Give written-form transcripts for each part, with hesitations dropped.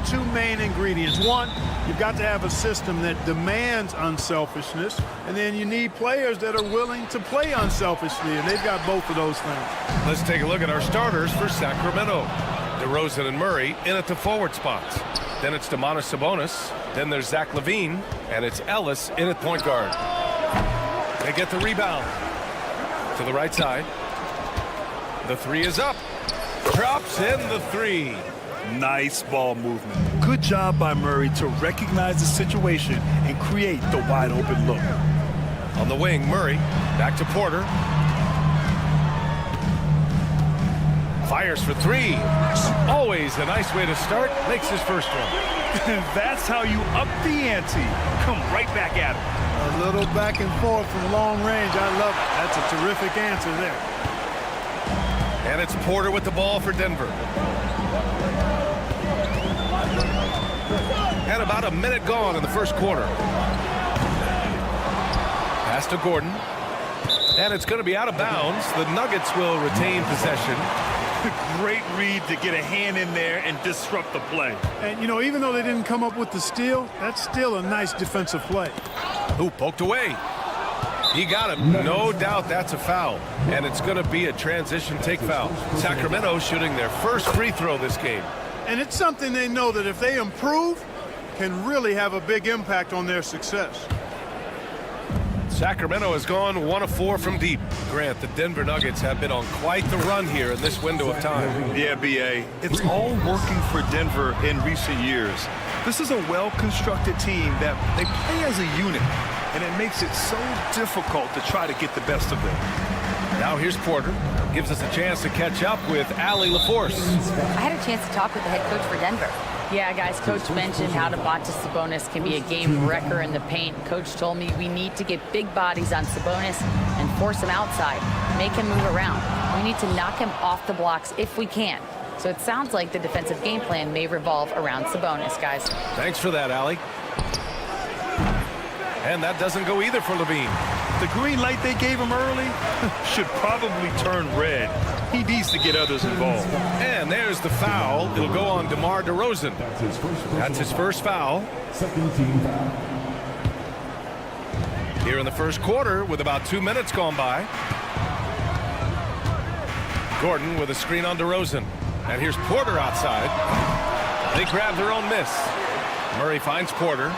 two main ingredients. One, you've got to have a system that demands unselfishness, and then you need players that are willing to play unselfishly, and they've got both of those things. Let's take a look at our starters for Sacramento. DeRozan and Murray in at the forward spots. Then it's Domantas Sabonis. Then there's Zach LaVine, and it's Ellis in at point guard. They get the rebound to the right side. The three is up. Drops in the three. Nice ball movement. Good job by Murray to recognize the situation and create the wide open look. On the wing, Murray back to Porter. Fires for three. Always a nice way to start. Makes his first one. That's how you up the ante. Come right back at him. A little back and forth from long range. I love it. That's a terrific answer there. And it's Porter with the ball for Denver. And about a minute gone in the first quarter. Pass to Gordon. And it's going to be out of bounds. The Nuggets will retain possession. Great read to get a hand in there and disrupt the play. And, you know, even though they didn't come up with the steal, that's still a nice defensive play. Ooh, poked away. He got him. No doubt that's a foul. And it's going to be a transition take foul. Sacramento shooting their first free throw this game. And it's something they know that if they improve, can really have a big impact on their success. Sacramento has gone 1 of 4 from deep. Grant, the Denver Nuggets have been on quite the run here in this window of time. Yeah, B.A. It's all working for Denver in recent years. This is a well-constructed team that they play as a unit, and it makes it so difficult to try to get the best of them. Now here's Porter. Gives us a chance to catch up with Allie LaForce. I had a chance to talk with the head coach for Denver. Yeah, guys, Coach mentioned how Domantas Sabonis can be a game wrecker in the paint. Coach told me we need to get big bodies on Sabonis and force him outside, make him move around. We need to knock him off the blocks if we can. So it sounds like the defensive game plan may revolve around Sabonis, guys. Thanks for that, Allie. And that doesn't go either for LaVine. The green light they gave him early should probably turn red. He needs to get others involved. And there's the foul. It'll go on DeMar DeRozan. That's his first foul. Here in the first quarter with about 2 minutes gone by. Gordon with a screen on DeRozan. And here's Porter outside. They grab their own miss. Murray finds Porter.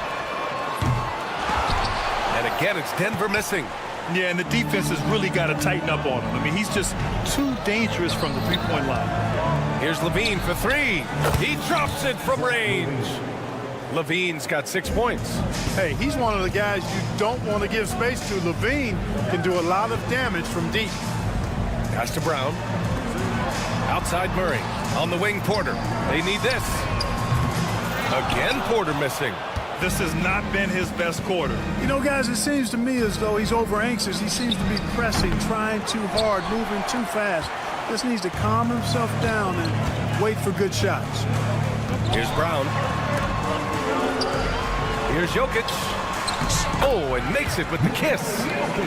And again, it's Denver missing. Yeah, and the defense has really got to tighten up on him. I mean, he's just too dangerous from the three-point line. Here's LaVine for three. He drops it from range. LaVine's got 6 points. Hey, he's one of the guys you don't want to give space to. LaVine can do a lot of damage from deep. Pass to Brown. Outside Murray. On the wing, Porter. They need this. Again, Porter missing. This has not been his best quarter. You know, guys, it seems to me as though he's over anxious. He seems to be pressing, trying too hard, moving too fast. Just needs to calm himself down and wait for good shots. Here's Brown. Here's Jokic. Oh, and makes it with the kiss.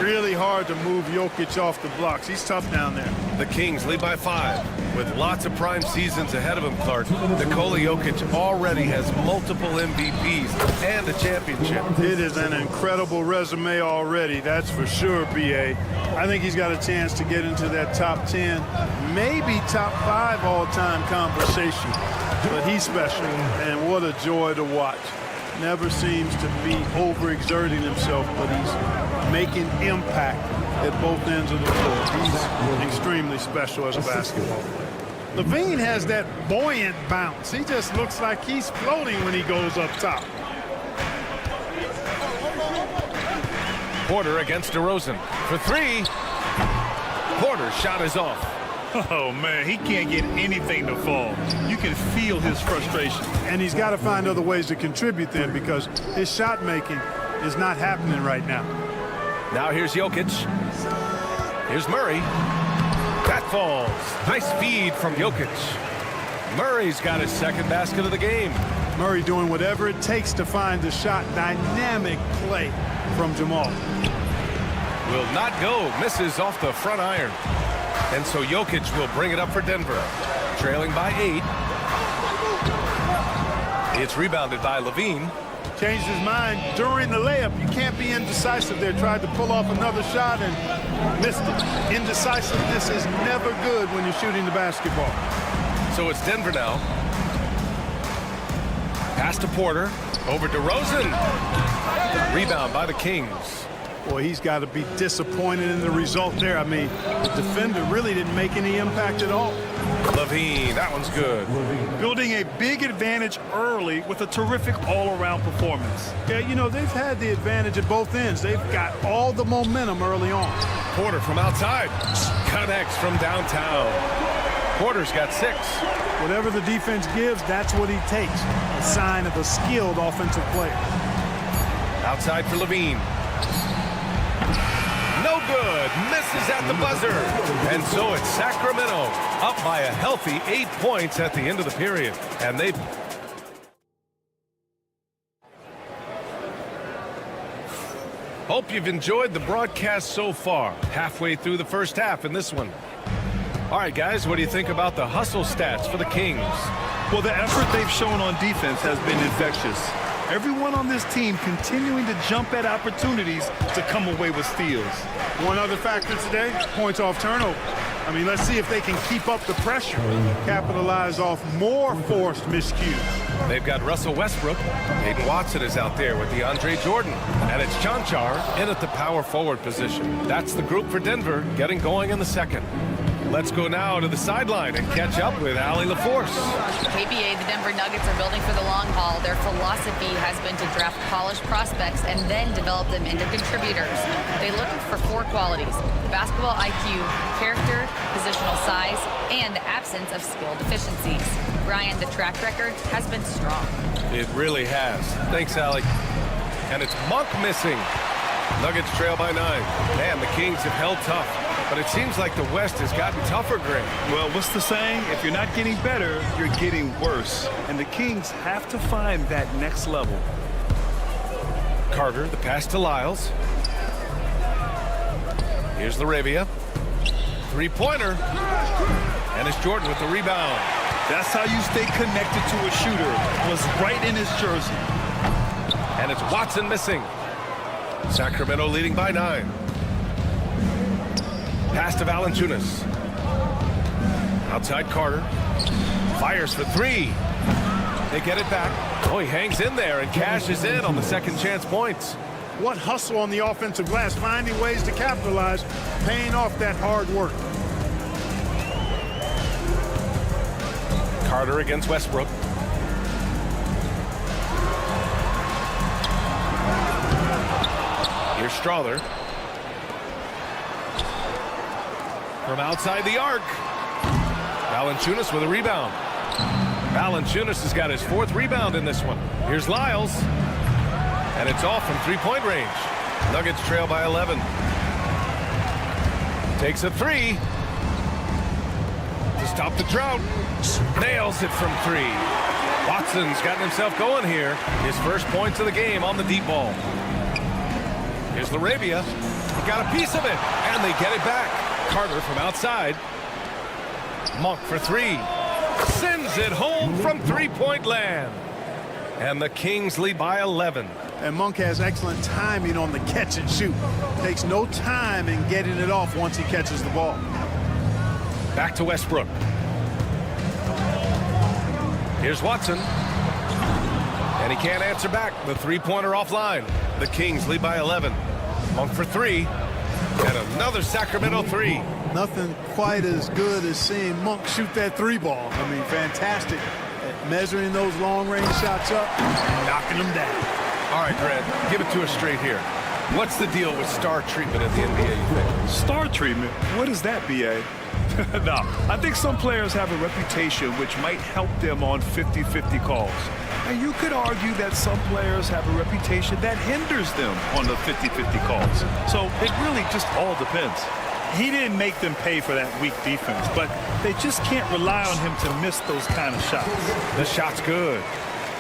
Really hard to move Jokic off the blocks. He's tough down there. The Kings lead by 5. With lots of prime seasons ahead of him, Clark, Nikola Jokic already has multiple MVPs and a championship. It is an incredible resume already, that's for sure, B.A. I think he's got a chance to get into that top 10, maybe top 5 all-time conversation. But he's special, and what a joy to watch. Never seems to be overexerting himself, but he's making impact at both ends of the floor. He's extremely special as a basketball player. LaVine has that buoyant bounce. He just looks like he's floating when he goes up top. Porter against DeRozan for three. Porter's shot is off. Oh, man, he can't get anything to fall. You can feel his frustration. And he's got to find other ways to contribute then, because his shot making is not happening right now. Now here's Jokic. Here's Murray. That falls. Nice feed from Jokic. Murray's got his second basket of the game. Murray doing whatever it takes to find the shot. Dynamic play from Jamal. Will not go. Misses off the front iron. And so Jokic will bring it up for Denver. Trailing by 8. It's rebounded by Levine. Changed his mind during the layup. You can't be indecisive there. Tried to pull off another shot and missed it. Indecisiveness is never good when you're shooting the basketball. So it's Denver now. Pass to Porter. Over to Rosen. Rebound by the Kings. Boy, he's got to be disappointed in the result there. I mean, the defender really didn't make any impact at all. Levine, that one's good. Building a big advantage early with a terrific all-around performance. Yeah, you know, they've had the advantage at both ends. They've got all the momentum early on. Porter from outside. Connects from downtown. Porter's got 6. Whatever the defense gives, that's what he takes. A sign of a skilled offensive player. Outside for Levine. No good. Misses at the buzzer. And so it's Sacramento up by a healthy 8 points at the end of the period. And they... Hope you've enjoyed the broadcast so far. Halfway through the first half in this one. All right, guys, what do you think about the hustle stats for the Kings? Well, the effort they've shown on defense has been infectious. Everyone on this team continuing to jump at opportunities to come away with steals. One other factor today, points off turnover. I mean, let's see if they can keep up the pressure, capitalize off more forced miscues. They've got Russell Westbrook. Hayden Watson is out there with DeAndre Jordan. And it's Chanchar in at the power forward position. That's the group for Denver getting going in the second. Let's go now to the sideline and catch up with Allie LaForce. KBA, the Denver Nuggets are building for the long haul. Their philosophy has been to draft polished prospects and then develop them into contributors. They look for 4 qualities: basketball IQ, character, positional size, and the absence of skill deficiencies. Brian, the track record has been strong. It really has. Thanks, Allie. And it's Monk missing. Nuggets trail by 9. Man, the Kings have held tough. But it seems like the West has gotten tougher, Greg. Well, what's the saying? If you're not getting better, you're getting worse. And the Kings have to find that next level. Carter, the pass to Lyles. Here's LaRavia. 3-pointer. And it's Jordan with the rebound. That's how you stay connected to a shooter. Was right in his jersey. And it's Watson missing. Sacramento leading by 9. Pass to Valanciunas. Outside Carter. Fires for 3. They get it back. Oh, he hangs in there and cashes in on the second chance points. What hustle on the offensive glass, finding ways to capitalize, paying off that hard work. Carter against Westbrook. Here's Strawther. From outside the arc. Valanciunas with a rebound. Valanciunas has got his 4th rebound in this one. Here's Lyles. And it's off from 3-point range. Nuggets trail by 11. Takes a 3. To stop the drought. Nails it from 3. Watson's gotten himself going here. His first points of the game on the deep ball. Here's LaRavia. He got a piece of it. And they get it back. Carter from outside. Monk for 3. Sends it home from 3-point land. And the Kings lead by 11. And Monk has excellent timing on the catch and shoot. Takes no time in getting it off once he catches the ball. Back to Westbrook. Here's Watson. And he can't answer back. The 3-pointer offline. The Kings lead by 11. Monk for 3. And another Sacramento 3. Nothing quite as good as seeing Monk shoot that 3-ball. I mean, fantastic at measuring those long-range shots up and knocking them down. All right, Greg, give it to us straight here. What's the deal with star treatment in the NBA, you think? Star treatment? What is that, B.A.? No, I think some players have a reputation which might help them on 50-50 calls. And you could argue that some players have a reputation that hinders them on the 50-50 calls. So it really just all depends. He didn't make them pay for that weak defense, but they just can't rely on him to miss those kind of shots. The shot's good.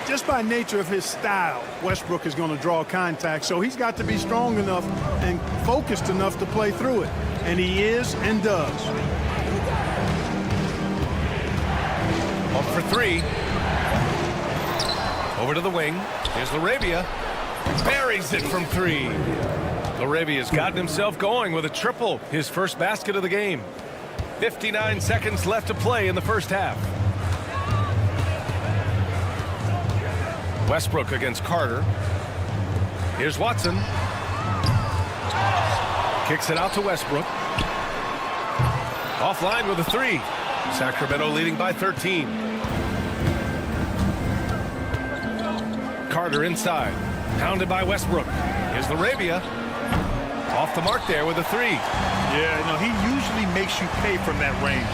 Just by nature of his style, Westbrook is going to draw contact, so he's got to be strong enough and focused enough to play through it. And he is and does. Up for 3. Over to the wing. Here's LaRavia. Buries it from 3. LaRavia's gotten himself going with a triple, his first basket of the game. 59 seconds left to play in the first half. Westbrook against Carter. Here's Watson. Kicks it out to Westbrook. Offline with a 3. Sacramento leading by 13. Carter inside. Pounded by Westbrook. Here's LaRavia. Off the mark there with a 3. Yeah, no, he usually makes you pay from that range.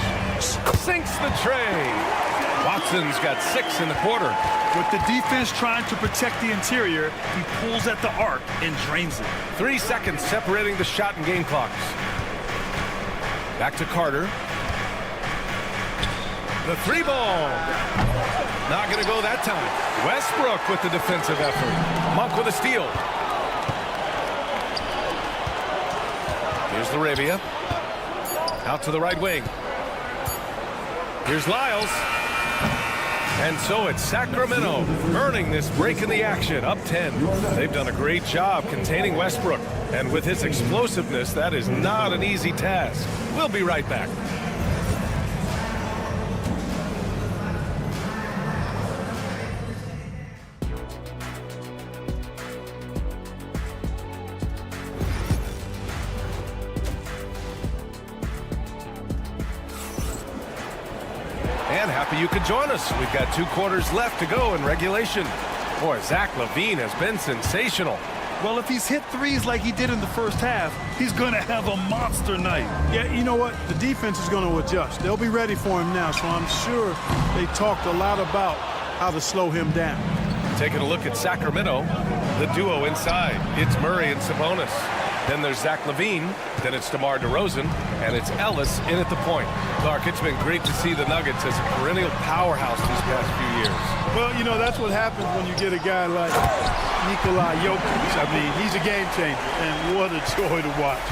Sinks the tray. Watson's got 6 in the quarter. With the defense trying to protect the interior, he pulls at the arc and drains it. 3 seconds separating the shot and game clocks. Back to Carter. The 3 ball. Not going to go that time. Westbrook with the defensive effort. Monk with a steal. Here's LaRavia. Out to the right wing. Here's Lyles. And so it's Sacramento earning this break in the action, up 10. They've done a great job containing Westbrook. And with his explosiveness, that is not an easy task. We'll be right back. And happy you could join us. We've got 2 quarters left to go in regulation. Boy, Zach LaVine has been sensational. Well, if he's hit threes like he did in the first half, he's going to have a monster night. Yeah, you know what? The defense is going to adjust. They'll be ready for him now, so I'm sure they talked a lot about how to slow him down. Taking a look at Sacramento, the duo inside. It's Murray and Sabonis. Then there's Zach LaVine. Then it's DeMar DeRozan. And it's Ellis in at the point. Clark, it's been great to see the Nuggets as a perennial powerhouse these past few years. Well, you know, that's what happens when you get a guy like Nikola Jokic. I mean, he's a game changer, and what a joy to watch.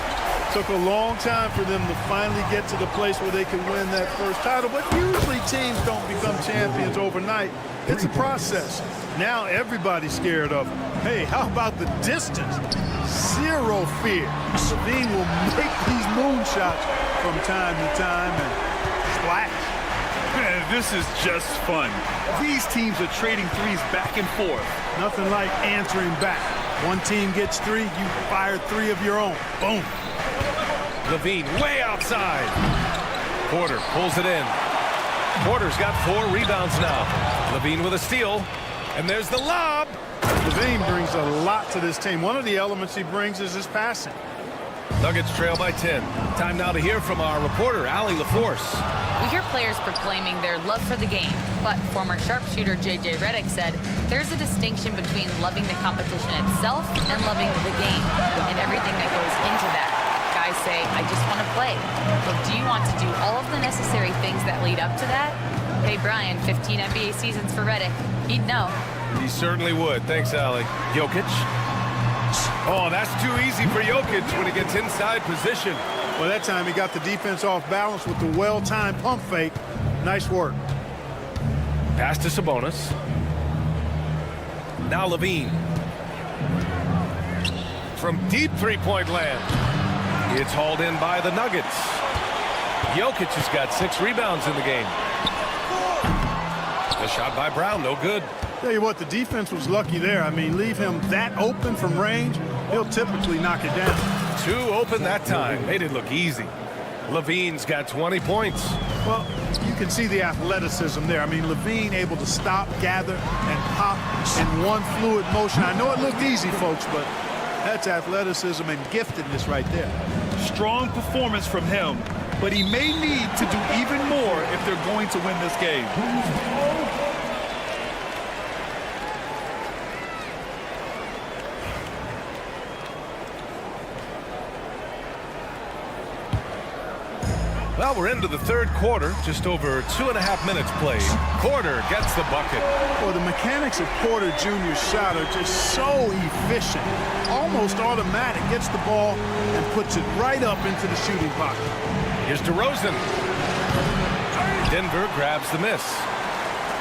Took a long time for them to finally get to the place where they can win that first title, but usually teams don't become champions overnight. It's a process. Now everybody's scared of him. Hey, how about the distance? Zero fear. LaVine will make these moonshots from time to time and splash. Man, this is just fun. These teams are trading threes back and forth. Nothing like answering back. One team gets 3, you fire 3 of your own. Boom. LaVine way outside. Porter pulls it in. Porter's got 4 rebounds now. LaVine with a steal. And there's the lob. LaVine brings a lot to this team. One of the elements he brings is his passing. Nuggets trail by 10. Time now to hear from our reporter, Allie LaForce. We hear players proclaiming their love for the game, but former sharpshooter J.J. Redick said there's a distinction between loving the competition itself and loving the game and everything that goes into that. Guys say, I just want to play. But do you want to do all of the necessary things that lead up to that? Hey, Brian, 15 NBA seasons for Redick. He'd know. He certainly would. Thanks, Allie. Jokic. Oh, that's too easy for Jokic when he gets inside position. Well, that time he got the defense off balance with the well-timed pump fake. Nice work. Pass to Sabonis. Now LaVine. From deep three-point land. It's hauled in by the Nuggets. Jokic has got 6 rebounds in the game. The shot by Brown, no good. Tell you what, the defense was lucky there. I mean, leave him that open from range, he'll typically knock it down. 2 open that time. Made it look easy. LaVine's got 20 points. Well, you can see the athleticism there. I mean, LaVine able to stop, gather, and pop in one fluid motion. I know it looked easy, folks, but that's athleticism and giftedness right there. Strong performance from him, but he may need to do even more if they're going to win this game. Well, we're into the third quarter, just over 2.5 minutes played. Porter gets the bucket. Well, the mechanics of Porter Jr.'s shot are just so efficient, almost automatic. Gets the ball and puts it right up into the shooting pocket. Here's DeRozan. Denver grabs the miss.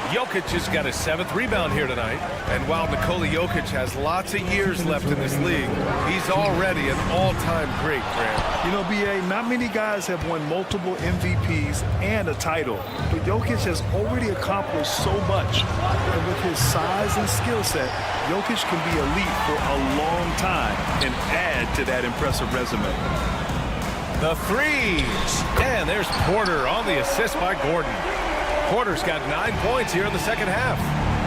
Jokic has got his 7th rebound here tonight. And while Nikola Jokic has lots of years left in this league, he's already an all-time great, Grant. You know, B.A., not many guys have won multiple MVPs and a title, but Jokic has already accomplished so much. And with his size and skill set, Jokic can be elite for a long time and add to that impressive resume. The 3. And there's Porter on the assist by Gordon. Porter's got 9 points here in the second half.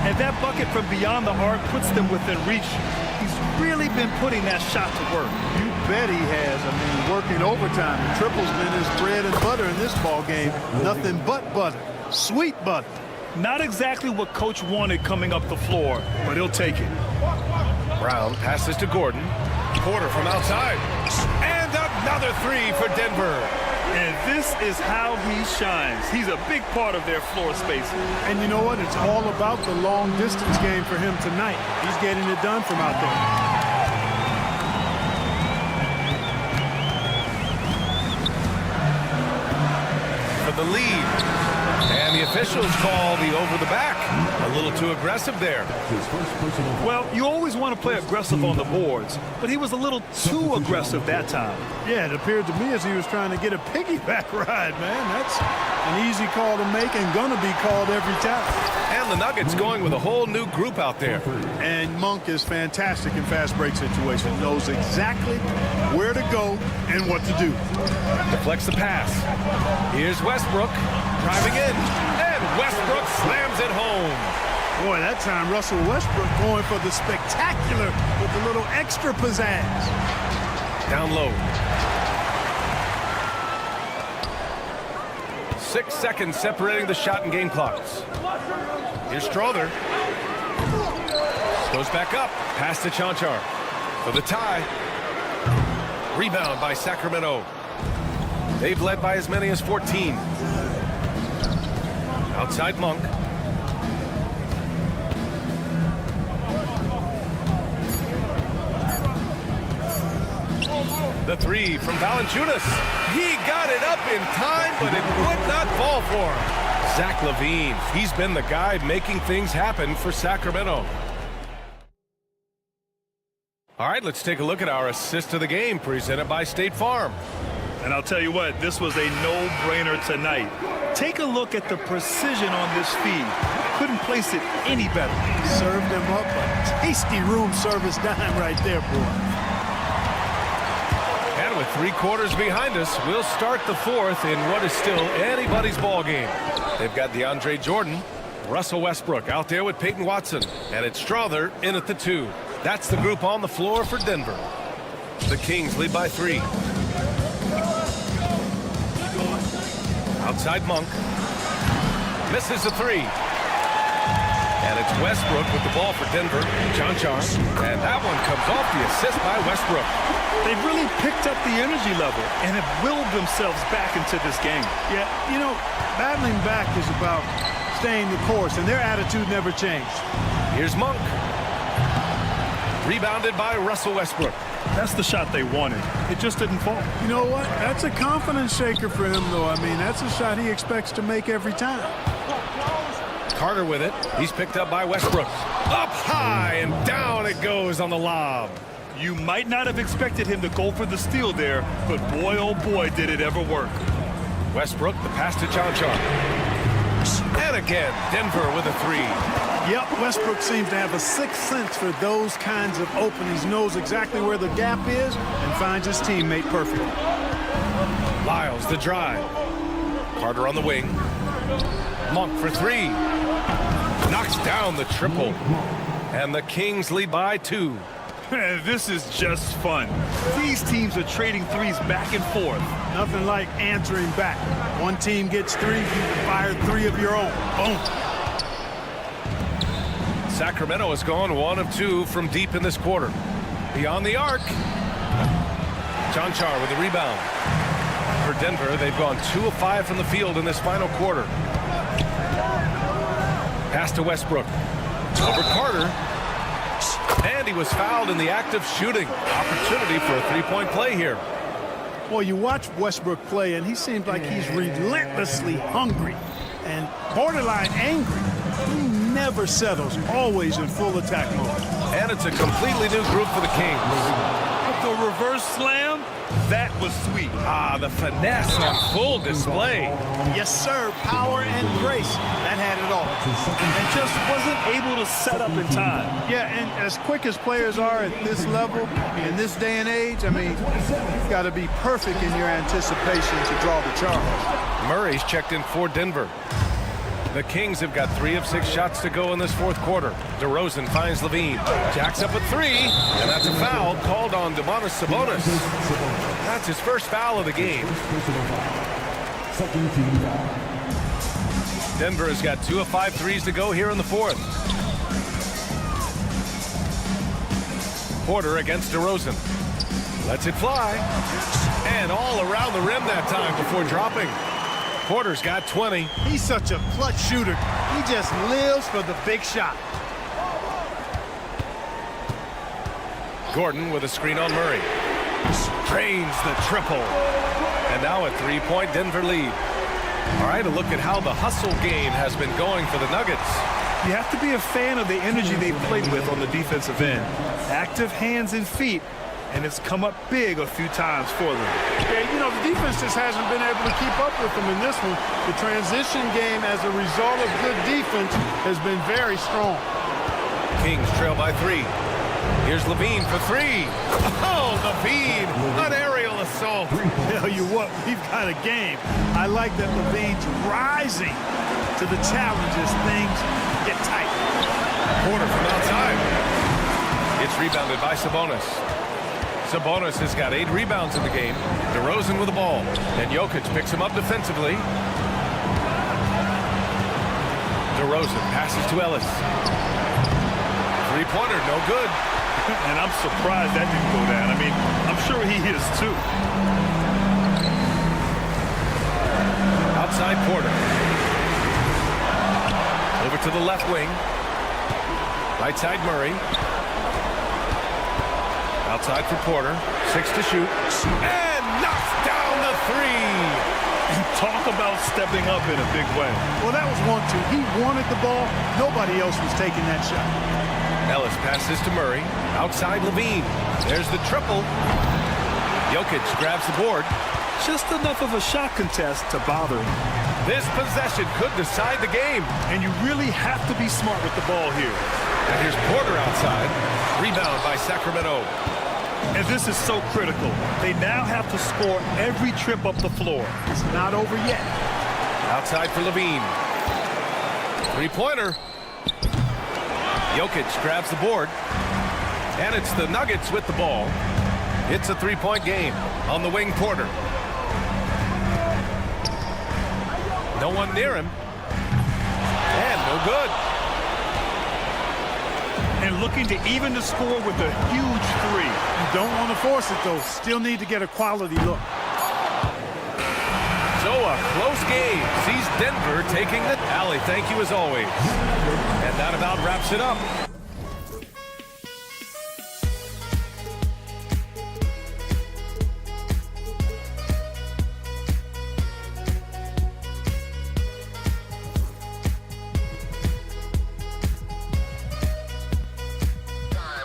And that bucket from beyond the arc puts them within reach. He's really been putting that shot to work. You bet he has. I mean, working overtime. The triple's been his bread and butter in this ball game. Nothing but butter. Sweet butter. Not exactly what Coach wanted coming up the floor, but he'll take it. Brown passes to Gordon. Porter from outside. And another 3 for Denver. And this is how he shines. He's a big part of their floor spacing. And you know what? It's all about the long distance game for him tonight. He's getting it done from out there. For the lead. And the officials call the over the back. A little too aggressive there. Well, you always want to play aggressive on the boards, but he was a little too aggressive that time. Yeah, it appeared to me as he was trying to get a piggyback ride, man. That's an easy call to make and gonna be called every time. And the Nuggets going with a whole new group out there. And Monk is fantastic in fast break situations. Knows exactly where to go and what to do. Deflects the pass. Here's Westbrook driving in. And Westbrook slams it home. Boy, that time Russell Westbrook going for the spectacular with a little extra pizzazz. Down low. 6 seconds separating the shot and game clocks. Here's Strother. Goes back up. Pass to Chanchar. For the tie. Rebound by Sacramento. They've led by as many as 14. Outside Monk. The 3 from Valanciunas. He got it up in time, but it would not fall for him. Zach LaVine. He's been the guy making things happen for Sacramento. All right, let's take a look at our assist of the game presented by State Farm. And I'll tell you what, this was a no-brainer tonight. Take a look at the precision on this feed. Couldn't place it any better. Served him up a tasty room service dime right there, boy. And with 3 quarters behind us, we'll start the 4th in what is still anybody's ball game. They've got DeAndre Jordan, Russell Westbrook out there with Peyton Watson, and it's Strother in at the 2. That's the group on the floor for Denver. The Kings lead by 3. Outside Monk. Misses the 3. And it's Westbrook with the ball for Denver. Chanchar. And that one comes off the assist by Westbrook. They've really picked up the energy level and have willed themselves back into this game. Yeah, you know, battling back is about staying the course, and their attitude never changed. Here's Monk. Rebounded by Russell Westbrook. That's the shot they wanted. It just didn't fall. You know what? That's a confidence shaker for him, though. I mean, that's a shot he expects to make every time. Carter with it. He's picked up by Westbrook. Up high and down it goes on the lob. You might not have expected him to go for the steal there, but boy, oh boy, did it ever work. Westbrook, the pass to Chanchar. And again, Denver with a 3. Yep, Westbrook seems to have a sixth sense for those kinds of openings. Knows exactly where the gap is and finds his teammate perfectly. Lyles, the drive. Carter on the wing. Monk for 3. Knocks down the triple. And the Kings lead by 2. This is just fun. These teams are trading threes back and forth. Nothing like answering back. One team gets 3, you fire 3 of your own. Boom. Sacramento has gone 1 of 2 from deep in this quarter. Beyond the arc. Chanchar with the rebound. For Denver, they've gone 2 of 5 from the field in this final quarter. Pass to Westbrook. Over Carter. And he was fouled in the act of shooting. Opportunity for a 3-point play here. Well, you watch Westbrook play, and he seems like he's relentlessly hungry and borderline angry. never settles, always in full attack mode. And it's a completely new group for the Kings. The reverse slam, that was sweet. Ah, the finesse on full display. Yes, sir. Power and grace. That had it all. And just wasn't able to set up in time. Yeah, and as quick as players are at this level, in this day and age, I mean, you've got to be perfect in your anticipation to draw the charge. Murray's checked in for Denver. The Kings have got 3 of 6 shots to go in this fourth quarter. DeRozan finds Levine. Jacks up a 3, and that's a foul called on Domantas Sabonis. That's his first foul of the game. Denver has got 2 of 5 threes to go here in the fourth. Porter against DeRozan. Lets it fly. And all around the rim that time before dropping. Porter's got 20. He's such a clutch shooter. He just lives for the big shot. Gordon with a screen on Murray. Drains the triple. And now a 3-point Denver lead. All right, a look at how the hustle game has been going for the Nuggets. You have to be a fan of the energy they've played with on the defensive end. Active hands and feet, and it's come up big a few times for them. Yeah, you know, the defense just hasn't been able to keep up with them in this one. The transition game as a result of good defense has been very strong. Kings trail by 3. Here's Levine for 3. Oh, Levine, an aerial assault. Tell you what, we've got a game. I like that Levine's rising to the challenge as things get tight. Porter from outside. It's rebounded by Sabonis. Sabonis has got 8 rebounds in the game. DeRozan with the ball. And Jokic picks him up defensively. DeRozan passes to Ellis. Three-pointer, no good. And I'm surprised that didn't go down. I mean, I'm sure he is too. Outside Porter. Over to the left wing. Right side Murray. Outside for Porter. 6 to shoot. And knocks down the 3. And talk about stepping up in a big way. Well, that was 1-2. He wanted the ball. Nobody else was taking that shot. Ellis passes to Murray. Outside Levine. There's the triple. Jokic grabs the board. Just enough of a shot contest to bother him. This possession could decide the game. And you really have to be smart with the ball here. And here's Porter outside. Rebound by Sacramento. And this is so critical. They now have to score every trip up the floor. It's not over yet. Outside for Levine. Three-pointer. Jokic grabs the board. And it's the Nuggets with the ball. It's a 3-point game. On the wing, Porter. No one near him. And no good. And looking to even the score with a huge 3. You don't want to force it, though. Still need to get a quality look. So a close game sees Denver taking the alley. Thank you as always. And that about wraps it up.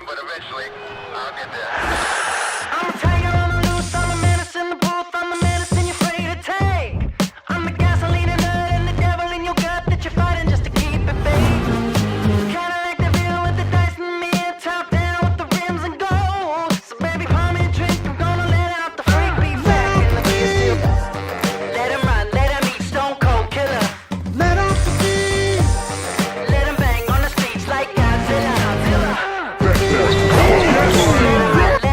But eventually, I'll get there. I'm a tiger on the loose, I'm a menace in the booth, I'm the medicine you're afraid to take. I'm the gasoline and nut and the devil in your gut that you're fighting just to keep it baked. Kinda like the view with the dice and me, top down with the rims and gold. So baby, pour me a drink, I'm gonna let out the freak beat back in the field. Let him run, let him eat, stone cold killer. Let off the beat. Let him bang on the streets like Godzilla. Let him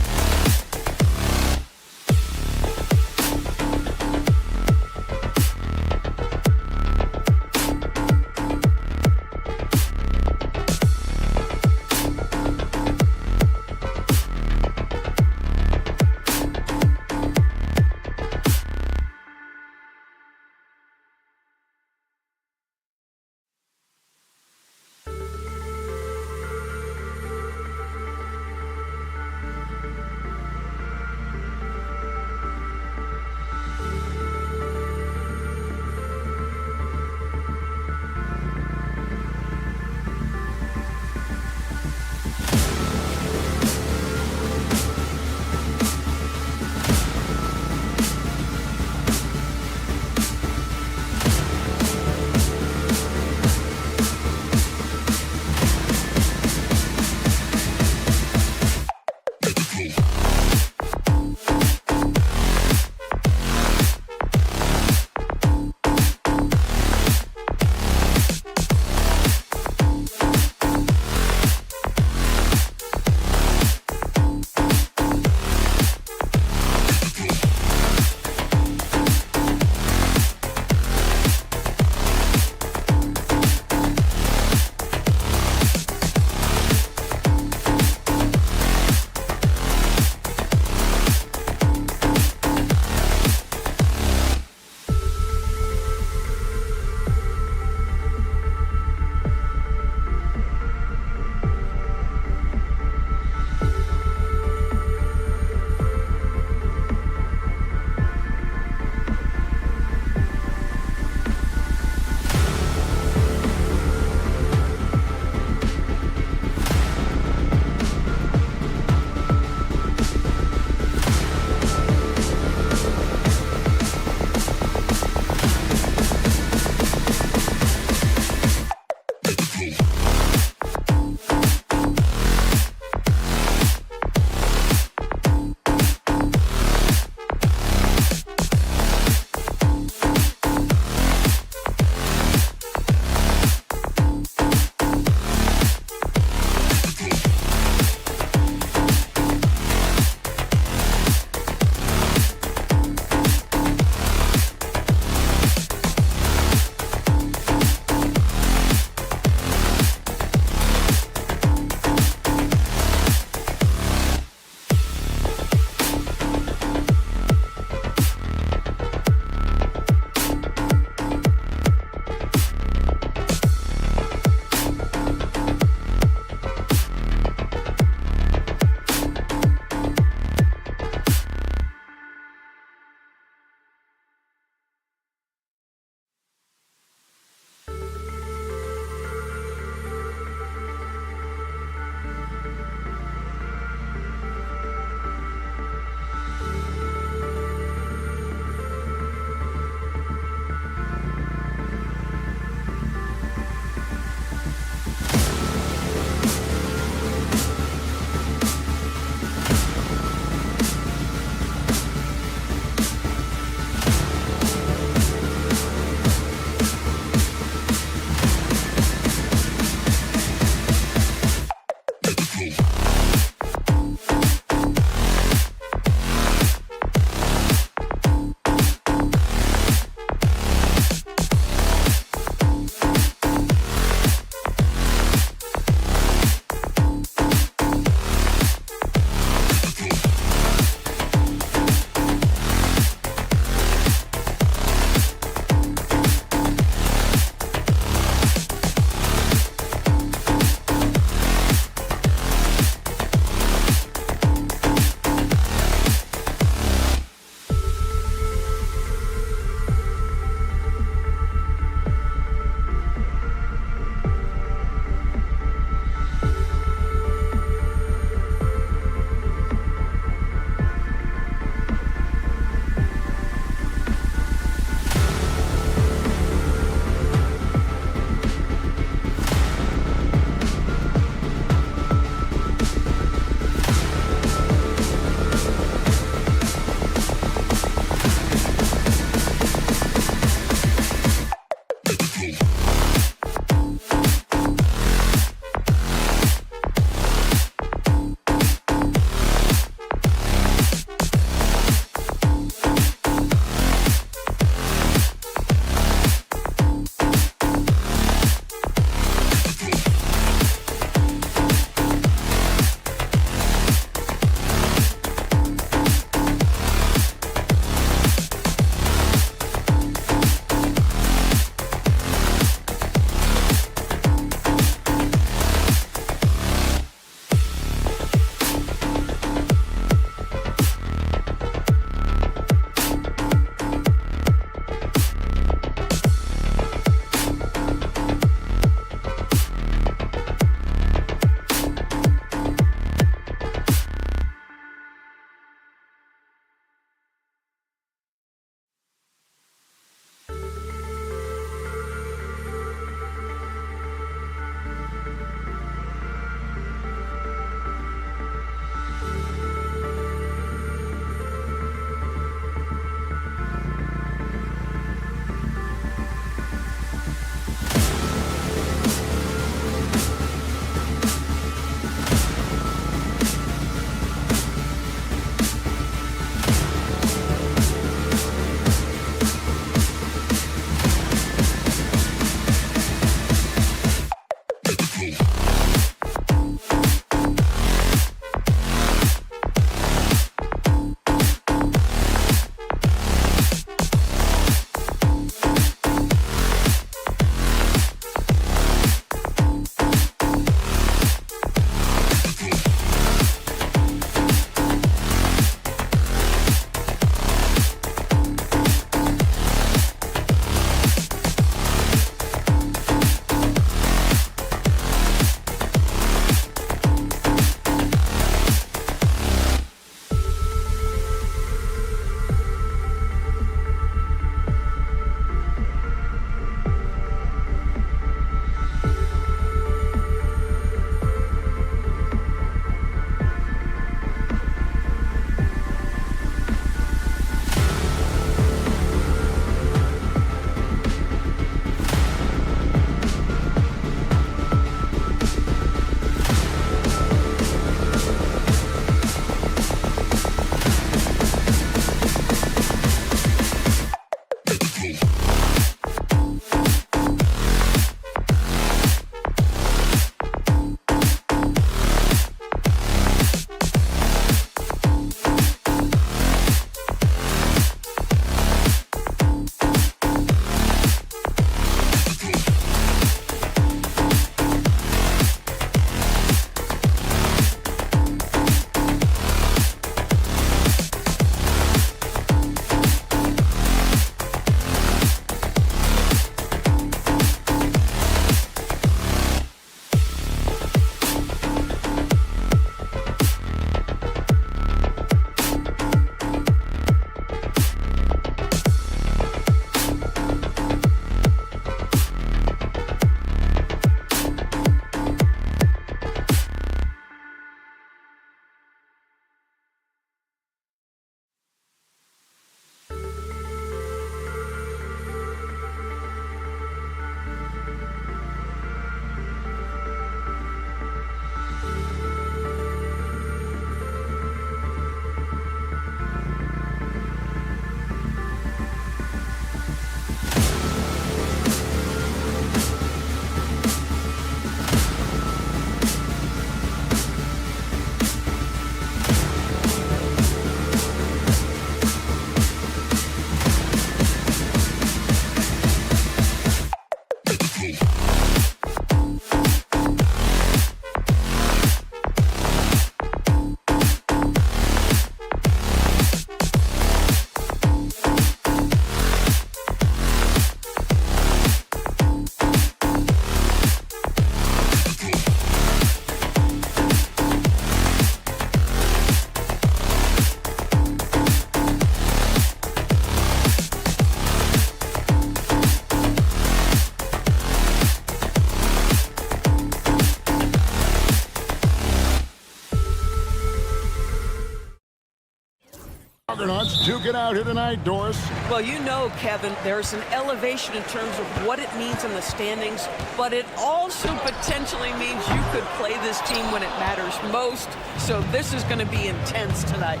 Juggernauts duke it out here tonight, Doris. Well, you know, Kevin, there's an elevation in terms of what it means in the standings, but it also potentially means you could play this team when it matters most. So this is going to be intense tonight.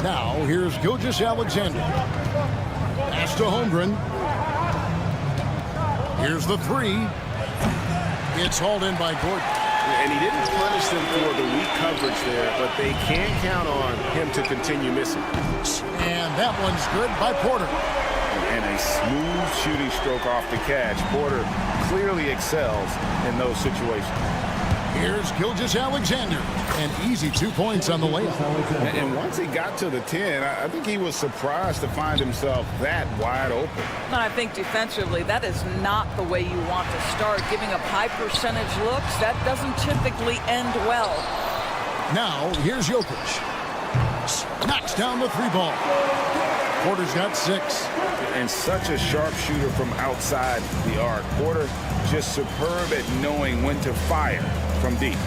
Now, here's Gilgeous-Alexander. Pass to Holmgren. Here's the three. It's hauled in by Gordon. And he didn't punish them for the weak coverage there, but they can count on him to continue missing. And that one's good by Porter. And a smooth shooting stroke off the catch. Porter clearly excels in those situations. Here's Gilgeous-Alexander. An easy 2 points on the layup. And once he got to the 10, I think he was surprised to find himself that wide open. And I think defensively, that is not the way you want to start. Giving up high percentage looks, that doesn't typically end well. Now, here's Jokic. Knocks down the three ball. Porter's got 6. And such a sharp shooter from outside the arc. Porter just superb at knowing when to fire from deep.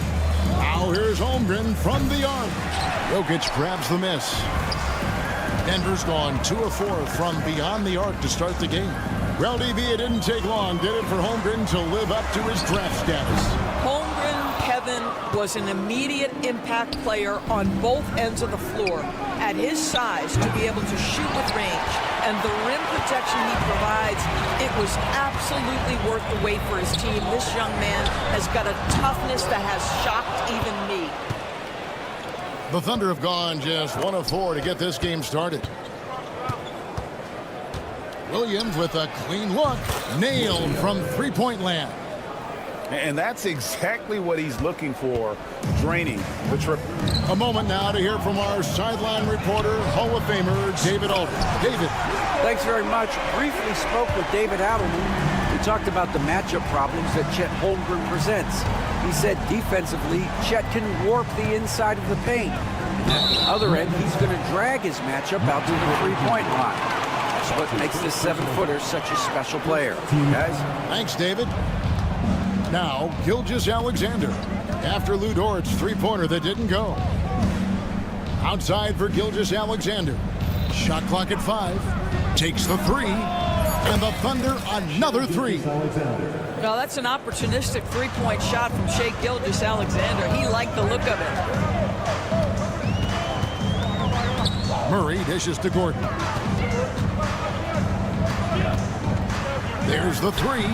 Now here's Holmgren from the arc. Jokic grabs the miss. Denver's gone 2 of 4 from beyond the arc to start the game. Well, DB, it didn't take long, did it, for Holmgren to live up to his draft status? Holmgren, Kevin, was an immediate impact player on both ends of the floor. At his size, to be able to shoot with range and the rim protection he provides, it was absolutely worth the wait for his team. This young man has got a toughness that has shocked even me. The Thunder have gone just 1 of 4 to get this game started. Williams with a clean look, nailed from three-point land. And that's exactly what he's looking for, draining the triple. A moment now to hear from our sideline reporter, Hall of Famer David Aldridge. David. Thanks very much. Briefly spoke with David Adelman. We talked about the matchup problems that Chet Holmgren presents. He said defensively, Chet can warp the inside of the paint. And at the other end, he's going to drag his matchup out to the three-point line. That's what makes this 7-footer such a special player. Guys? Thanks, David. Now, Gilgeous-Alexander. After Lou Dort's three-pointer that didn't go. Outside for Gilgeous-Alexander. Shot clock at 5. Takes the 3. And the Thunder another 3. Now that's an opportunistic three-point shot from Shai Gilgeous-Alexander. He liked the look of it. Murray dishes to Gordon. There's the 3.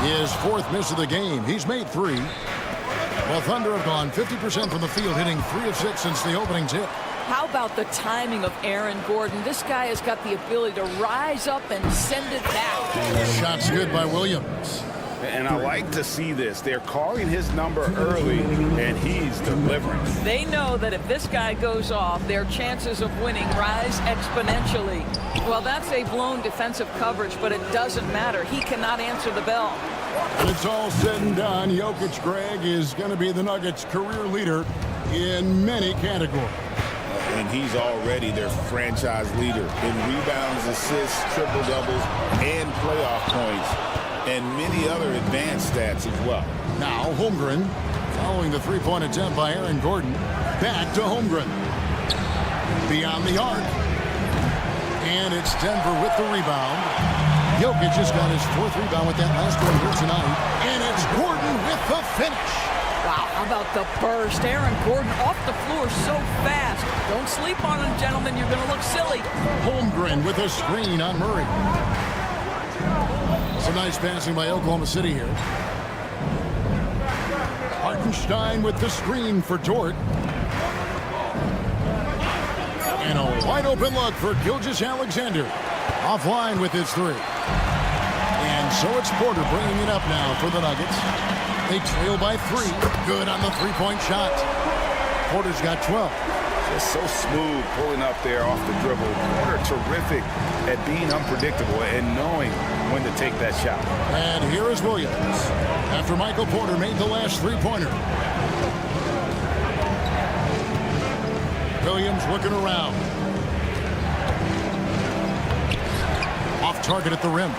His 4th miss of the game. He's made 3. The Thunder have gone 50% from the field, hitting 3 of 6 since the opening tip. How about the timing of Aaron Gordon? This guy has got the ability to rise up and send it back. Shot's good by Williams. And I like to see this. They're calling his number early, and he's delivering. They know that if this guy goes off, their chances of winning rise exponentially. Well, that's a blown defensive coverage, but it doesn't matter. He cannot answer the bell. When it's all said and done, Jokic, Greg, is going to be the Nuggets' career leader in many categories. And he's already their franchise leader in rebounds, assists, triple-doubles, and playoff points, and many other advanced stats as well. Now Holmgren, following the three-point attempt by Aaron Gordon. Back to Holmgren. Beyond the arc. And it's Denver with the rebound. Jokic just got his 4th rebound with that last one here tonight. And it's Gordon with the finish. Wow, how about the burst? Aaron Gordon off the floor so fast. Don't sleep on him, gentlemen. You're going to look silly. Holmgren with a screen on Murray. Some nice passing by Oklahoma City here. Hartenstein with the screen for Dort. And a wide open look for Gilgeous-Alexander. Offline with his 3. And so it's Porter bringing it up now for the Nuggets. They trail by 3. Good on the three-point shot. Porter's got 12. Just so smooth pulling up there off the dribble. Porter terrific at being unpredictable and knowing when to take that shot. And here is Williams. After Michael Porter made the last three-pointer. Williams looking around. Off target at the rim.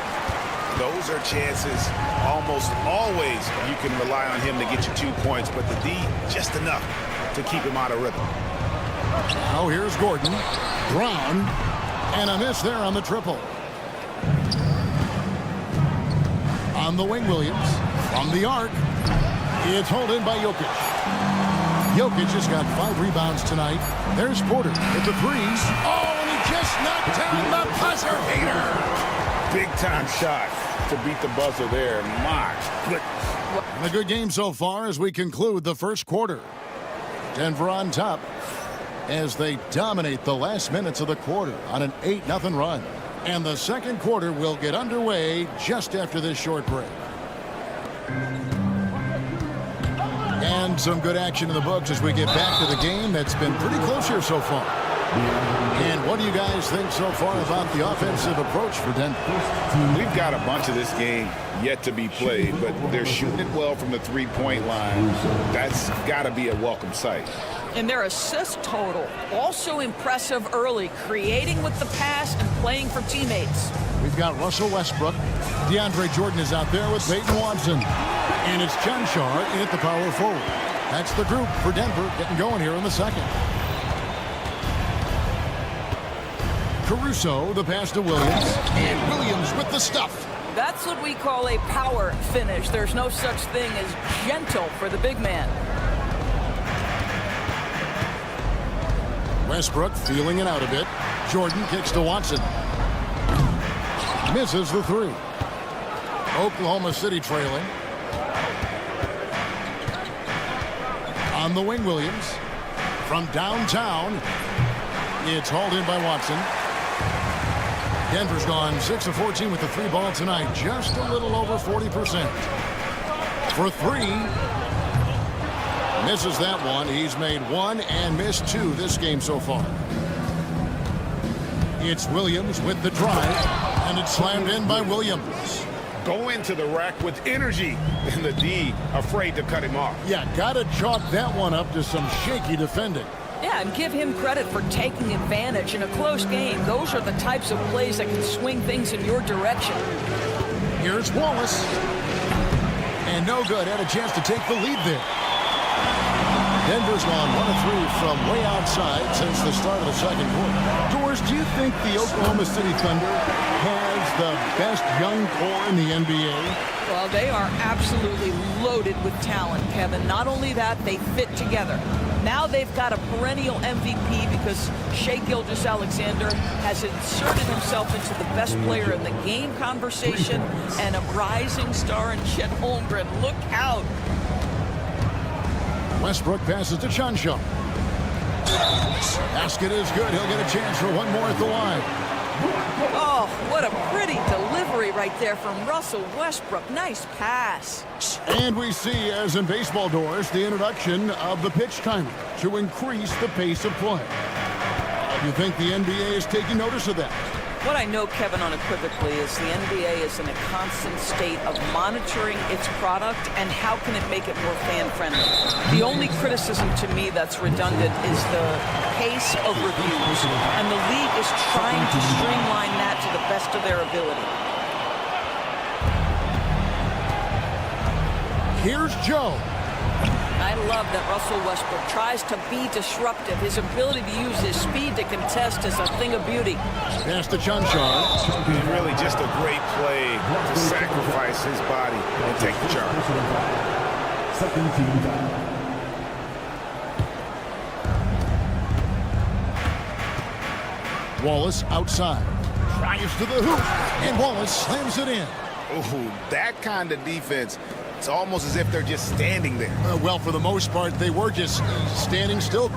Those are chances almost always you can rely on him to get you 2 points, but the D just enough to keep him out of rhythm. Now here's Gordon. Brown. And a miss there on the triple. On the wing, Williams. From the arc. It's hauled in by Jokic. Jokic has got 5 rebounds tonight. There's Porter with the threes. Oh, and he just knocked down the buzzer beater. Big time shot to beat the buzzer there. My goodness. And a good game so far as we conclude the first quarter. Denver on top as they dominate the last minutes of the quarter on an 8-0 run. And the second quarter will get underway just after this short break. And some good action in the books as we get back to the game that's been pretty close here so far. And what do you guys think so far about the offensive approach for Denver? We've got a bunch of this game yet to be played, but they're shooting it well from the three-point line. That's got to be a welcome sight. And their assist total, also impressive early, creating with the pass and playing for teammates. We've got Russell Westbrook. DeAndre Jordan is out there with Peyton Watson. And it's John Shar in at the power forward. That's the group for Denver getting going here in the second. Caruso, the pass to Williams. And Williams with the stuff. That's what we call a power finish. There's no such thing as gentle for the big man. Westbrook feeling it out a bit. Jordan kicks to Watson. Misses the three. Oklahoma City trailing. On the wing, Williams. From downtown, it's hauled in by Watson. Denver's gone 6 of 14 with the 3 ball tonight. Just a little over 40%. For 3. Misses that one. He's made 1 and missed 2 this game so far. It's Williams with the drive, and it's slammed in by Williams. Go into the rack with energy, and the D afraid to cut him off. Yeah, gotta chalk that one up to some shaky defending. Yeah, and give him credit for taking advantage in a close game. Those are the types of plays that can swing things in your direction. Here's Wallace. And no good. Had a chance to take the lead there. Denver's gone 1 of 3 from way outside since the start of the second quarter. Doris, do you think the Oklahoma City Thunder has the best young core in the NBA? Well, they are absolutely loaded with talent, Kevin. Not only that, they fit together. Now they've got a perennial MVP because Shai Gilgeous-Alexander has inserted himself into the best player in the game conversation and a rising star in Chet Holmgren. Look out. Westbrook passes to Chanshaw. Basket is good. He'll get a chance for one more at the line. Oh, what a pretty delivery right there from Russell Westbrook. Nice pass. And we see, as in baseball, Doris, the introduction of the pitch timer to increase the pace of play. You think the NBA is taking notice of that? What I know, Kevin, unequivocally is the NBA is in a constant state of monitoring its product and how can it make it more fan-friendly. The only criticism to me that's redundant is the pace of reviews, and the league is trying to streamline that to the best of their ability. Here's Joe. I love that Russell Westbrook tries to be disruptive. His ability to use his speed to contest is a thing of beauty. Pass to Chanshaw. Really just a great play to sacrifice his body and take the charge. Second team foul. Wallace outside. Drives to the hoop. And Wallace slams it in. Ooh, that kind of defense. It's almost as if they're just standing there. Well, for the most part, they were just standing still.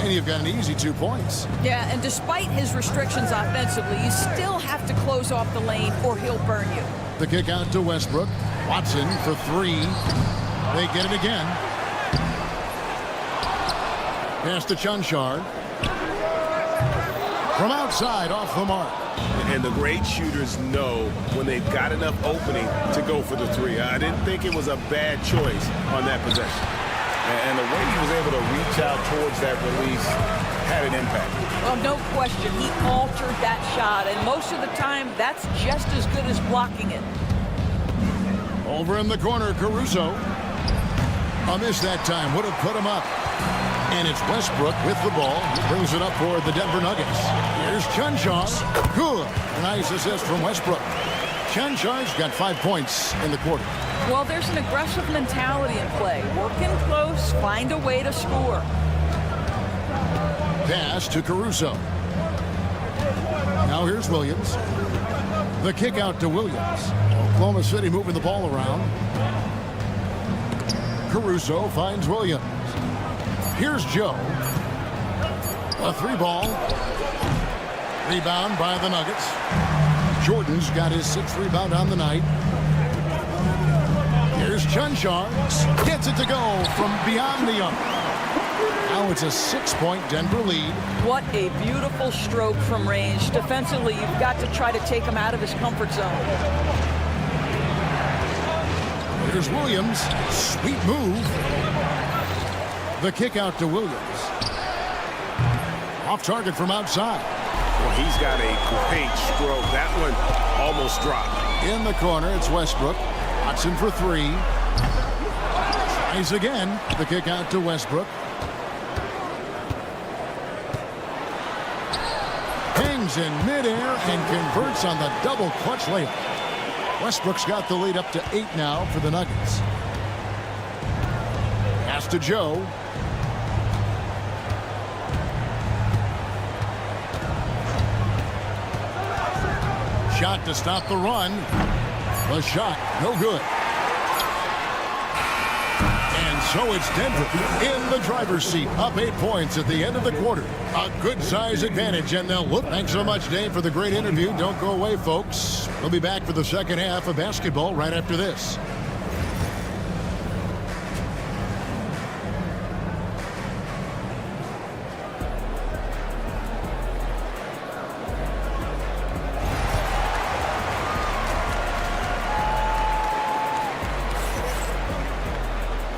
And you've got an easy 2 points. Yeah, and despite his restrictions offensively, you still have to close off the lane or he'll burn you. The kick out to Westbrook. Watson for 3. They get it again. Pass to Chanshaw. From outside, off the mark. And the great shooters know when they've got enough opening to go for the 3. I didn't think it was a bad choice on that possession. And the way he was able to reach out towards that release had an impact. Well, no question. He altered that shot, and most of the time, that's just as good as blocking it. Over in the corner, Caruso. A miss that time would have put him up. And it's Westbrook with the ball. He brings it up for the Denver Nuggets. Here's Chunchar. Good. Nice assist from Westbrook. Chunchar's got 5 points in the quarter. Well, there's an aggressive mentality in play. Work in close, find a way to score. Pass to Caruso. Now here's Williams. The kick out to Williams. Oklahoma City moving the ball around. Caruso finds Williams. Here's Joe. A 3-ball. Rebound by the Nuggets. Jordan's got his 6th rebound on the night. Here's Chunchar. Gets it to go from beyond the arc. Now it's a 6-point Denver lead. What a beautiful stroke from range. Defensively, you've got to try to take him out of his comfort zone. Here's Williams. Sweet move. The kick out to Williams. Off target from outside. Well, he's got a great stroke. That one almost dropped. In the corner, it's Westbrook. Watson for 3. Tries again. The kick out to Westbrook. Hangs in midair and converts on the double clutch layup. Westbrook's got the lead up to 8 now for the Nuggets. Pass to Joe. Shot to stop the run. The shot, no good. And so it's Denver in the driver's seat, up 8 points at the end of the quarter. A good size advantage, and they'll look. Thanks so much, Dave, for the great interview. Don't go away, folks. We'll be back for the second half of basketball right after this.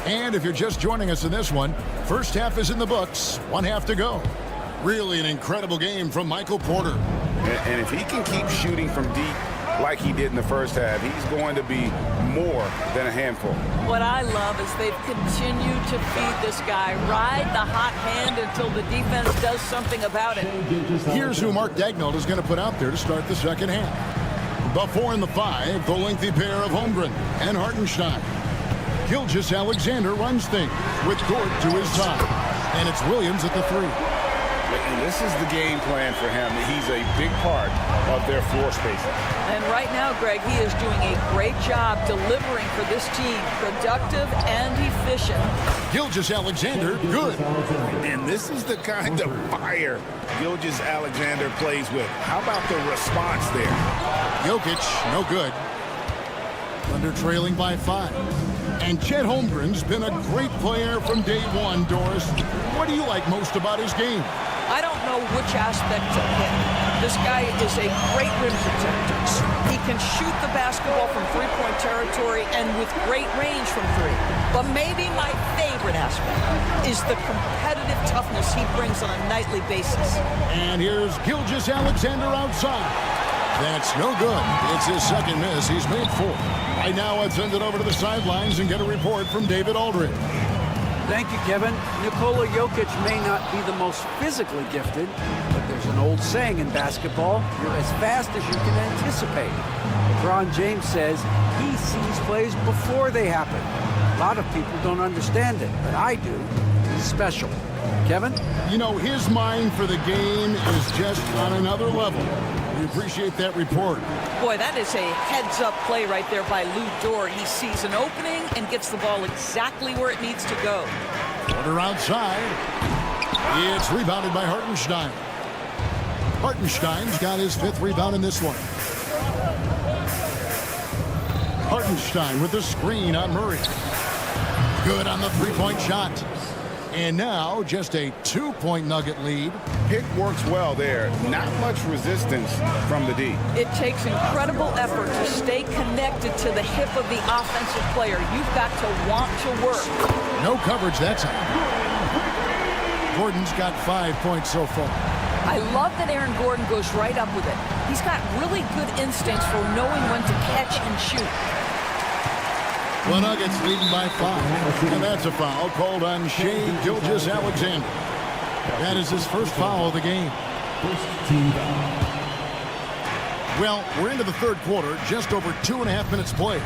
And if you're just joining us in this one, first half is in the books. 1 half to go. Really an incredible game from Michael Porter. And if he can keep shooting from deep like he did in the first half, he's going to be more than a handful. What I love is they've continued to feed this guy. Ride the hot hand until the defense does something about it. Here's who Mark Daigneault is going to put out there to start the second half. The 4 and the 5, the lengthy pair of Holmgren and Hartenstein. Gilgeous-Alexander runs things with Dort to his side. And it's Williams at the 3. And this is the game plan for him. He's a big part of their floor spacing. And right now, Greg, he is doing a great job delivering for this team. Productive and efficient. Gilgeous-Alexander, good. And this is the kind of fire Gilgeous-Alexander plays with. How about the response there? Jokic, no good. Thunder trailing by 5. And Chet Holmgren's been a great player from day one, Doris. What do you like most about his game? I don't know which aspect to pick. This guy is a great rim protector. He can shoot the basketball from three-point territory and with great range from 3. But maybe my favorite aspect is the competitive toughness he brings on a nightly basis. And here's Gilgeous-Alexander outside. That's no good. It's his second miss. He's made 4. Right now, let's send it over to the sidelines and get a report from David Aldridge. Thank you, Kevin. Nikola Jokic may not be the most physically gifted, but there's an old saying in basketball, you're as fast as you can anticipate. LeBron James says he sees plays before they happen. A lot of people don't understand it, but I do. He's special. Kevin? You know, his mind for the game is just on another level. We appreciate that report. Boy, that is a heads-up play right there by Lou Dort. He sees an opening and gets the ball exactly where it needs to go. Porter outside. It's rebounded by Hartenstein. Hartenstein's got his 5th rebound in this one. Hartenstein with the screen on Murray. Good on the 3-point shot. And now just a 2-point Nugget lead. Pick works well there. Not much resistance from the D. It takes incredible effort to stay connected to the hip of the offensive player. You've got to want to work. No coverage that time. Gordon's got 5 points so far. I love that Aaron Gordon goes right up with it. He's got really good instincts for knowing when to catch and shoot. The Nuggets leading by 5. And that's a foul called on Shai Gilgeous-Alexander. That is his first foul of the game. First team foul. Well, we're into the third quarter, just over 2.5 minutes played.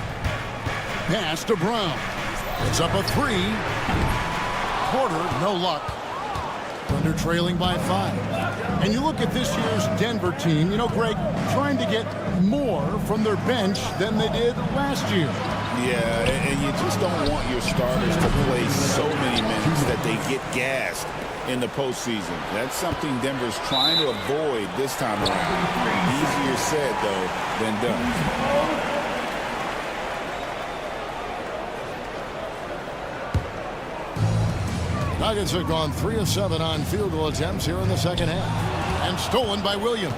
Pass to Brown. It's up a 3. Porter, no luck. Thunder trailing by 5. And you look at this year's Denver team, you know, Greg, trying to get more from their bench than they did last year. Yeah, and you just don't want your starters to play so many minutes that they get gassed in the postseason. That's something Denver's trying to avoid this time around. Easier said, though, than done. Nuggets have gone 3 of 7 on field goal attempts here in the second half. And stolen by Williams.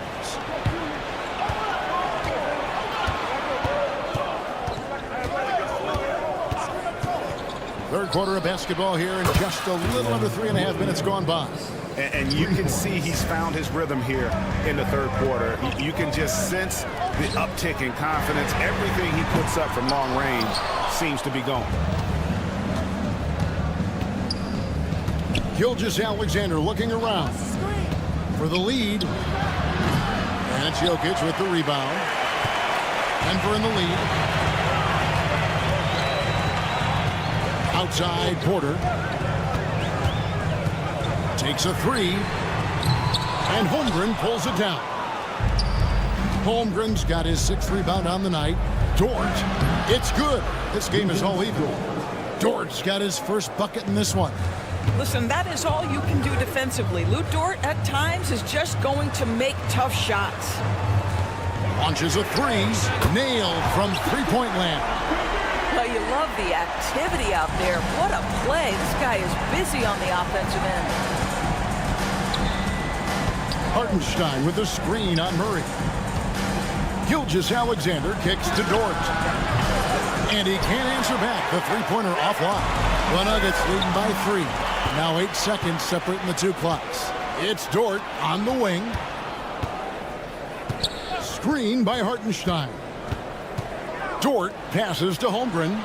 Third quarter of basketball here, and just a little under 3.5 minutes gone by. And you can see he's found his rhythm here in the third quarter. You can just sense the uptick in confidence. Everything he puts up from long range seems to be going. Gilgeous-Alexander looking around for the lead. And it's Jokic with the rebound. Denver in the lead. Outside, Porter. Takes a 3. And Holmgren pulls it down. Holmgren's got his 6th rebound on the night. Dort, it's good. This game is all even. Dort's got his first bucket in this one. Listen, that is all you can do defensively. Lou Dort, at times, is just going to make tough shots. Launches a 3. Nailed from three-point land. Well, you love the activity out there. What a play. This guy is busy on the offensive end. Hartenstein with a screen on Murray. Gilgeous-Alexander kicks to Dort. And he can't answer back. The three-pointer offline. The Nuggets leading by 3. Now 8 seconds separating the two clocks. It's Dort on the wing. Screen by Hartenstein. Dort passes to Holmgren.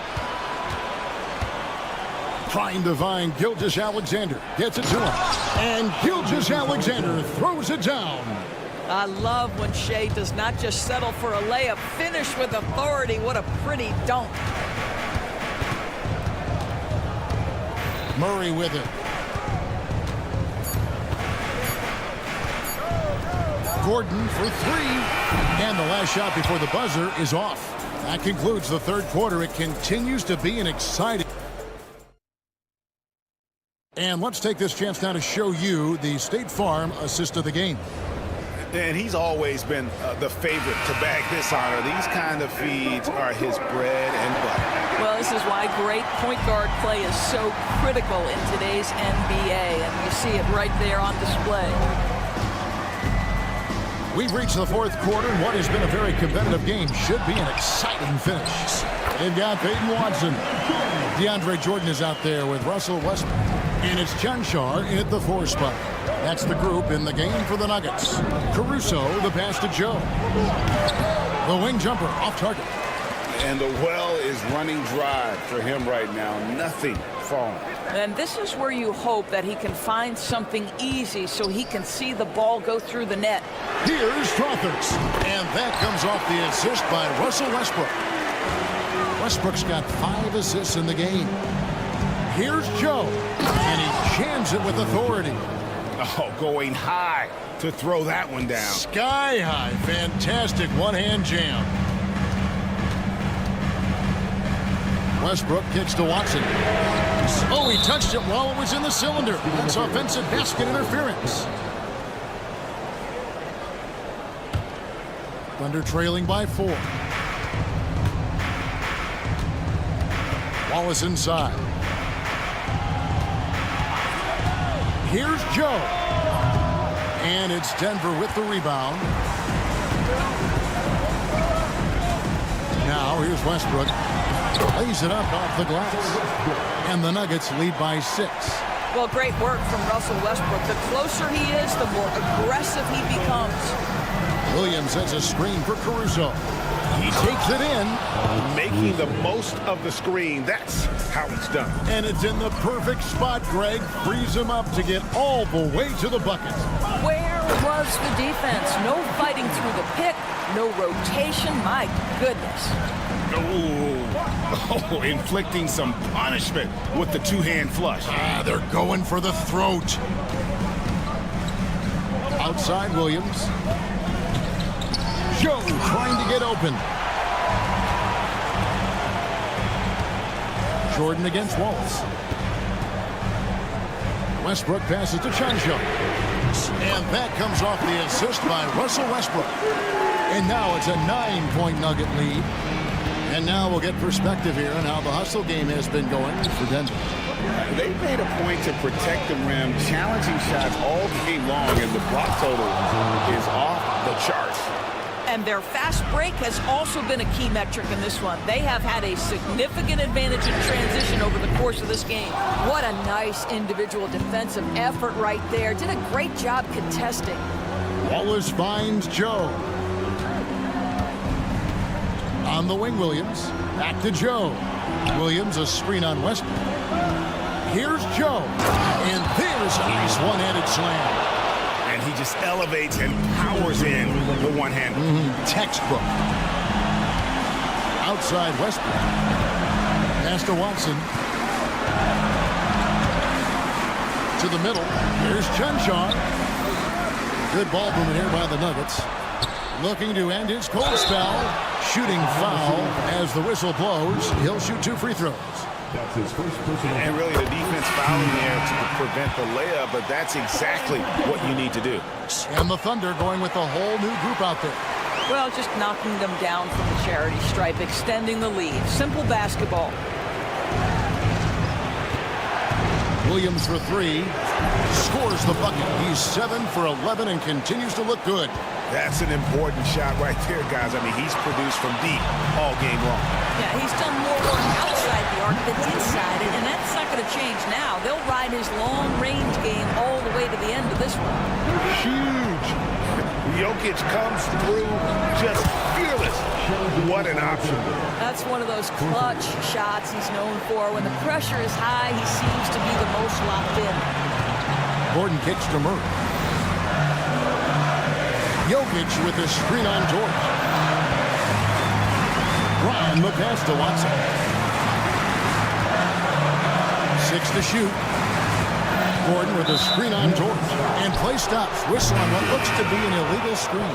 Trying to find Gilgeous-Alexander. Gets it to him. And Gilgeous-Alexander throws it down. I love when Shai does not just settle for a layup. Finish with authority. What a pretty dunk. Murray with it. Gordon for 3. And the last shot before the buzzer is off. That concludes the third quarter. It continues to be an exciting. And let's take this chance now to show you the State Farm assist of the game. And he's always been the favorite to bag this honor. These kind of feeds are his bread and butter. Well, this is why great point guard play is so critical in today's NBA. And you see it right there on display. We've reached the fourth quarter, and what has been a very competitive game should be an exciting finish. They've got Peyton Watson. DeAndre Jordan is out there with Russell Westbrook. And it's John Shaw in at the 4 spot. That's the group in the game for the Nuggets. Caruso, the pass to Joe. The wing jumper off target. And the well is running dry for him right now. Nothing falling. And this is where you hope that he can find something easy so he can see the ball go through the net. Here's Strothers. And that comes off the assist by Russell Westbrook. Westbrook's got 5 assists in the game. Here's Joe. And he jams it with authority. Oh, going high to throw that one down. Sky high. Fantastic one-hand jam. Westbrook kicks to Watson. Oh, he touched it while it was in the cylinder. That's offensive basket interference. Thunder trailing by 4. Wallace inside. Here's Joe. And it's Denver with the rebound. Now here's Westbrook. Lays it up off the glass. And the Nuggets lead by 6. Well, great work from Russell Westbrook. The closer he is, the more aggressive he becomes. Williams has a screen for Caruso. He takes it in. Making the most of the screen. That's how it's done. And it's in the perfect spot, Greg. Frees him up to get all the way to the bucket. Where was the defense? No fighting through the pick, no rotation. My goodness. Oh, inflicting some punishment with the two-hand flush. They're going for the throat. Outside Williams. Joe trying to get open. Jordan against Wallace. Westbrook passes to Chancho. And that comes off the assist by Russell Westbrook. And now it's a 9-point Nugget lead. And now we'll get perspective here on how the hustle game has been going for Denver. They've made a point to protect the rim, challenging shots all game long, and the block total is off the charts. And their fast break has also been a key metric in this one. They have had a significant advantage in transition over the course of this game. What a nice individual defensive effort right there. Did a great job contesting. Wallace finds Joe. On the wing, Williams. Back to Joe. Williams, a screen on Westbrook. Here's Joe. And there's a nice one-handed slam. And he just elevates and powers in the one-hand. Textbook. Outside Westbrook. Pass to Watson. To the middle. Here's Chunchon. Good ball movement here by the Nuggets. Looking to end his cold spell. Shooting foul as the whistle blows. He'll shoot 2 free throws. That's his first personal. And really the defense fouling there to prevent the layup, but that's exactly what you need to do. And the Thunder going with a whole new group out there. Well, just knocking them down from the charity stripe, extending the lead. Simple basketball. Williams for 3. Scores the bucket. He's 7 for 11 and continues to look good. That's an important shot right there, guys. I mean, he's produced from deep all game long. Yeah, he's done more work outside the arc than inside it, and that's not going to change now. They'll ride his long-range game all the way to the end of this one. Huge. Jokic comes through just fearless. What an option. That's one of those clutch shots he's known for. When the pressure is high, he seems to be the most locked in. Gordon kicks to Murray. Jokic with the screen on George. Ron the pass to Watson. 6 to shoot. Gordon with a screen on George. And play stops. Whistle on what looks to be an illegal screen.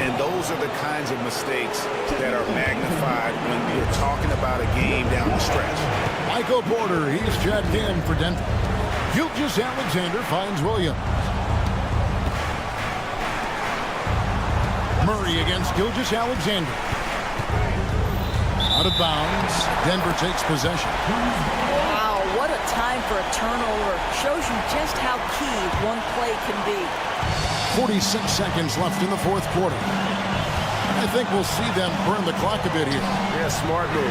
And those are the kinds of mistakes that are magnified when you're talking about a game down the stretch. Michael Porter, he's checked in for Denver. Gilgeous-Alexander finds Williams. Murray against Gilgeous-Alexander. Out of bounds. Denver takes possession. Wow, what a time for a turnover. Shows you just how key one play can be. 46 seconds left in the fourth quarter. I think we'll see them burn the clock a bit here. Yeah, smart move.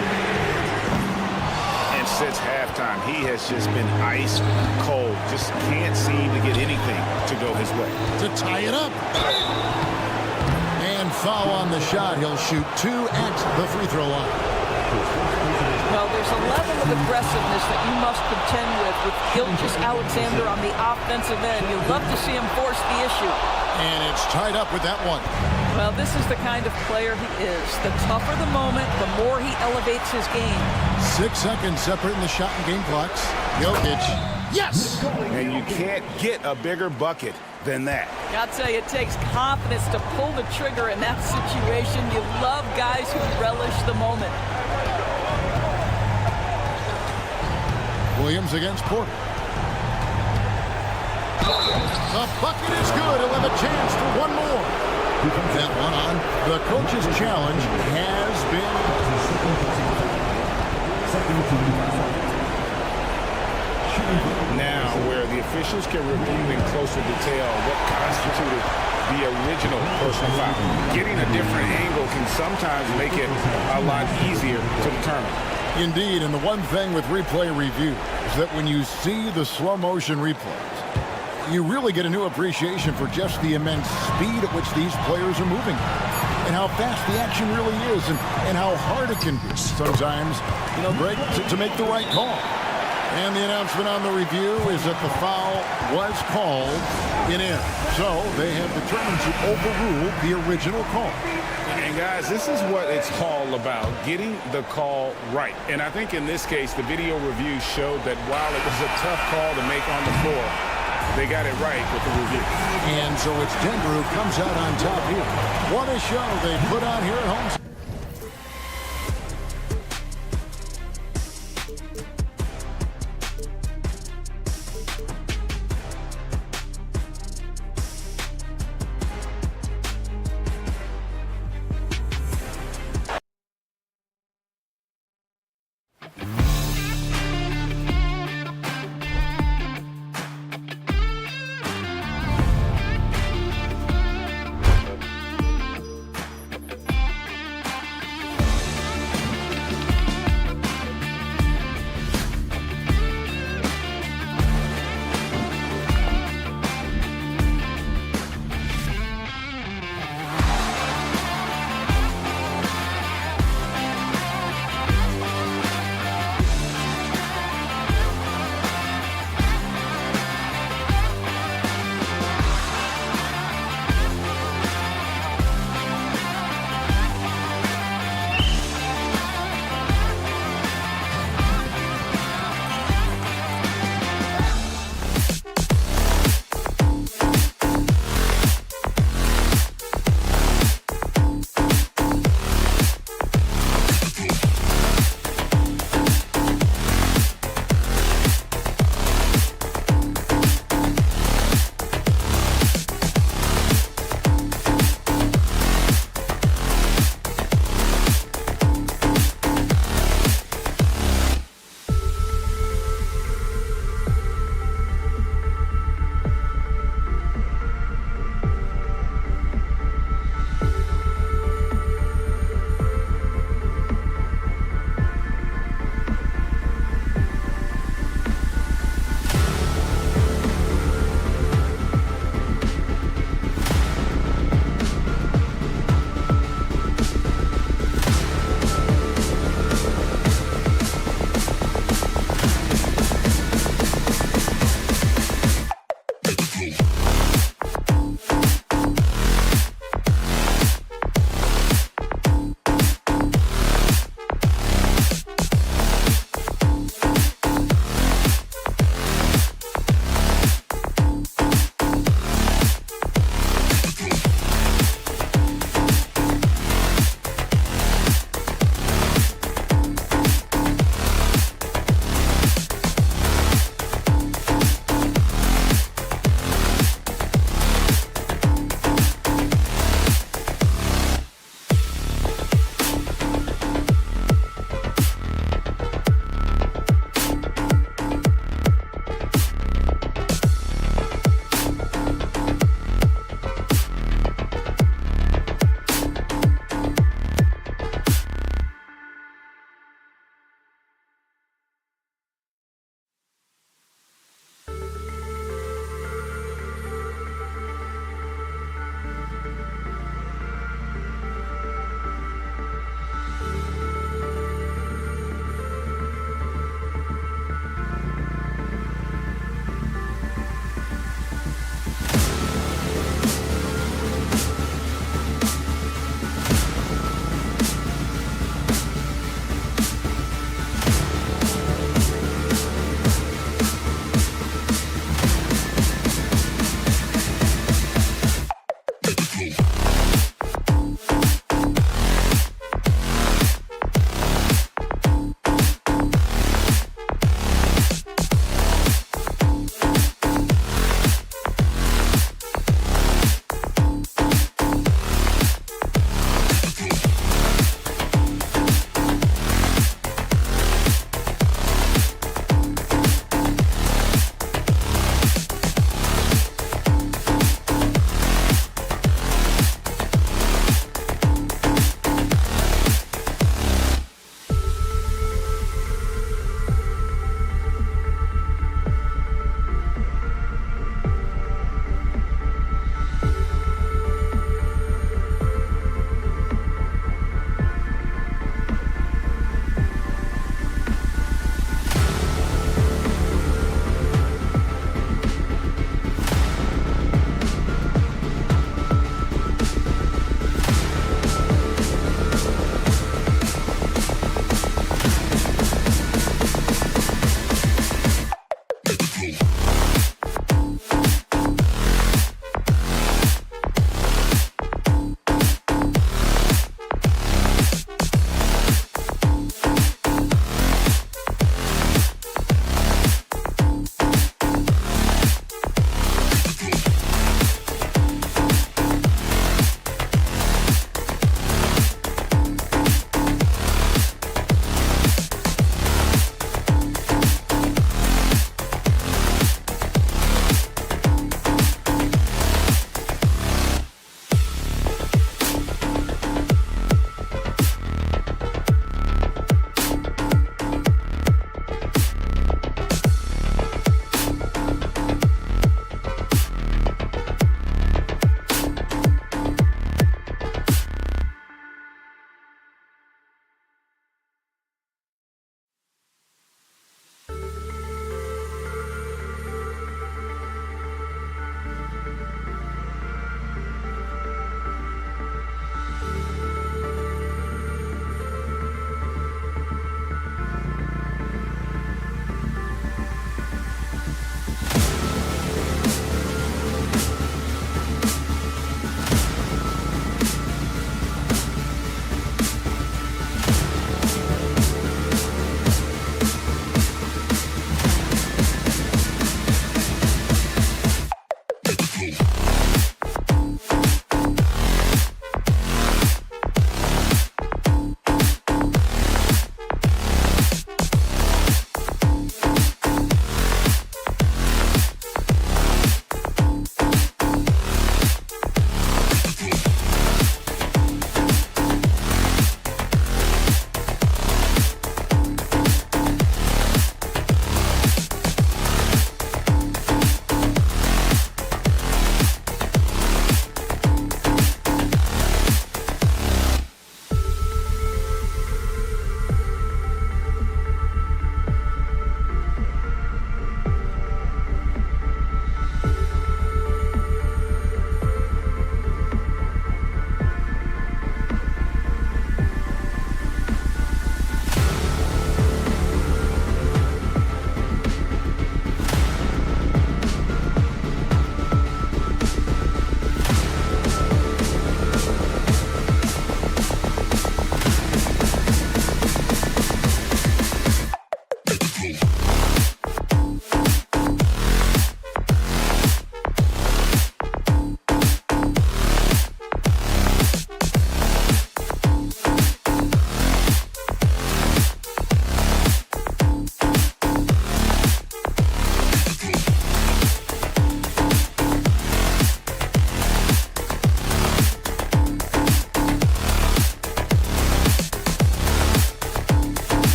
And since halftime, he has just been ice cold. Just can't seem to get anything to go his way. To tie it up. And foul on the shot. He'll shoot 2 at the free throw line. Well, there's a level of aggressiveness that you must contend with Gilgeous-Alexander on the offensive end. You'd love to see him force the issue. And it's tied up with that one. Well, this is the kind of player he is. The tougher the moment, the more he elevates his game. 6 seconds separating the shot and game clocks. Jokic. Yes! And you can't get a bigger bucket than that. I'll tell you, it takes confidence to pull the trigger in that situation. You love guys who relish the moment. Williams against Porter. The bucket is good. He'll have a chance for one more. That one on. The coach's challenge has been. Now, where the officials can review in closer detail what constituted the original personal foul. Getting a different angle can sometimes make it a lot easier to determine. Indeed, and the one thing with replay review is that when you see the slow motion replays, you really get a new appreciation for just the immense speed at which these players are moving and how fast the action really is and how hard it can be sometimes, Greg, to make the right call. And the announcement on the review is that the foul was called in. So they have determined to overrule the original call. And guys, this is what it's all about, getting the call right. And I think in this case, the video review showed that while it was a tough call to make on the floor, they got it right with the review. And so it's Denver who comes out on top here. What a show they put on here at home.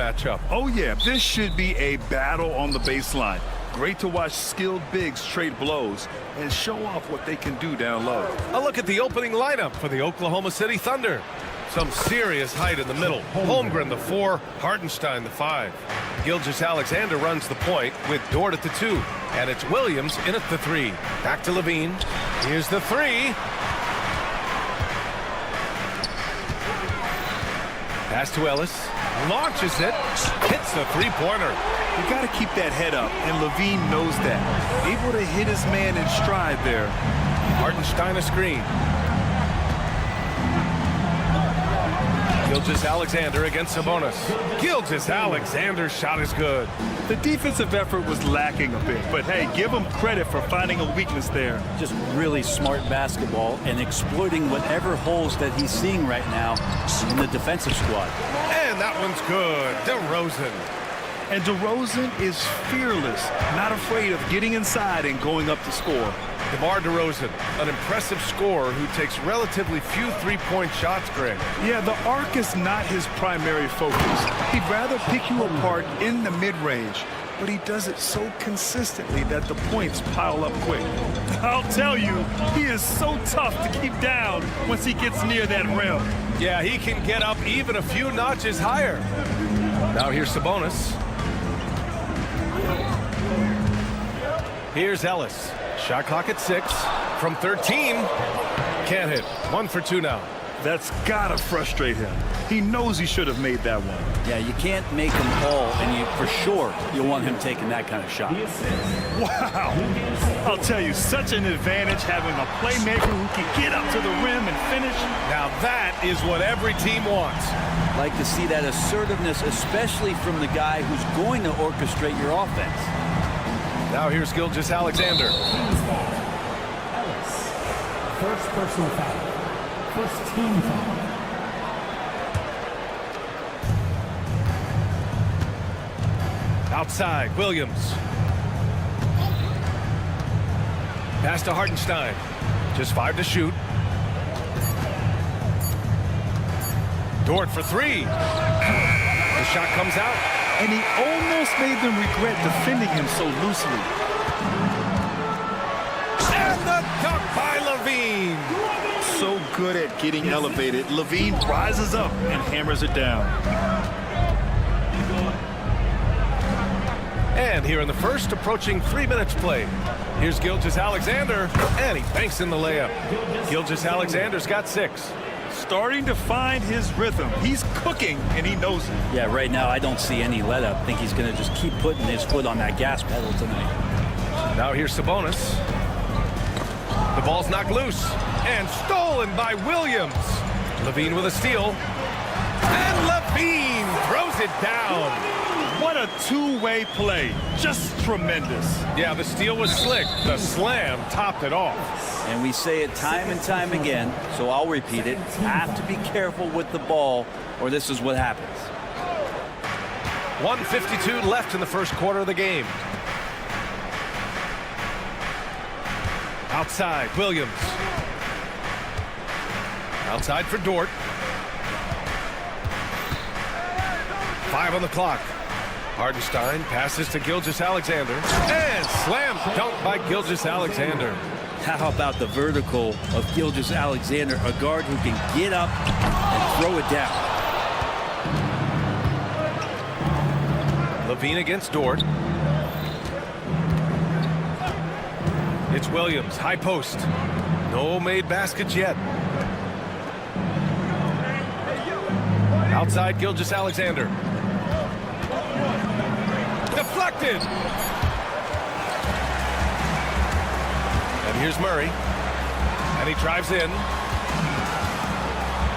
matchup. Oh, yeah, this should be a battle on the baseline. Great to watch skilled bigs trade blows and show off what they can do down low. A look at the opening lineup for the Oklahoma City Thunder. Some serious height in the middle. Holmgren, the 4, Hartenstein, the 5. Gilgeous-Alexander runs the point with Dort at the 2. And it's Williams in at the 3. Back to Levine. Here's the 3. Pass to Ellis. Launches it. Hits the three-pointer. You got to keep that head up, and Levine knows that. Able to hit his man in stride there. Hartenstein a screen. Gilgeous-Alexander against Sabonis. Gilgeous-Alexander's shot is good. The defensive effort was lacking a bit, but hey, give him credit for finding a weakness there. Just really smart basketball and exploiting whatever holes that he's seeing right now in the defensive squad. And that one's good. DeRozan. And DeRozan is fearless, not afraid of getting inside and going up to score. DeMar DeRozan, an impressive scorer who takes relatively few three-point shots, Greg. Yeah, the arc is not his primary focus. He'd rather pick you apart in the mid-range, but he does it so consistently that the points pile up quick. I'll tell you, he is so tough to keep down once he gets near that rim. Yeah, he can get up even a few notches higher. Now here's Sabonis. Here's Ellis. Shot clock at 6. From 13. Can't hit. 1 for 2 now. That's gotta frustrate him. He knows he should have made that one. Yeah, you can't make him all, and for sure you want him taking that kind of shot. Wow. I'll tell you, such an advantage having a playmaker who can get up to the rim and finish. Now that is what every team wants. Like to see that assertiveness, especially from the guy who's going to orchestrate your offense. Now here's Gilgeous-Alexander. First personal foul. First team foul. Outside, Williams. Pass to Hartenstein. Just 5 to shoot. Dort for 3. The shot comes out. And he almost made them regret defending him so loosely. And the dunk by Levine. So good at getting elevated. Levine rises up and hammers it down. And here in the first, approaching 3 minutes played. Here's Gilgeous-Alexander, and he banks in the layup. Gilgeous-Alexander's got 6. Starting to find his rhythm. He's cooking, and he knows it. Yeah, right now I don't see any let up. I think he's going to just keep putting his foot on that gas pedal tonight. Now here's Sabonis. The ball's knocked loose and stolen by Williams. Levine with a steal. And Levine throws it down. What a two-way play. Just tremendous. Yeah, the steal was slick. The slam topped it off. And we say it time and time again, so I'll repeat it. Have to be careful with the ball, or this is what happens. 1:52 left in the first quarter of the game. Outside, Williams. Outside for Dort. 5 on the clock. Hartenstein passes to Gilgeous-Alexander. And slam dunk by Gilgeous-Alexander. How about the vertical of Gilgeous-Alexander, a guard who can get up and throw it down. Levine against Dort. It's Williams, high post. No made baskets yet. Outside, Gilgeous-Alexander. Deflected. And here's Murray. And he drives in.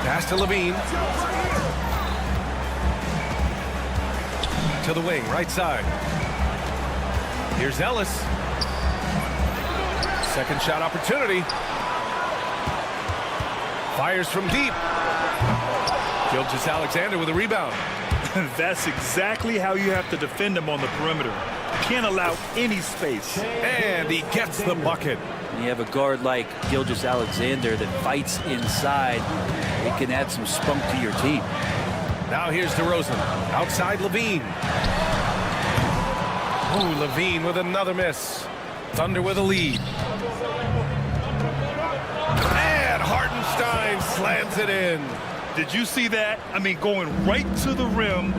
Pass to Levine. To the wing, right side. Here's Ellis. Second shot opportunity. Fires from deep. Gilgeous-Alexander with a rebound. That's exactly how you have to defend him on the perimeter. Can't allow any space. And he gets the bucket. When you have a guard like Gilgeous-Alexander that fights inside, it can add some spunk to your team. Now here's DeRozan. Outside Levine. Oh, Levine with another miss. Thunder with a lead. And Hartenstein slams it in. Did you see that? I mean, going right to the rim.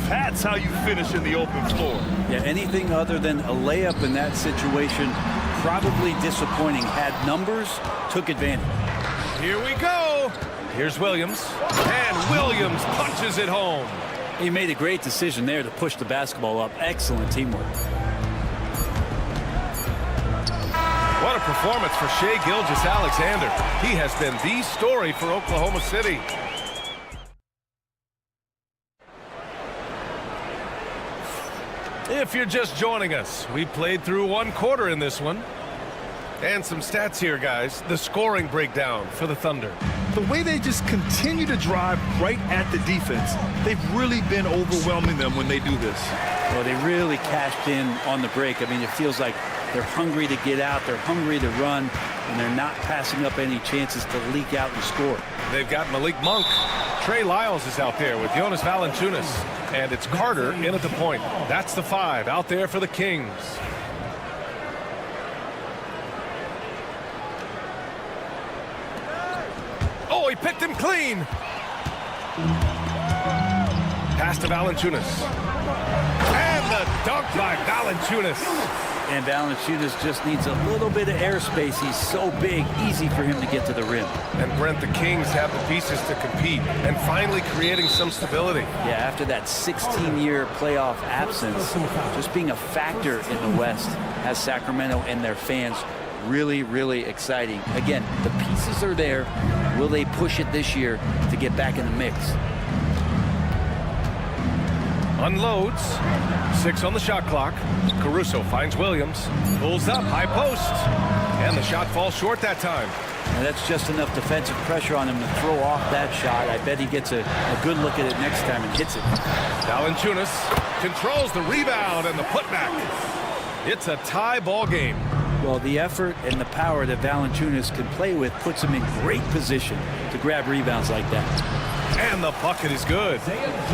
That's how you finish in the open floor. Yeah, anything other than a layup in that situation, probably disappointing. Had numbers, took advantage. Here we go. Here's Williams. And Williams punches it home. He made a great decision there to push the basketball up. Excellent teamwork. What a performance for Shai Gilgeous-Alexander. He has been the story for Oklahoma City. If you're just joining us, we played through one quarter in this one. And some stats here, guys. The scoring breakdown for the Thunder. The way they just continue to drive right at the defense, they've really been overwhelming them when they do this. Well, they really cashed in on the break. I mean, it feels like they're hungry to get out, they're hungry to run, and they're not passing up any chances to leak out and score. They've got Malik Monk. Trey Lyles is out there with Jonas Valanciunas. And it's Carter in at the point. That's the 5 out there for the Kings. Oh, he picked him clean. Pass to Valanciunas. And the dunk by Valanciunas. And Valanciunas just needs a little bit of airspace. He's so big, easy for him to get to the rim. And Brent, the Kings have the pieces to compete and finally creating some stability. Yeah, after that 16-year playoff absence, just being a factor in the West has Sacramento and their fans really, really exciting. Again, the pieces are there. Will they push it this year to get back in the mix? Unloads. 6 on the shot clock. Caruso finds Williams. Pulls up, high post. And the shot falls short that time. And that's just enough defensive pressure on him to throw off that shot. I bet he gets a good look at it next time and hits it. Valanciunas controls the rebound and the putback. It's a tie ball game. Well, the effort and the power that Valanciunas can play with puts him in great position to grab rebounds like that. And the bucket is good.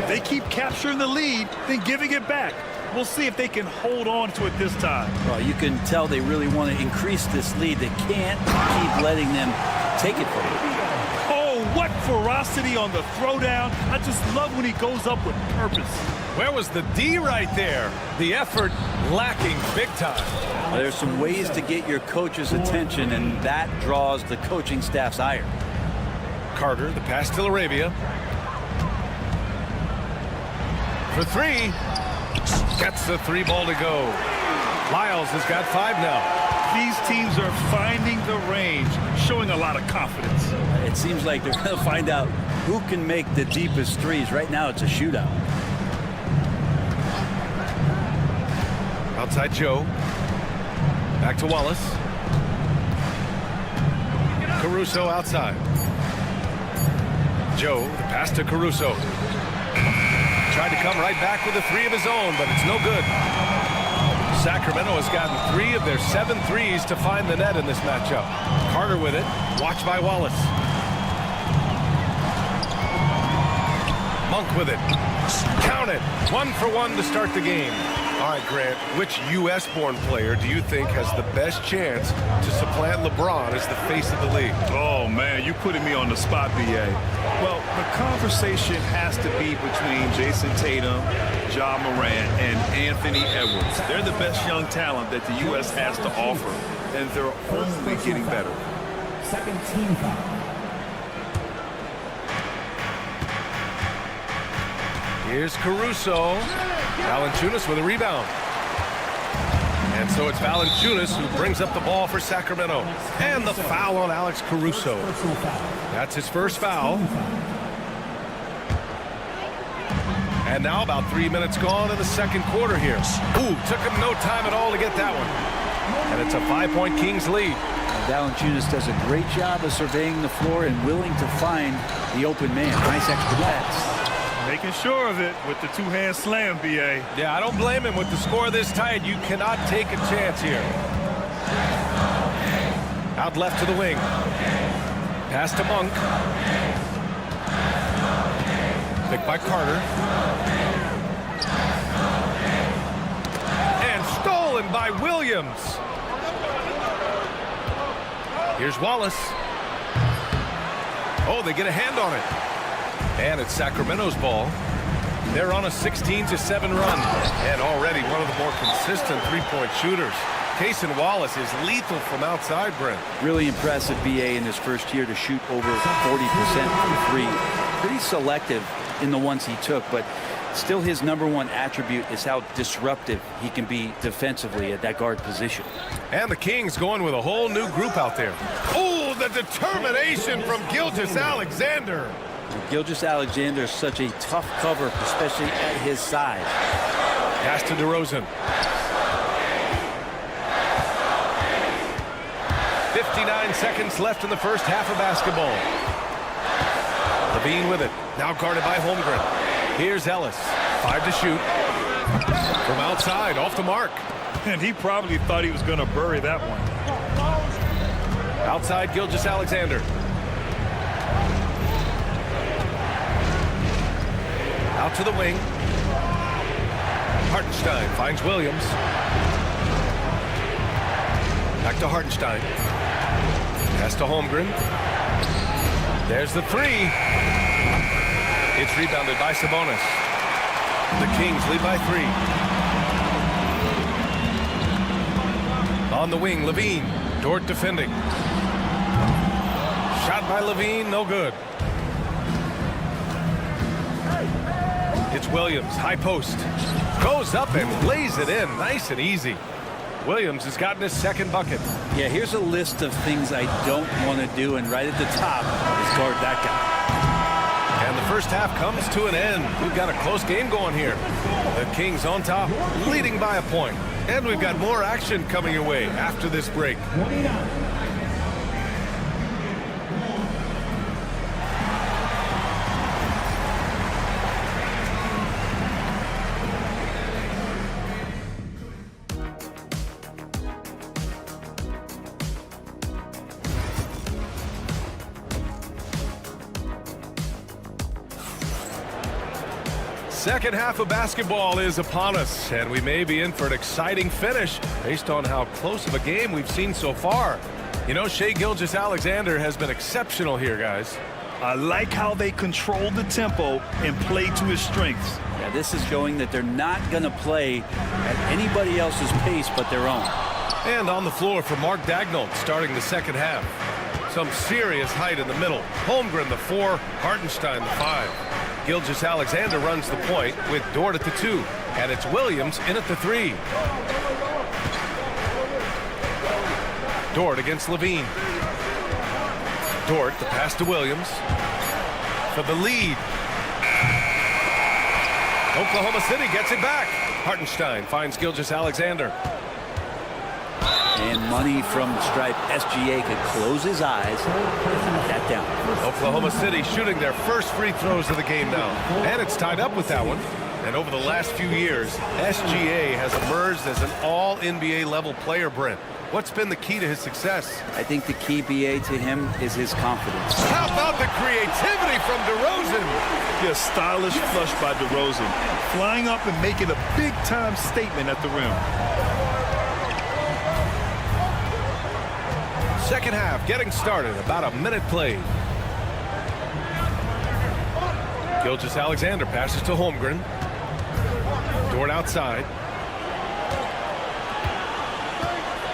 They keep capturing the lead, then giving it back. We'll see if they can hold on to it this time. Well, you can tell they really want to increase this lead. They can't keep letting them take it from them. Oh, what ferocity on the throwdown. I just love when he goes up with purpose. Where was the D right there? The effort lacking big time. Well, there's some ways to get your coach's attention, and that draws the coaching staff's ire. Carter, the pass to Arabia. For 3. Gets the 3 ball to go. Lyles has got 5 now. These teams are finding the range, showing a lot of confidence. It seems like they're going to find out who can make the deepest threes. Right now, it's a shootout. Outside Joe. Back to Wallace. Caruso outside. Joe, the pass to Caruso. Tried to come right back with a 3 of his own, but it's no good. Sacramento has gotten 3 of their 7 threes to find the net in this matchup. Carter with it, watched by Wallace. Monk with it. Count it. 1 for 1 to start the game. All right, Grant, which U.S.-born player do you think has the best chance to supplant LeBron as the face of the league? Oh, man, you're putting me on the spot, B.A. Well, the conversation has to be between Jason Tatum, Ja Morant, and Anthony Edwards. They're the best young talent that the U.S. has to offer, and they're only getting better. Second team foul. Here's Caruso. Valanciunas with a rebound. And so it's Valanciunas who brings up the ball for Sacramento. And the foul on Alex Caruso. That's his first foul. And now about 3 minutes gone in the second quarter here. Ooh, took him no time at all to get that one. And it's a 5-point Kings lead. Valanciunas does a great job of surveying the floor and willing to find the open man. Nice extra pass. Making sure of it with the two-hand slam, B.A. Yeah, I don't blame him with the score this tight. You cannot take a chance here. Out left to the wing. Pass to Monk. Picked by Carter. And stolen by Williams. Here's Wallace. Oh, they get a hand on it. And it's Sacramento's ball. They're on a 16-7 run. And already one of the more consistent three-point shooters. Cason Wallace is lethal from outside, Brent. Really impressive BA in his first year to shoot over 40% from three. Pretty selective in the ones he took, but still his #1 attribute is how disruptive he can be defensively at that guard position. And the Kings going with a whole new group out there. Oh, the determination from Gilgeous-Alexander. Gilgeous-Alexander is such a tough cover, especially at his size. Pass to DeRozan. 59 seconds left in the first half of basketball. Levine with it. Now guarded by Holmgren. Here's Ellis. 5 to shoot. From outside, off the mark. And he probably thought he was going to bury that one. Outside Gilgeous-Alexander. Out to the wing. Hartenstein finds Williams. Back to Hartenstein. Pass to Holmgren. There's the three. It's rebounded by Sabonis. The Kings lead by 3. On the wing, Levine. Dort defending. Shot by Levine, no good. It's Williams, high post. Goes up and lays it in, nice and easy. Williams has gotten his second bucket. Yeah, here's a list of things I don't want to do, and right at the top is guard that guy. And the first half comes to an end. We've got a close game going here. The Kings on top, leading by a point. And we've got more action coming your way after this break. Second half of basketball is upon us, and we may be in for an exciting finish based on how close of a game we've seen so far. You know, Shai Gilgeous-Alexander has been exceptional here, guys. I like how they control the tempo and play to his strengths. Yeah, this is showing that they're not going to play at anybody else's pace but their own. And on the floor for Mark Daigneault starting the second half. Some serious height in the middle. Holmgren the 4, Hartenstein the 5. Gilgeous-Alexander runs the point with Dort at the 2, and it's Williams in at the 3. Dort against Levine. Dort, the pass to Williams for the lead. Oklahoma City gets it back. Hartenstein finds Gilgeous-Alexander. And money from the stripe. SGA could close his eyes and knock that down. Oklahoma City shooting their first free throws of the game now. And it's tied up with that one. And over the last few years, SGA has emerged as an all-NBA level player, Brent. What's been the key to his success? I think the key, BA, to him is his confidence. How about the creativity from DeRozan? Yeah, stylish flush by DeRozan. Flying up and making a big-time statement at the rim. Second half getting started, about a minute played. Gilgeous-Alexander passes to Holmgren. Dort outside.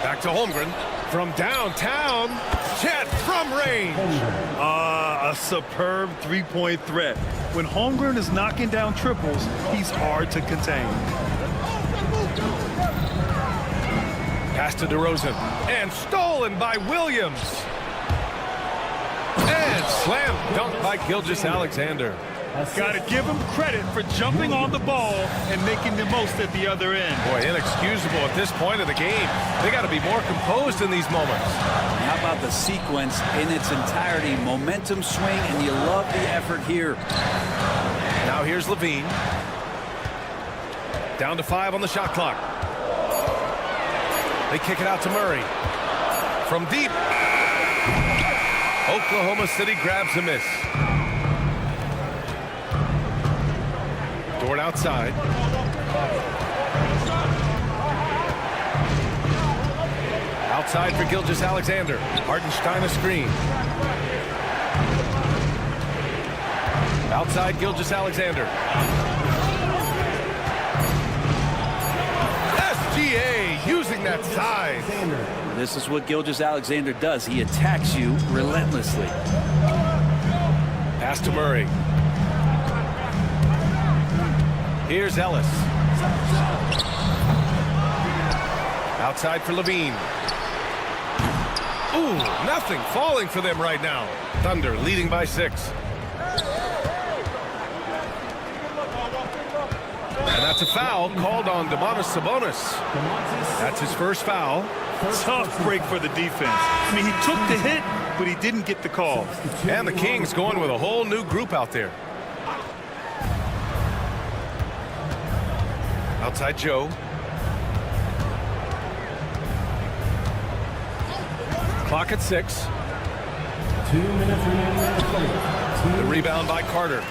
Back to Holmgren from downtown. Chet from range. A superb three-point threat. When Holmgren is knocking down triples, he's hard to contain. Pass to DeRozan. And stolen by Williams. And slam dunk by Gilgeous-Alexander. Got to give him credit for jumping on the ball and making the most at the other end. Boy, inexcusable at this point of the game. They got to be more composed in these moments. How about the sequence in its entirety? Momentum swing, and you love the effort here. Now here's Levine. Down to 5 on the shot clock. They kick it out to Murray. From deep. Oklahoma City grabs a miss. Dort outside. Outside for Gilgeous-Alexander. Hartenstein a screen. Outside Gilgeous-Alexander. SGA using that size. This is what Gilgeous-Alexander does. He attacks you relentlessly. Pass to Murray. Here's Ellis. Outside for Levine. Ooh, nothing falling for them right now. Thunder leading by 6. And that's a foul called on Domantas Sabonis. That's his first foul. Tough break for the defense. I mean, he took the hit, but he didn't get the call. And the Kings going with a whole new group out there. Outside Joe. Clock at 6. 2 minutes remaining. The rebound by Carter.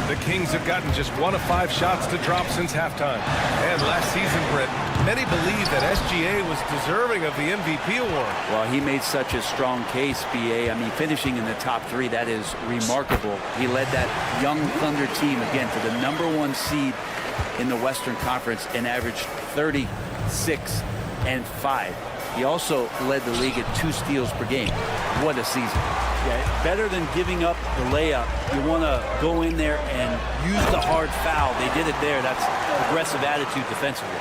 The Kings have gotten just 1 of 5 shots to drop since halftime. And last season, Britt, many believe that SGA was deserving of the MVP award. Well, he made such a strong case, BA. I mean, finishing in the top 3, that is remarkable. He led that young Thunder team, again, to the #1 seed in the Western Conference and averaged 36 and 5. He also led the league at 2 steals per game. What a season. Yeah, better than giving up the layup. You want to go in there and use the hard foul. They did it there. That's aggressive attitude defensively.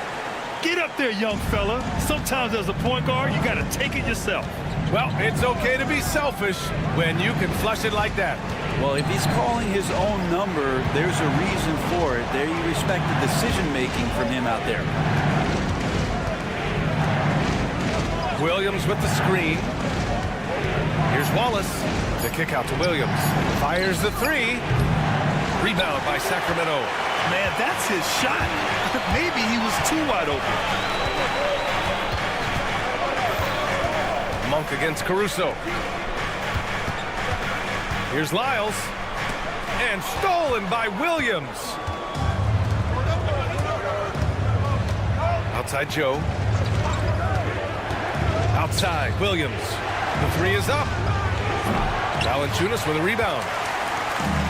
Get up there, young fella. Sometimes as a point guard, you got to take it yourself. Well, it's okay to be selfish when you can flush it like that. Well, if he's calling his own number, there's a reason for it. There you respect the decision-making from him out there. Williams with the screen. Here's Wallace. The kick out to Williams. Fires the 3. Rebound by Sacramento. Man, that's his shot. Maybe he was too wide open. Monk against Caruso. Here's Lyles. And stolen by Williams. Outside Joe. Outside Williams. The 3 is up. Valanciunas with a rebound.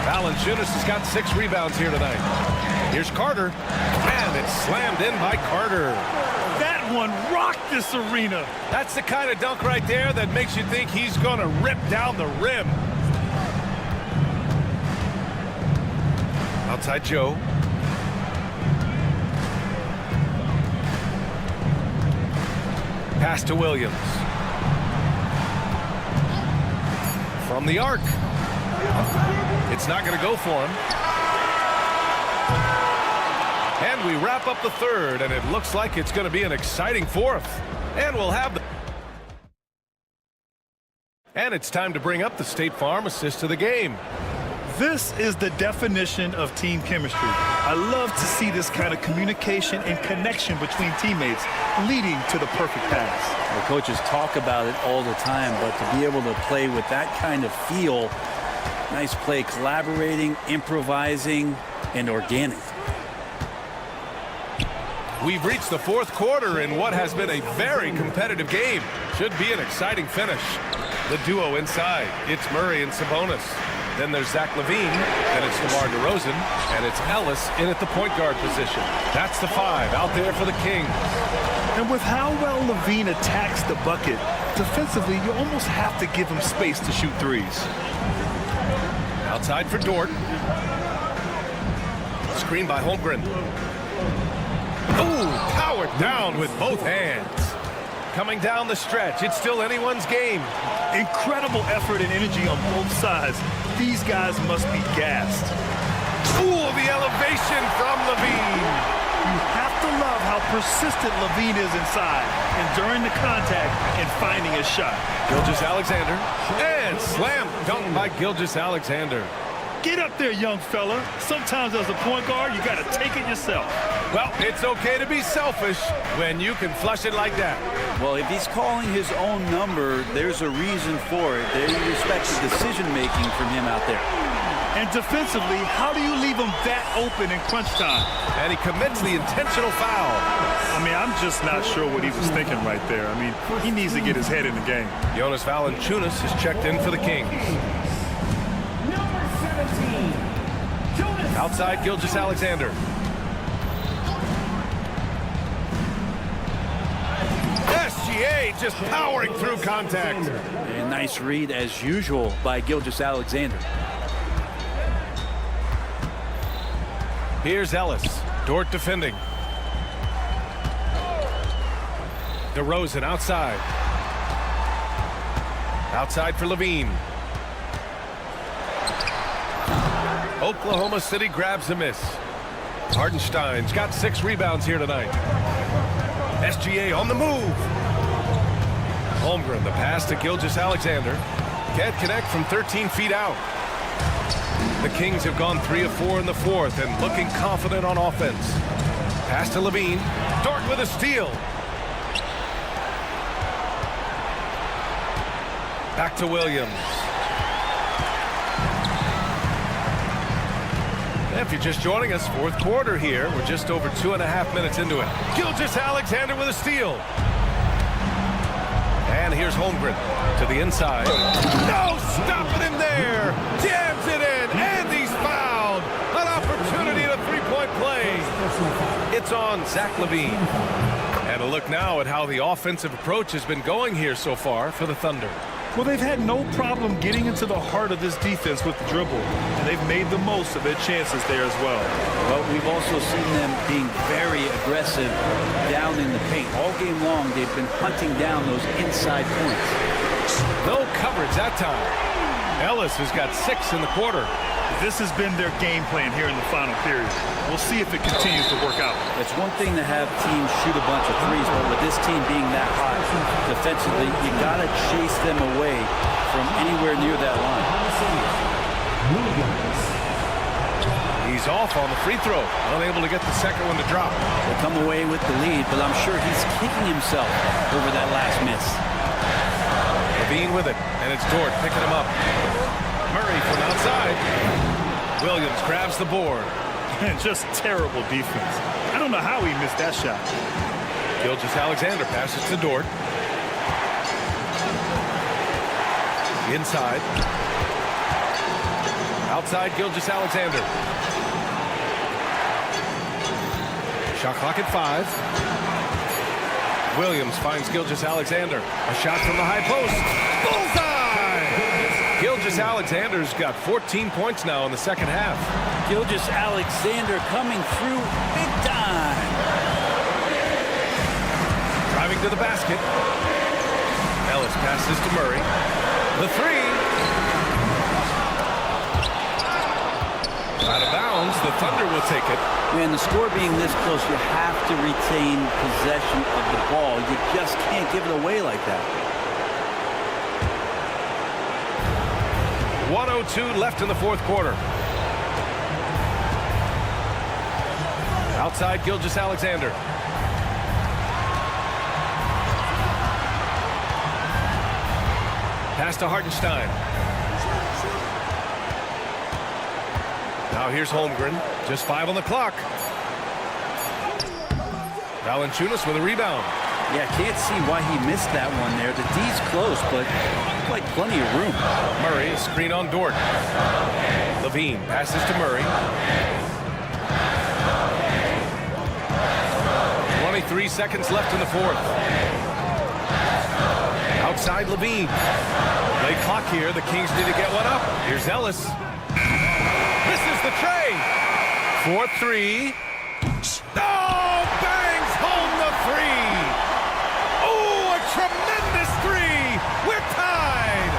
Valanciunas has got 6 rebounds here tonight. Here's Carter. And it's slammed in by Carter. That one rocked this arena. That's the kind of dunk right there that makes you think he's going to rip down the rim. Outside Joe. Pass to Williams. From the arc. It's not going to go for him. And we wrap up the 3rd, and it looks like it's going to be an exciting 4th. And we'll have the... And it's time to bring up the State Farm assist to the game. This is the definition of team chemistry. I love to see this kind of communication and connection between teammates leading to the perfect pass. The coaches talk about it all the time, but to be able to play with that kind of feel, nice play, collaborating, improvising, and organic. We've reached the 4th quarter in what has been a very competitive game. Should be an exciting finish. The duo inside. It's Murray and Sabonis. Then there's Zach LaVine, then it's DeMar DeRozan, and it's Ellis in at the point guard position. That's the 5 out there for the Kings. And with how well LaVine attacks the bucket, defensively, you almost have to give him space to shoot 3s. Outside for Dort. Screen by Holmgren. Ooh, powered down with both hands. Coming down the stretch, it's still anyone's game. Incredible effort and energy on both sides. These guys must be gassed. Ooh, the elevation from LaVine. You have to love how persistent LaVine is inside and during the contact and finding a shot. Gilgeous-Alexander. And slam dunk by Gilgeous-Alexander. Get up there, young fella. Sometimes as a point guard, you got to take it yourself. Well, it's okay to be selfish when you can flush it like that. Well, if he's calling his own number, there's a reason for it. There you respect the decision-making from him out there. And defensively, how do you leave him that open in crunch time? And he commits the intentional foul. I mean, I'm just not sure what he was thinking right there. I mean, he needs to get his head in the game. Jonas Valanciunas is checked in for the Kings. Number 17, Jonas. Outside, Gilgeous-Alexander. SGA just powering through contact. A nice read, as usual, by Gilgeous-Alexander. Here's Ellis. Dort defending. DeRozan outside. Outside for Levine. Oklahoma City grabs a miss. Hardenstein's got 6 rebounds here tonight. SGA on the move. Holmgren, the pass to Gilgeous-Alexander. Can't connect from 13 feet out. The Kings have gone 3 of 4 in the fourth and looking confident on offense. Pass to Levine. Dort with a steal. Back to Williams. If you're just joining us, fourth quarter here. We're just over 2.5 minutes into it. Gilgeous-Alexander with a steal. And here's Holmgren to the inside. No, stopping him there. Jams it in, and he's fouled. An opportunity at a three-point play. It's on Zach LaVine. And a look now at how the offensive approach has been going here so far for the Thunder. Well, they've had no problem getting into the heart of this defense with the dribble, and they've made the most of their chances there as well. But we've also seen them being very aggressive down in the paint. All game long, they've been hunting down those inside points. No coverage that time. Ellis has got 6 in the quarter. This has been their game plan here in the final period. We'll see if it continues to work out. It's one thing to have teams shoot a bunch of threes, but with this team being that hot defensively, you got to chase them away from anywhere near that line. He's off on the free throw, unable to get the second one to drop. They come away with the lead, but I'm sure he's kicking himself over that last miss. Levine with it, and it's Dort picking him up. Murray from outside. Williams grabs the board. And just terrible defense. I don't know how he missed that shot. Gilgeous-Alexander passes to Dort. Inside. Outside, Gilgeous-Alexander. Shot clock at 5. Williams finds Gilgeous-Alexander. A shot from the high post. Bullseye! Gilgeous-Alexander's got 14 points now in the second half. Gilgeous-Alexander coming through big time. Driving to the basket. Ellis passes to Murray. The 3. Out of bounds. The Thunder will take it. Man, the score being this close, you have to retain possession of the ball. You just can't give it away like that. 1:02 left in the fourth quarter. Outside, Gilgeous-Alexander. Pass to Hardenstein. Now here's Holmgren. Just 5 on the clock. Valanciunas with a rebound. Yeah, can't see why he missed that one there. The D's close, but quite plenty of room. Murray, a screen on Dort. Levine passes to Murray. 23 seconds left in the fourth. Outside Levine. Late clock here. The Kings need to get one up. Here's Ellis. Misses the tray. 4-3. Oh, bangs home the 3. Oh, a tremendous 3. We're tied.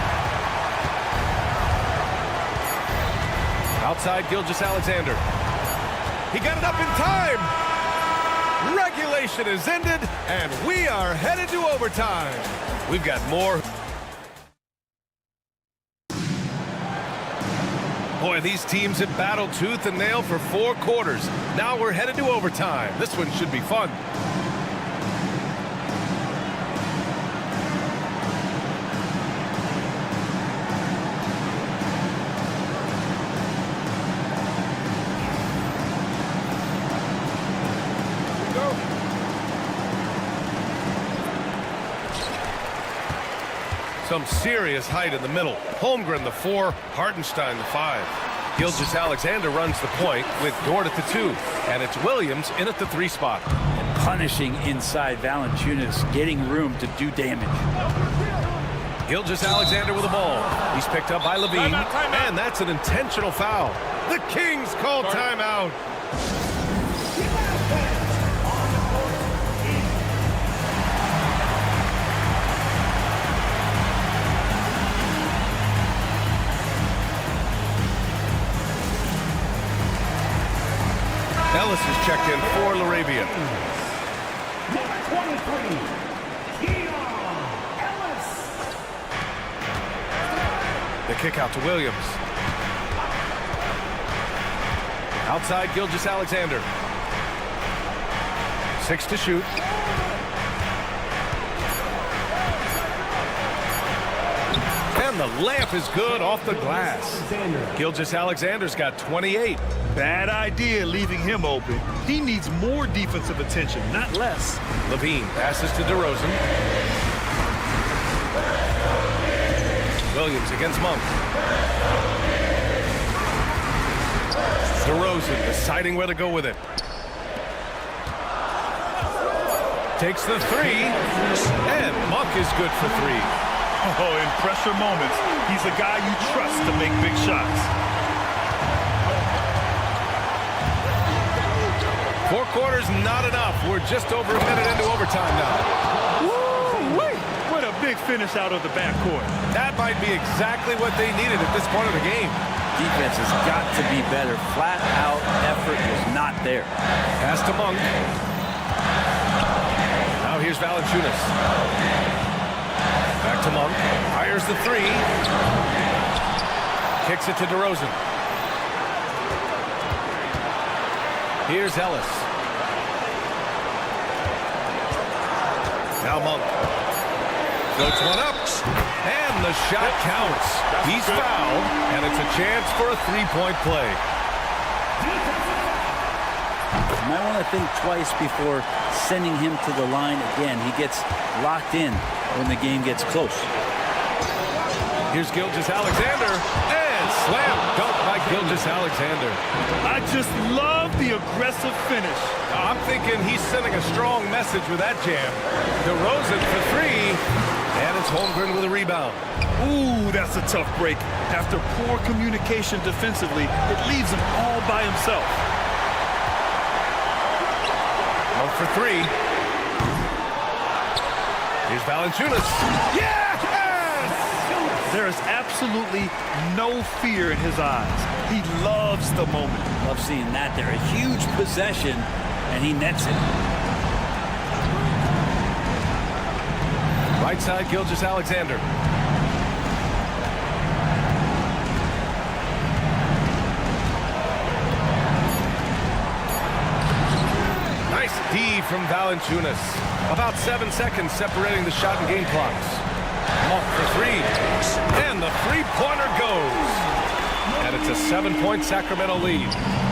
Outside Gilgeous-Alexander. He got it up in time. Regulation is ended, and we are headed to overtime. We've got more. Boy, these teams have battled tooth and nail for 4 quarters. Now we're headed to overtime. This one should be fun. Some serious height in the middle. Holmgren, the 4, Hartenstein, the 5. Gilgeous-Alexander runs the point with Dort at the 2. And it's Williams in at the 3 spot. And punishing inside Valanciunas, getting room to do damage. Gilgeous-Alexander with the ball. He's picked up by Levine, and that's an intentional foul. The Kings call timeout. Ellis is checked in for LaRavia. Number 23, Ellis. The kick out to Williams. Outside Gilgeous-Alexander. 6 to shoot. And the layup is good off the glass. Gilgeous-Alexander's got 28. Bad idea leaving him open. He needs more defensive attention, not less. Levine passes to DeRozan. Williams against Monk. DeRozan deciding where to go with it. Takes the 3, and Monk is good for 3. Oh, in pressure moments, he's a guy you trust to make big shots. 4 quarters, not enough. We're just over a minute into overtime now. Woo-wee! What a big finish out of the backcourt. That might be exactly what they needed at this point of the game. Defense has got to be better. Flat out effort was not there. Pass to Monk. Now here's Valanciunas. Back to Monk. Fires the 3. Kicks it to DeRozan. Here's Ellis. Now Monk. Floats one up. And the shot counts. He's fouled, and it's a chance for a 3-point play. You might want to think twice before sending him to the line again. He gets locked in when the game gets close. Here's Gilgeous-Alexander, and slam dunk by Gilgeous-Alexander. I just love the aggressive finish. I'm thinking he's sending a strong message with that jam. DeRozan for 3, and it's Holmgren with a rebound. Ooh, that's a tough break. After poor communication defensively, it leaves him all by himself. Monk for 3. Here's Valanciunas. Yes! There is absolutely no fear in his eyes. He loves the moment. Love seeing that there. A huge possession, and he nets it. Right side, Gilgeous-Alexander. Nice D from Valanciunas. About 7 seconds separating the shot and game clocks. Monk for 3, and the 3-pointer goes. And it's a 7-point Sacramento lead.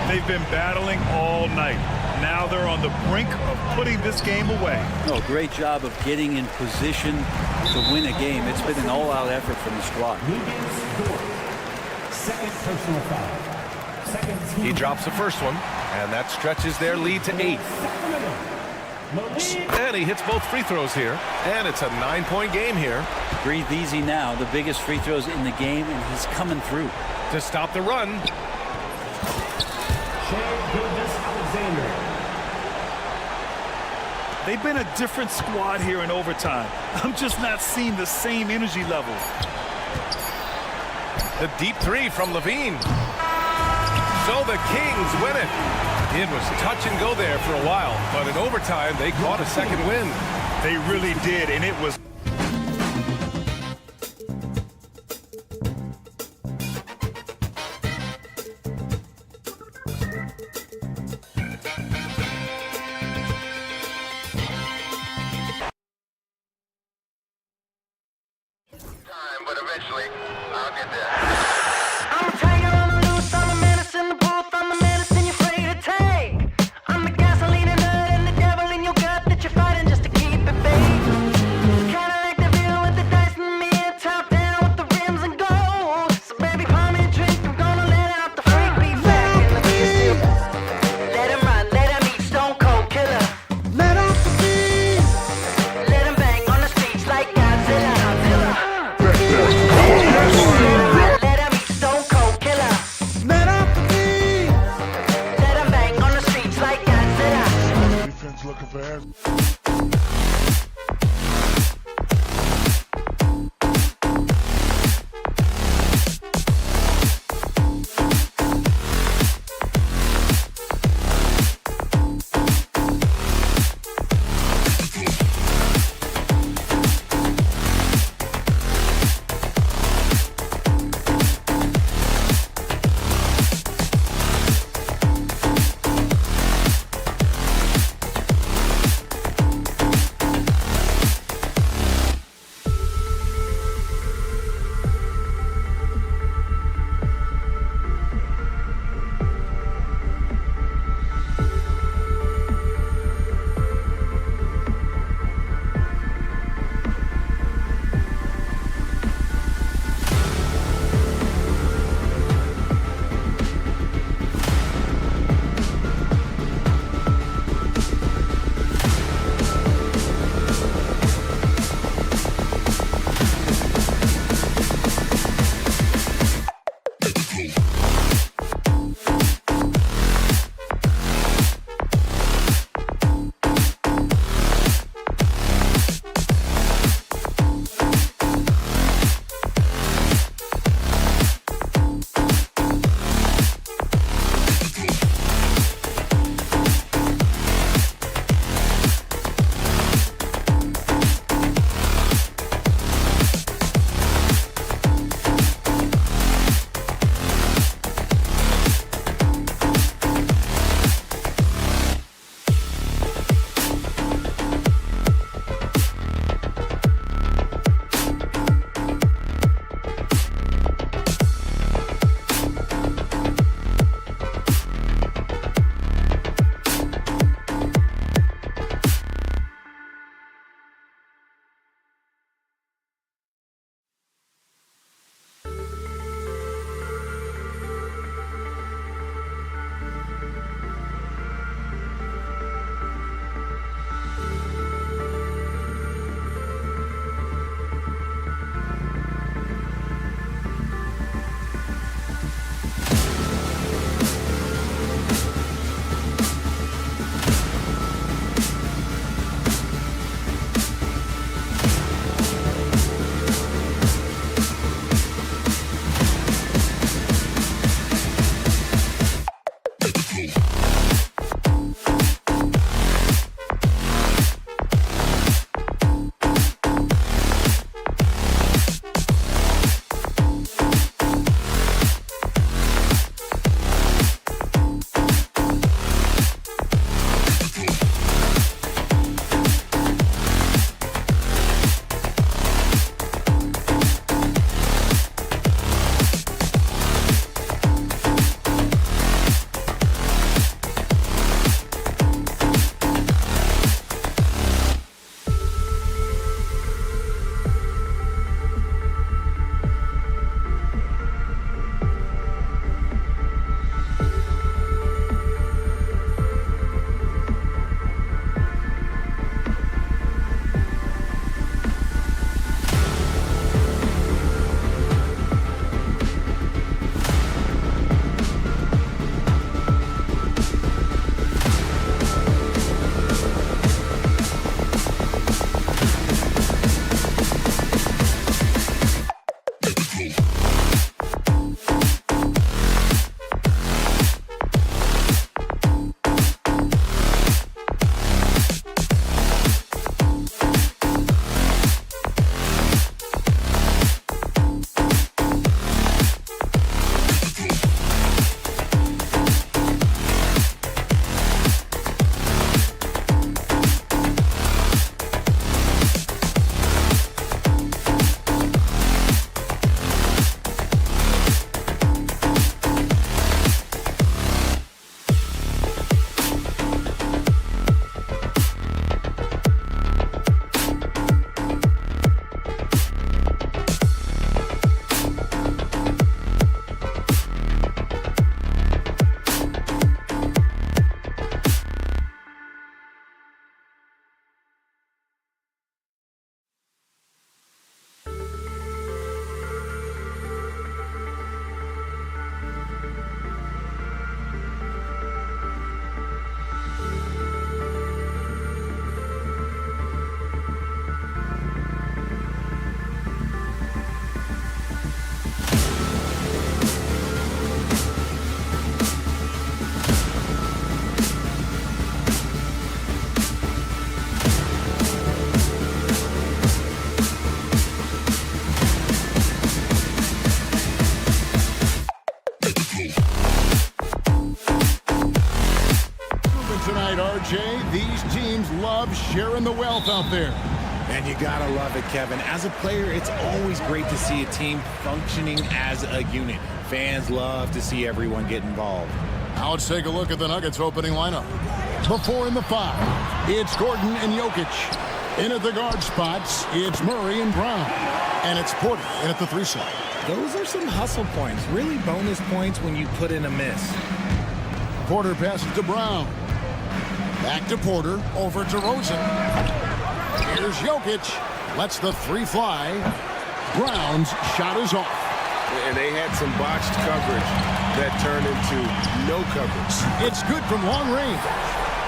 They've been battling all night. Now they're on the brink of putting this game away. Oh, great job of getting in position to win a game. It's been an all-out effort from the squad. Second personal foul. Second team. He drops the first one, and that stretches their lead to 8. And he hits both free throws here, and it's a 9-point game here. Breathe easy now. The biggest free throws in the game, and he's coming through. To stop the run. Gilgeous-Alexander. They've been a different squad here in overtime. I'm just not seeing the same energy level. The deep 3 from Levine. So the Kings win it. It was touch and go there for a while, but in overtime, they caught a second win. They really did, and it was... But eventually, I'll get there. I'm a tiger on the loose, I'm a menace in the booth, I'm the medicine you're afraid to take. I'm the gasoline and nut and the devil in looking for answers. These teams love sharing the wealth out there. And you gotta love it, Kevin. As a player, it's always great to see a team functioning as a unit. Fans love to see everyone get involved. Now let's take a look at the Nuggets opening lineup. The 4 and the 5. It's Gordon and Jokic. In at the guard spots, it's Murray and Brown. And it's Porter in at the 3 slot. Those are some hustle points, really bonus points when you put in a miss. Porter passes to Brown. Back to Porter, over to Rosen. Here's Jokic. Lets the 3 fly. Brown's shot is off. And they had some botched coverage that turned into no coverage. It's good from long range.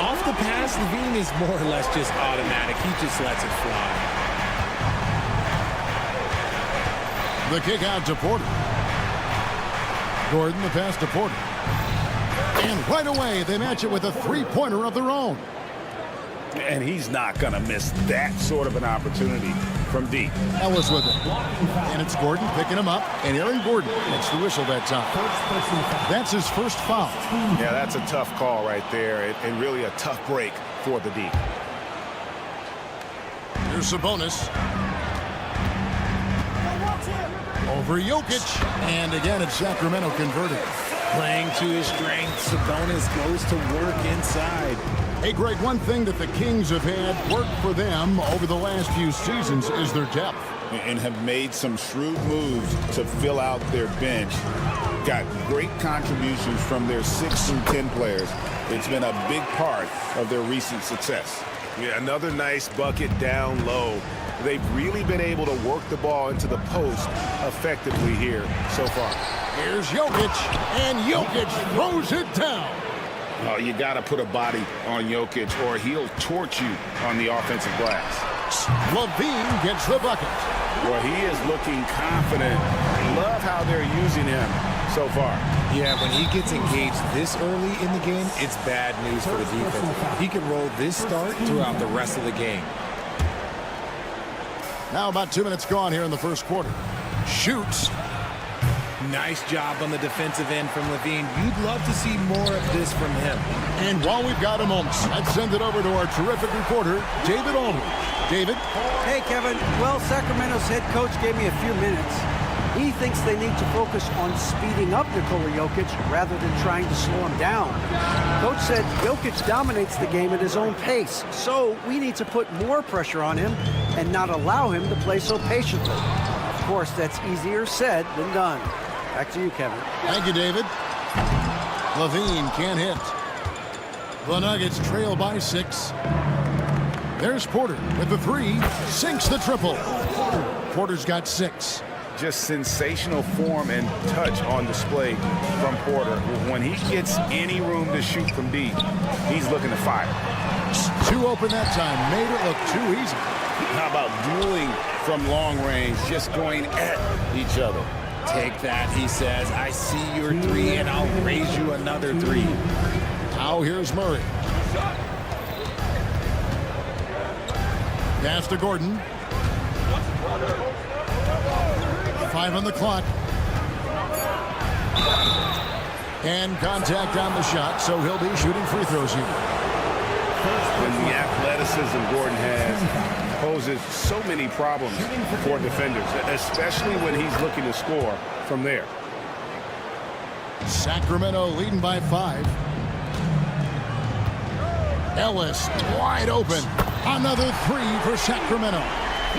Off the pass, Levine is more or less just automatic. He just lets it fly. The kick out to Porter. Gordon, the pass to Porter. And right away, they match it with a 3-pointer of their own. And he's not going to miss that sort of an opportunity from deep. Ellis with it. And it's Gordon picking him up. And Aaron Gordon gets the whistle that time. That's his first foul. Yeah, that's a tough call right there. And really a tough break for the deep. Here's Sabonis. Over Jokic. And again, it's Sacramento converted. Playing to his strength, Sabonis goes to work inside. Hey, Greg, one thing that the Kings have had work for them over the last few seasons is their depth. And have made some shrewd moves to fill out their bench. Got great contributions from their 6 and 10 players. It's been a big part of their recent success. Yeah, another nice bucket down low. They've really been able to work the ball into the post effectively here so far. Here's Jokic, and Jokic throws it down. Oh, you got to put a body on Jokic or he'll torch you on the offensive glass. Levine gets the bucket. Well, he is looking confident. Love how they're using him so far. Yeah, when he gets engaged this early in the game, it's bad news for the defense. He can roll this start throughout the rest of the game. Now about 2 minutes gone here in the first quarter. Shoots. Nice job on the defensive end from Levine. You'd love to see more of this from him. And while we've got a moment, I'd send it over to our terrific reporter, David Aldridge. David? Hey, Kevin. Well, Sacramento's head coach gave me a few minutes. He thinks they need to focus on speeding up Nikola Jokic rather than trying to slow him down. Coach said Jokic dominates the game at his own pace, so we need to put more pressure on him and not allow him to play so patiently. Of course, that's easier said than done. Back to you, Kevin. Thank you, David. Levine can't hit. The Nuggets trail by 6. There's Porter with the 3. Sinks the triple. Porter's got 6. Just sensational form and touch on display from Porter. When he gets any room to shoot from deep, he's looking to fire. 2 open that time. Made it look too easy. How about dueling from long range, just going at each other? Take that, he says. I see your 3, and I'll raise you another 3. Now here's Murray. Pass to Gordon. 5 on the clock. And contact on the shot, so he'll be shooting free throws here. And the athleticism Gordon has poses so many problems for defenders, especially when he's looking to score from there. Sacramento leading by 5. Ellis wide open. Another 3 for Sacramento.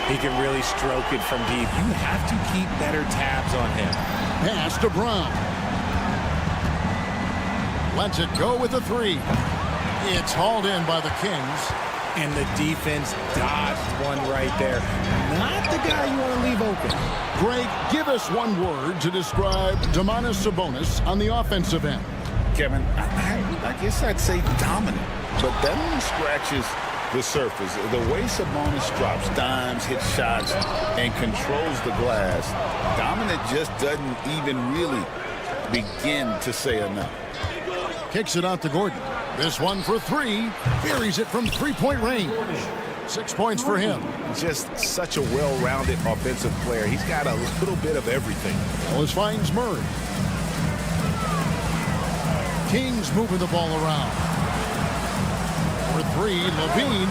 He can really stroke it from deep. You have to keep better tabs on him. Pass to Brown. Lets it go with the 3. It's hauled in by the Kings. And the defense dodged one right there. Not the guy you want to leave open. Greg, give us one word to describe Domantas Sabonis on the offensive end. Kevin, I guess I'd say dominant. But that only scratches the surface. The way Sabonis drops dimes, hits shots, and controls the glass, dominant just doesn't even really begin to say enough. Kicks it out to Gordon. This one for 3. Buries it from 3-point range. 6 points for him. Just such a well-rounded offensive player. He's got a little bit of everything. Ellis finds Murray. Kings moving the ball around. For three, Levine.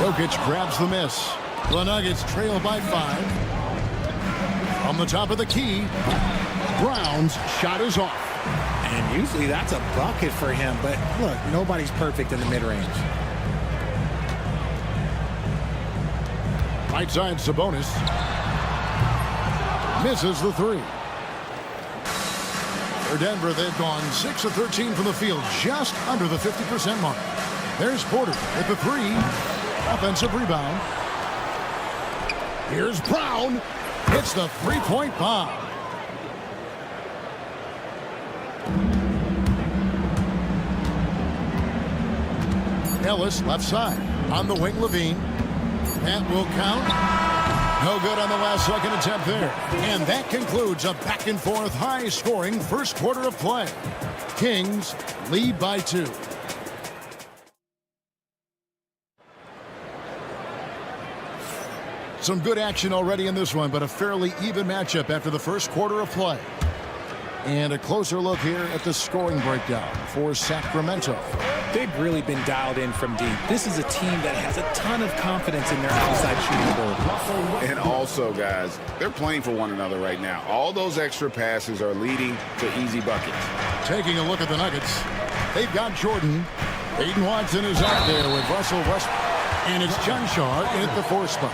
Jokic grabs the miss. The Nuggets trail by 5. From the top of the key, Brown's shot is off. And usually that's a bucket for him, but look, nobody's perfect in the mid-range. Right side, Sabonis. Misses the 3. For Denver, they've gone 6 of 13 from the field, just under the 50% mark. There's Porter with the 3. Offensive rebound. Here's Brown. Hits the three-point bomb. Ellis left side. On the wing, Levine. That will count. No good on the last second attempt there. And that concludes a back-and-forth, high-scoring first quarter of play. Kings lead by 2. Some good action already in this one, but a fairly even matchup after the first quarter of play. And a closer look here at the scoring breakdown for Sacramento. They've really been dialed in from deep. This is a team that has a ton of confidence in their outside shooting ability. And also, guys, they're playing for one another right now. All those extra passes are leading to easy buckets. Taking a look at the Nuggets, they've got Jordan. Aiden Watson is out there with Russell Westbrook. And it's Junshar in at the 4 spot.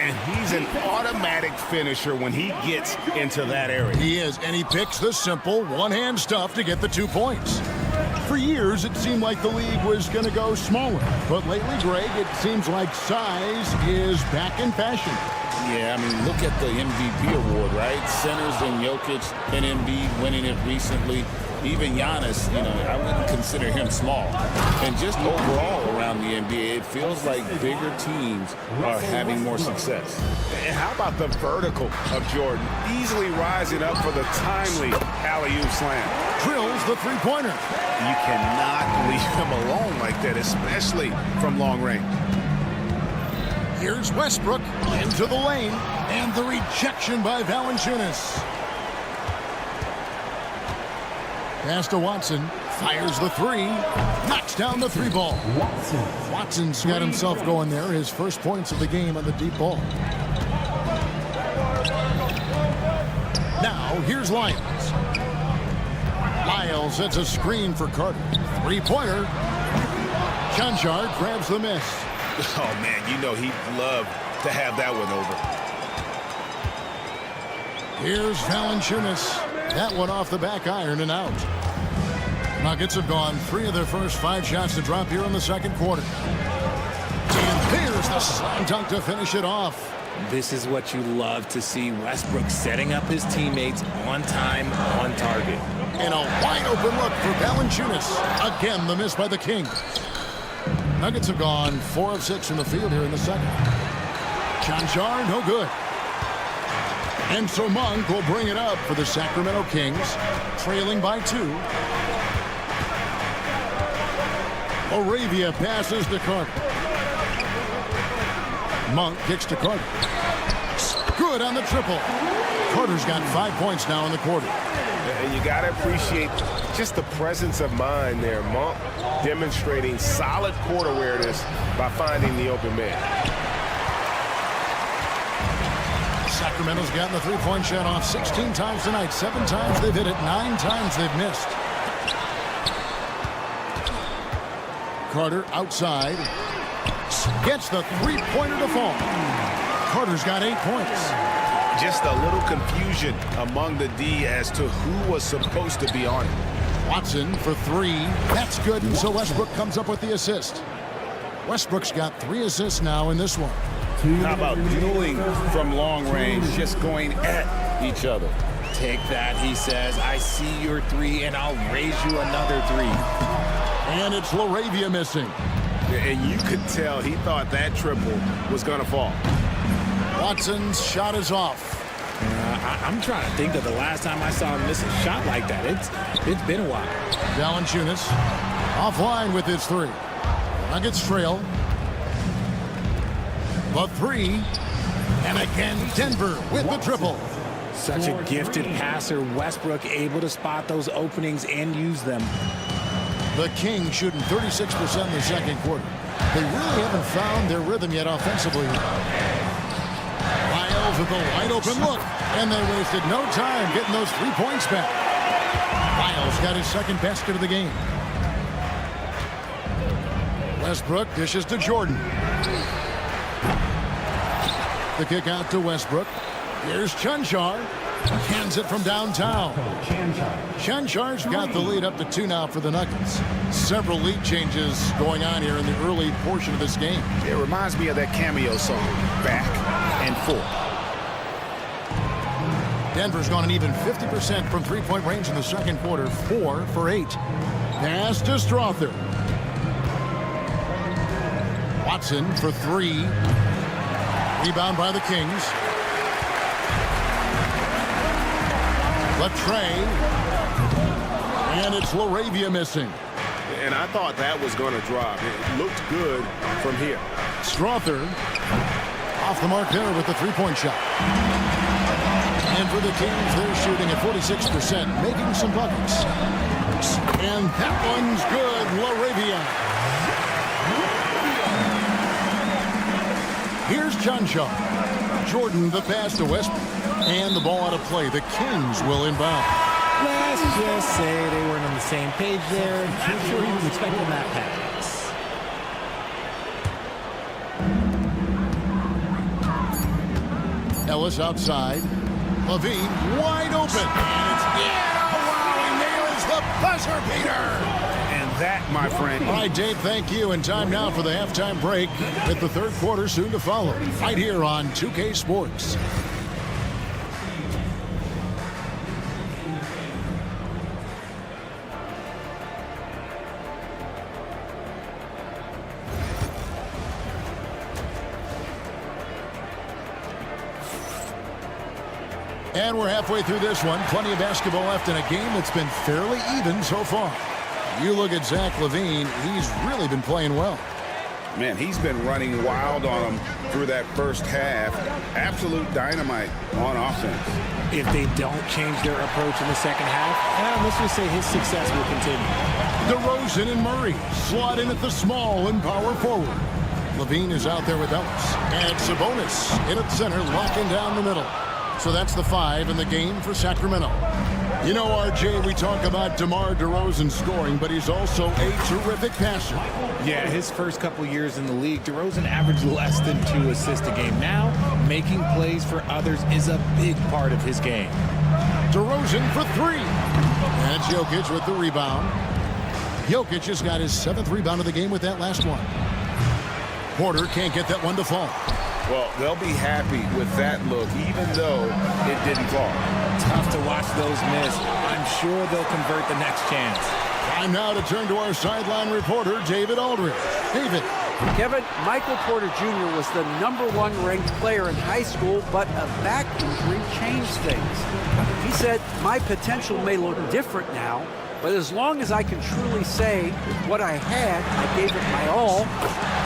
And he's an automatic finisher when he gets into that area. He is, and he picks the simple one-hand stuff to get the 2 points. For years, it seemed like the league was going to go smaller. But lately, Greg, it seems like size is back in fashion. Yeah, I mean, look at the MVP award, right? Centers and Jokic and Embiid winning it recently. Even Giannis, you know, I wouldn't consider him small. And just overall around the NBA, it feels like bigger teams are having more success. And how about the vertical of Jordan? Easily rising up for the timely alley-oop slam. Drills the three-pointer. You cannot leave him alone like that, especially from long range. Here's Westbrook into the lane, and the rejection by Valanciunas. Pass to Watson, fires the 3, knocks down the 3 ball. Watson's got himself going there, his first points of the game on the deep ball. Now, here's Lyles. Lyles sets a screen for Carter. 3-pointer. Junshar grabs the miss. Oh, man, you know he'd love to have that one over. Here's Valanciunas. That one off the back iron and out. Nuggets have gone 3 of their first 5 shots to drop here in the second quarter. And here's the slam dunk to finish it off. This is what you love to see. Westbrook setting up his teammates on time, on target. And a wide open look for Valanciunas. Again, the miss by the Kings. Nuggets have gone 4 of 6 in the field here in the second. Junshar, no good. And so Monk will bring it up for the Sacramento Kings, trailing by 2. Arabia passes to Carter. Monk kicks to Carter. Good on the triple. Carter's got 5 points now in the quarter. And you got to appreciate just the presence of mind there. Monk demonstrating solid court awareness by finding the open man. Sacramento's gotten the 3-point shot off 16 times tonight. 7 times they've hit it, 9 times they've missed. Carter outside. Gets the 3-pointer to fall. Carter's got 8 points. Just a little confusion among the D as to who was supposed to be on it. Watson for 3. That's good, and so Westbrook comes up with the assist. Westbrook's got 3 assists now in this one. How about dueling from long range, just going at each other? Take that, he says. I see your 3, and I'll raise you another 3. And it's LaRavia missing. And you could tell he thought that triple was going to fall. Watson's shot is off. I'm trying to think of the last time I saw him miss a shot like that. It's been a while. Valanciunas offline with his 3. Nuggets trail. The 3. And again, Denver with the triple. Such a gifted passer. Westbrook able to spot those openings and use them. The Kings shooting 36% in the second quarter. They really haven't found their rhythm yet offensively. Lyles with a wide open look, and they wasted no time getting those 3 points back. Lyles got his second basket of the game. Westbrook dishes to Jordan. The kick out to Westbrook. Here's Chanchar. Hands it from downtown. Chanchar's got the lead up to 2 now for the Nuggets. Several lead changes going on here in the early portion of this game. It reminds me of that cameo song, Back and Forth. Denver's gone an even 50% from three-point range in the second quarter, 4 for 8. Pass to Strother. Watson for 3. Rebound by the Kings. Latrey. And it's LaRavia missing. And I thought that was going to drop. It looked good from here. Strother off the mark there with the three-point shot. And for the Kings, they're shooting at 46%, making some buckets. And that one's good. LaRavia. Here's Chanchar. Jordan the pass to Westbrook. And the ball out of play. The Kings will inbound. Let's just say they weren't on the same page there. I'm sure he was expecting that pass. Ellis outside. Levine wide open. And it's wow, he nails the buzzer beater. And that, my friend. All right, Dave, thank you. And time now for the halftime break with the third quarter soon to follow. Right here on 2K Sports. And we're halfway through this one. Plenty of basketball left in a game that's been fairly even so far. You look at Zach LaVine, he's really been playing well. Man, he's been running wild on them through that first half. Absolute dynamite on offense. If they don't change their approach in the second half, let's just say his success will continue. DeRozan and Murray slot in at the small and power forward. LaVine is out there with Ellis. And Sabonis in at center, locking down the middle. So that's the 5 in the game for Sacramento. You know, RJ, we talk about DeMar DeRozan scoring, but he's also a terrific passer. Yeah, his first couple years in the league, DeRozan averaged less than 2 assists a game. Now, making plays for others is a big part of his game. DeRozan for 3. And it's Jokic with the rebound. Jokic has got his 7th rebound of the game with that last one. Porter can't get that one to fall. Well, they'll be happy with that look, even though it didn't fall. Tough to watch those miss. I'm sure they'll convert the next chance. Time now to turn to our sideline reporter, David Aldridge. David. Kevin, Michael Porter Jr. was the #1 ranked player in high school, but a back injury changed things. He said, my potential may look different now, but as long as I can truly say with what I had, I gave it my all,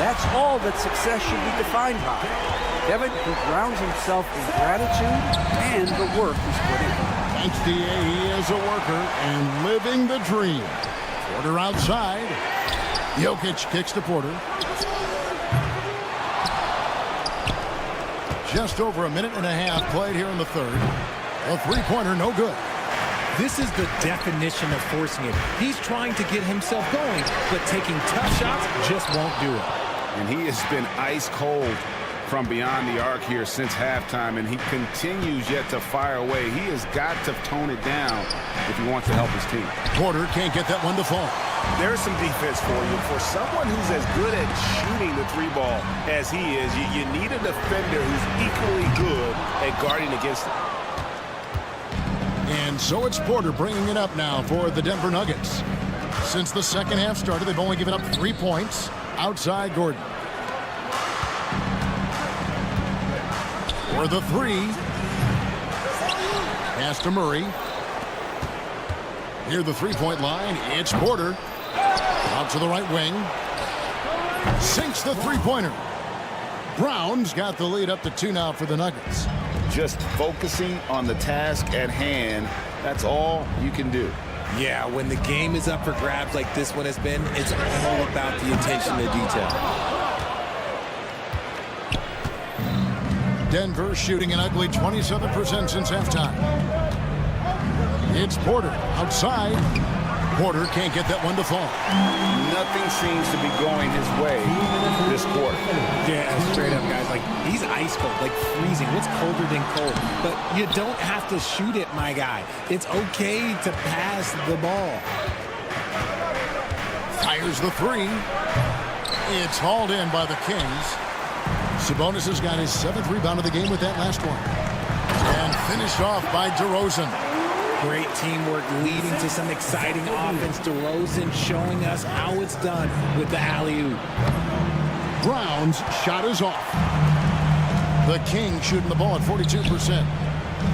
that's all that success should be defined by. Kevin, he grounds himself in gratitude and the work he's put in. Thanks, D.A. He is a worker and living the dream. Porter outside. Jokic kicks to Porter. Just over a minute and a half played here in the third. A three-pointer, no good. This is the definition of forcing it. He's trying to get himself going, but taking tough shots just won't do it. And he has been ice cold from beyond the arc here since halftime, and he continues yet to fire away. He has got to tone it down if he wants to help his team. Porter can't get that one to fall. There's some defense for you. For someone who's as good at shooting the three ball as he is, you need a defender who's equally good at guarding against it. And so it's Porter bringing it up now for the Denver Nuggets. Since the second half started, they've only given up 3 points outside Gordon. For the 3. Pass to Murray. Near the three-point line, it's Porter. Out to the right wing. Sinks the three-pointer. Brown's got the lead up to 2 now for the Nuggets. Just focusing on the task at hand, that's all you can do. Yeah, when the game is up for grabs like this one has been, it's all about the attention to detail. Denver shooting an ugly 27% since halftime. It's Porter outside. Porter can't get that one to fall. Nothing seems to be going his way this quarter. Yeah, straight up, guys. Like, he's ice cold, like freezing. What's colder than cold? But you don't have to shoot it, my guy. It's okay to pass the ball. Fires the three. It's hauled in by the Kings. Sabonis has got his 7th rebound of the game with that last one. And finished off by DeRozan. Great teamwork leading to some exciting offense. DeRozan showing us how it's done with the alley-oop. Brown's shot is off. The Kings shooting the ball at 42%.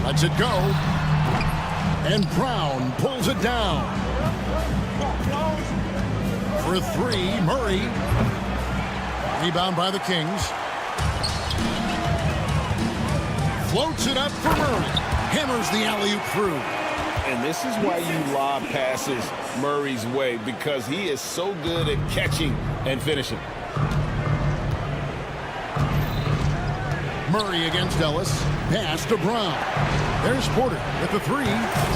Lets it go. And Brown pulls it down. For 3, Murray. Rebound by the Kings. Floats it up for Murray. Hammers the alley-oop through. And this is why you lob passes Murray's way, because he is so good at catching and finishing. Murray against Ellis. Pass to Brown. There's Porter with the 3.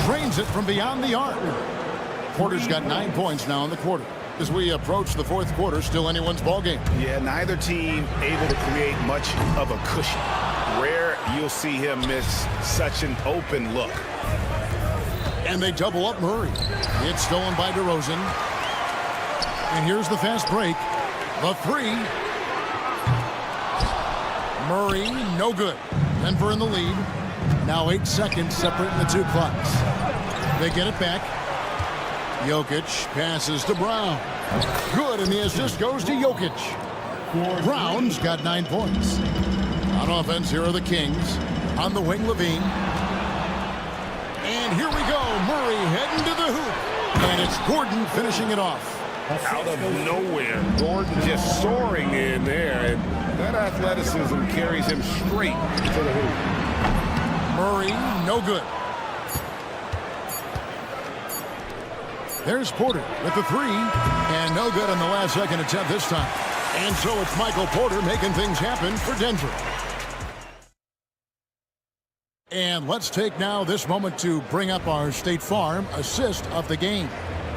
Trains it from beyond the arc. Porter's got 9 points now in the quarter. As we approach the 4th quarter, still anyone's ball game. Yeah, neither team able to create much of a cushion. Rare you'll see him miss such an open look. And they double up Murray. It's stolen by DeRozan. And here's the fast break. The 3. Murray, no good. Denver in the lead. Now 8 seconds separating the 2 clocks. They get it back. Jokic passes to Brown. Good, and the assist goes to Jokic. Brown's got 9 points. On offense, here are the Kings. On the wing, Levine. And here we go. Murray heading to the hoop. And it's Gordon finishing it off. Out of nowhere, Gordon just soaring in there, and that athleticism carries him straight to the hoop. Murray, no good. There's Porter with the 3, and no good on the last second attempt this time. And so it's Michael Porter making things happen for Denver. And let's take now this moment to bring up our State Farm assist of the game.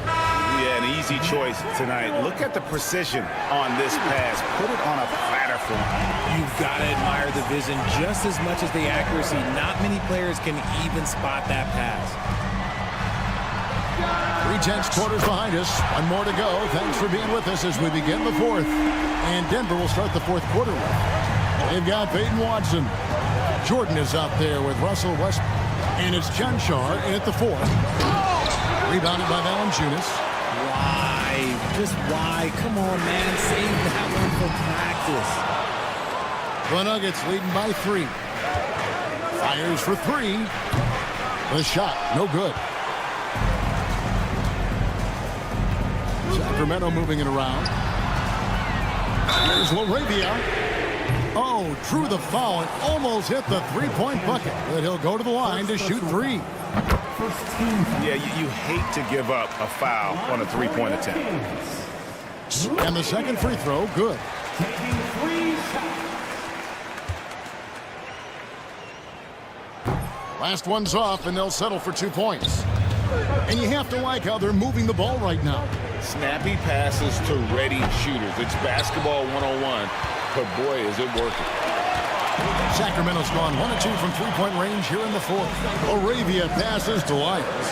Yeah, an easy choice tonight. Look at the precision on this pass. Put it on a platter for him. You've got to admire the vision just as much as the accuracy. Not many players can even spot that pass. 3/10 quarters behind us. One more to go. Thanks for being with us as we begin the 4th. And Denver will start the 4th quarter with. They've got Peyton Watson. Jordan is out there with Russell Westbrook. And it's John Shar in at the 4th. Rebounded by Valanciunas. Why? Just why? Come on, man. Save that one for practice. The Nuggets leading by 3. Fires for 3. The shot, no good. Sacramento moving it around. Here's LaRavia. Oh, drew the foul and almost hit the 3-point bucket. But he'll go to the line to shoot 3. Yeah, you hate to give up a foul on a 3-point attempt. And the second free throw, good. Last one's off, and they'll settle for 2 points. And you have to like how they're moving the ball right now. Snappy passes to ready shooters. It's basketball 101, but boy, is it working. Sacramento's gone 1 of 2 from 3-point range here in the 4th. LaRavia passes to Lyles.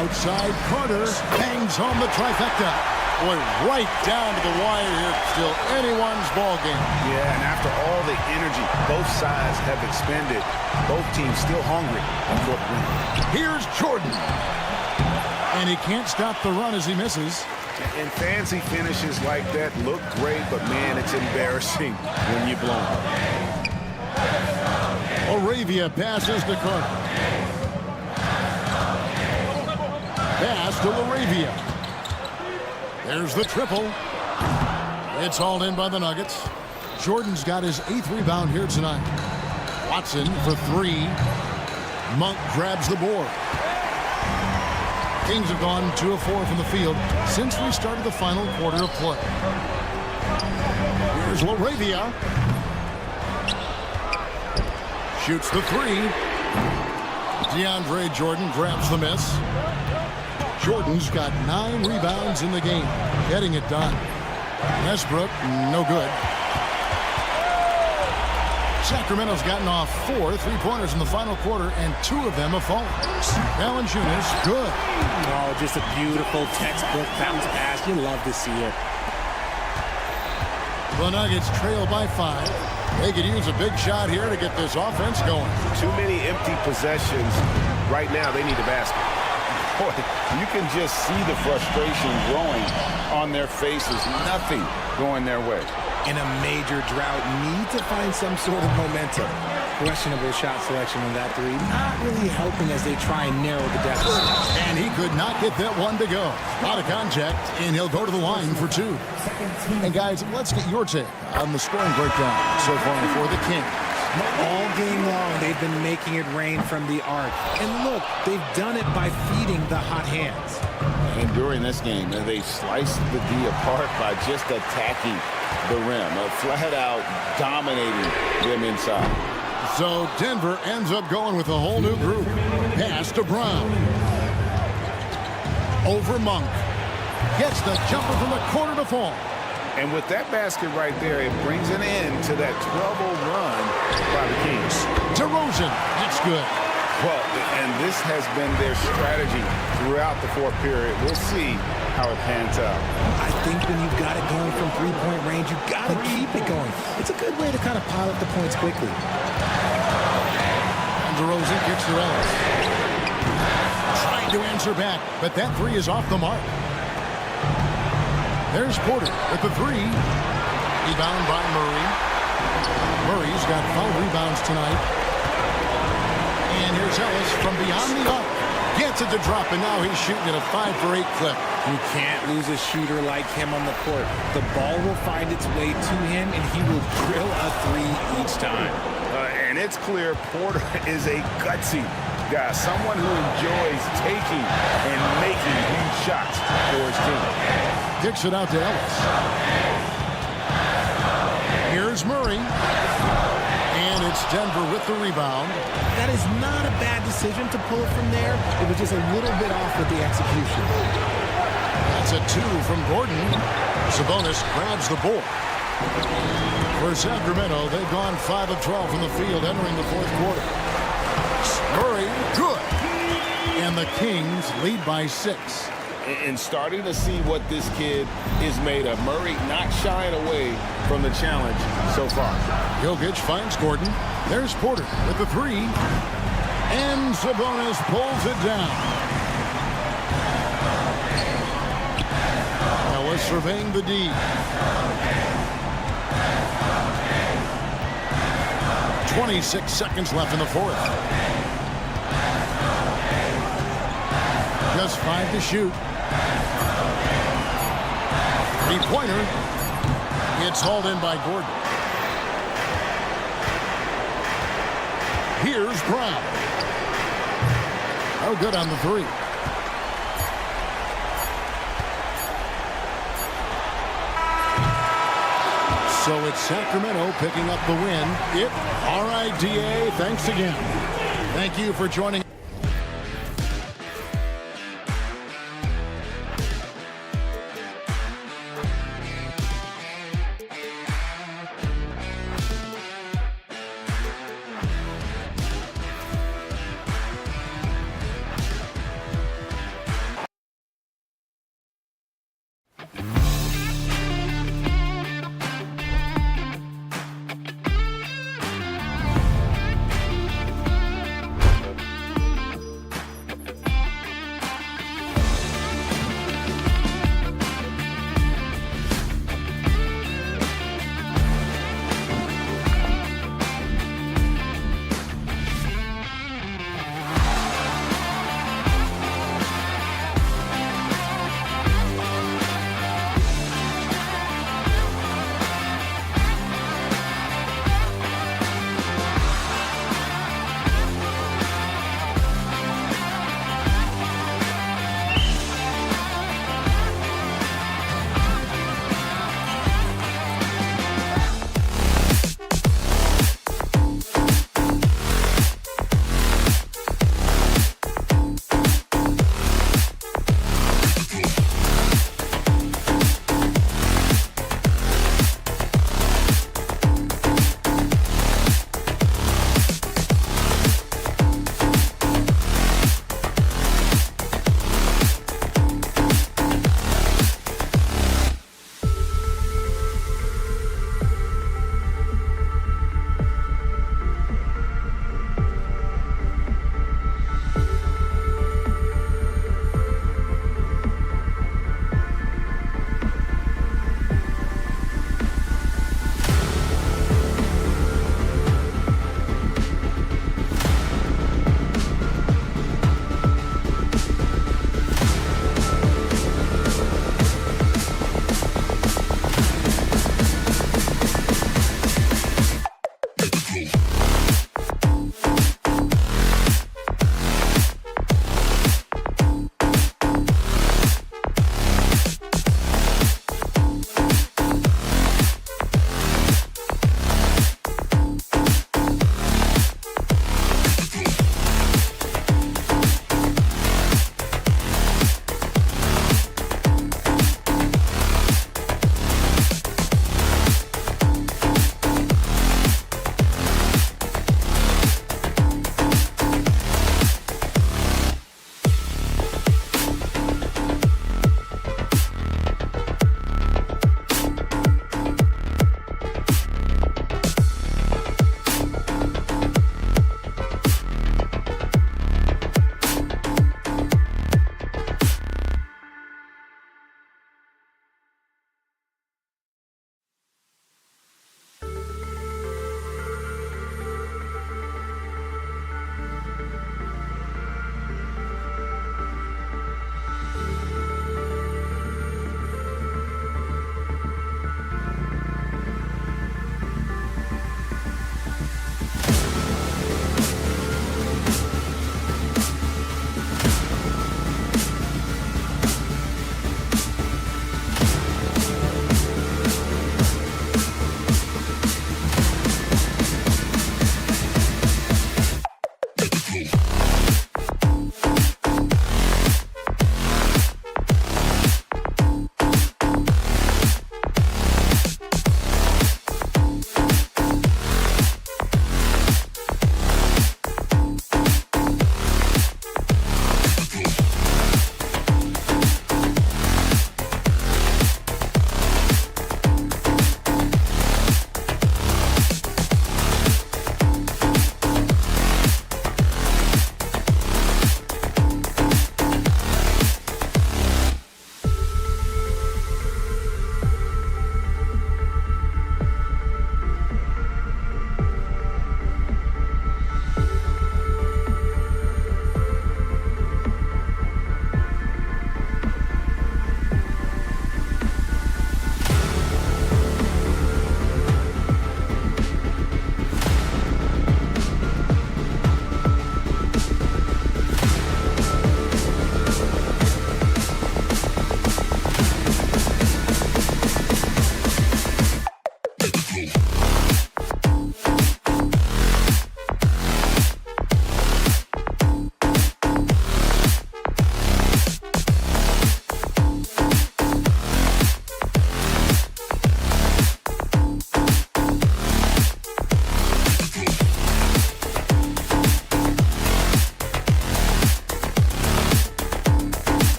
Outside, Carter bangs home the trifecta. Boy, right down to the wire here. Still anyone's ball game. Yeah, and after all the energy both sides have expended, both teams still hungry for the win. Here's Jordan. And he can't stop the run as he misses. And fancy finishes like that look great, but man, it's embarrassing when you blow them. LaRavia passes to Carter. Pass to LaRavia. There's the triple. It's hauled in by the Nuggets. Jordan's got his 8th rebound here tonight. Watson for 3. Monk grabs the board. Kings have gone 2 of 4 from the field since we started the final quarter of play. Here's LaRavia. Shoots the 3. DeAndre Jordan grabs the miss. Jordan's got 9 rebounds in the game, getting it done. Westbrook, no good. Sacramento's gotten off 4 3-pointers in the final quarter, and 2 of them have fallen. Valanciunas, good. Oh, just a beautiful textbook bounce pass. You love to see it. The Nuggets trail by 5. They could use a big shot here to get this offense going. Too many empty possessions. Right now, they need a basket. Boy, you can just see the frustration growing on their faces. Nothing going their way. In a major drought, need to find some sort of momentum. Questionable shot selection on that 3. Not really helping as they try and narrow the deficit. And he could not get that one to go. Out of contact, and he'll go to the line for 2. And guys, let's get your take on the scoring breakdown so far for the Kings. All game long, they've been making it rain from the arc. And look, they've done it by feeding the hot hands. And during this game, they sliced the D apart by just attacking the rim, flat out dominating them inside. So Denver ends up going with a whole new group. Pass to Brown. Over Monk. Gets the jumper from the corner to fall. And with that basket right there, it brings an end to that 12-0 run by the Kings. DeRozan, that's good. Well, and this has been their strategy throughout the 4th period. We'll see how it pans out. I think when you've got it going from 3-point range, you've got to keep it going. It's a good way to kind of pile up the points quickly. And DeRozan gets to Ellis. Trying to answer back, but that 3 is off the mark. There's Porter with the 3. Rebound by Murray. Murray's got 5 rebounds tonight. And here's Ellis from beyond the arc. Gets it to drop, and now he's shooting at a 5-for-8 clip. You can't lose a shooter like him on the court. The ball will find its way to him, and he will drill a 3 each time. And it's clear Porter is a gutsy guy, someone who enjoys taking and making huge shots for his team. Kicks it out to Ellis. Here's Murray. And it's Denver with the rebound. That is not a bad decision to pull it from there. It was just a little bit off with the execution. That's a 2 from Gordon. Sabonis grabs the board. For Sacramento, they've gone 5 of 12 from the field entering the 4th quarter. Murray, good. And the Kings lead by 6. And starting to see what this kid is made of. Murray not shying away from the challenge so far. Jokic finds Gordon. There's Porter with the 3. And Sabonis pulls it down. Ellis surveying the D. 26 seconds left in the 4th. Just 5 to shoot. 3-pointer. It's hauled in by Gordon. Here's Brown. Oh, good on the 3. So it's Sacramento picking up the win. All right, DA, thanks again. Thank you for joining.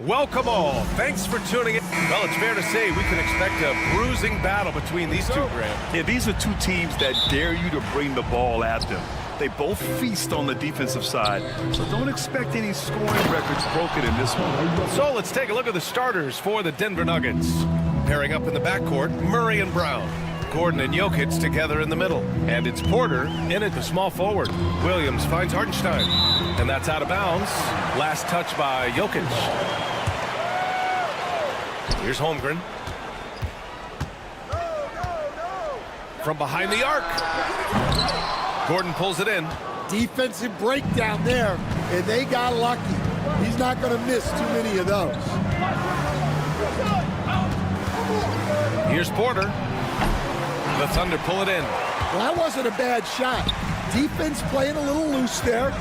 Welcome all. Thanks for tuning in. Well, it's fair to say we can expect a bruising battle between these two, Grant. Yeah, these are two teams that dare you to bring the ball at them. They both feast on the defensive side, so don't expect any scoring records broken in this one. So let's take a look at the starters for the Denver Nuggets. Pairing up in the backcourt, Murray and Brown. Gordon and Jokic together in the middle. And it's Porter in at the small forward. Williams finds Hartenstein. And that's out of bounds. Last touch by Jokic. Here's Holmgren. From behind the arc. Gordon pulls it in. Defensive breakdown there, and they got lucky. He's not going to miss too many of those. Here's Porter. The Thunder pull it in. Well, that wasn't a bad shot. Defense playing a little loose there.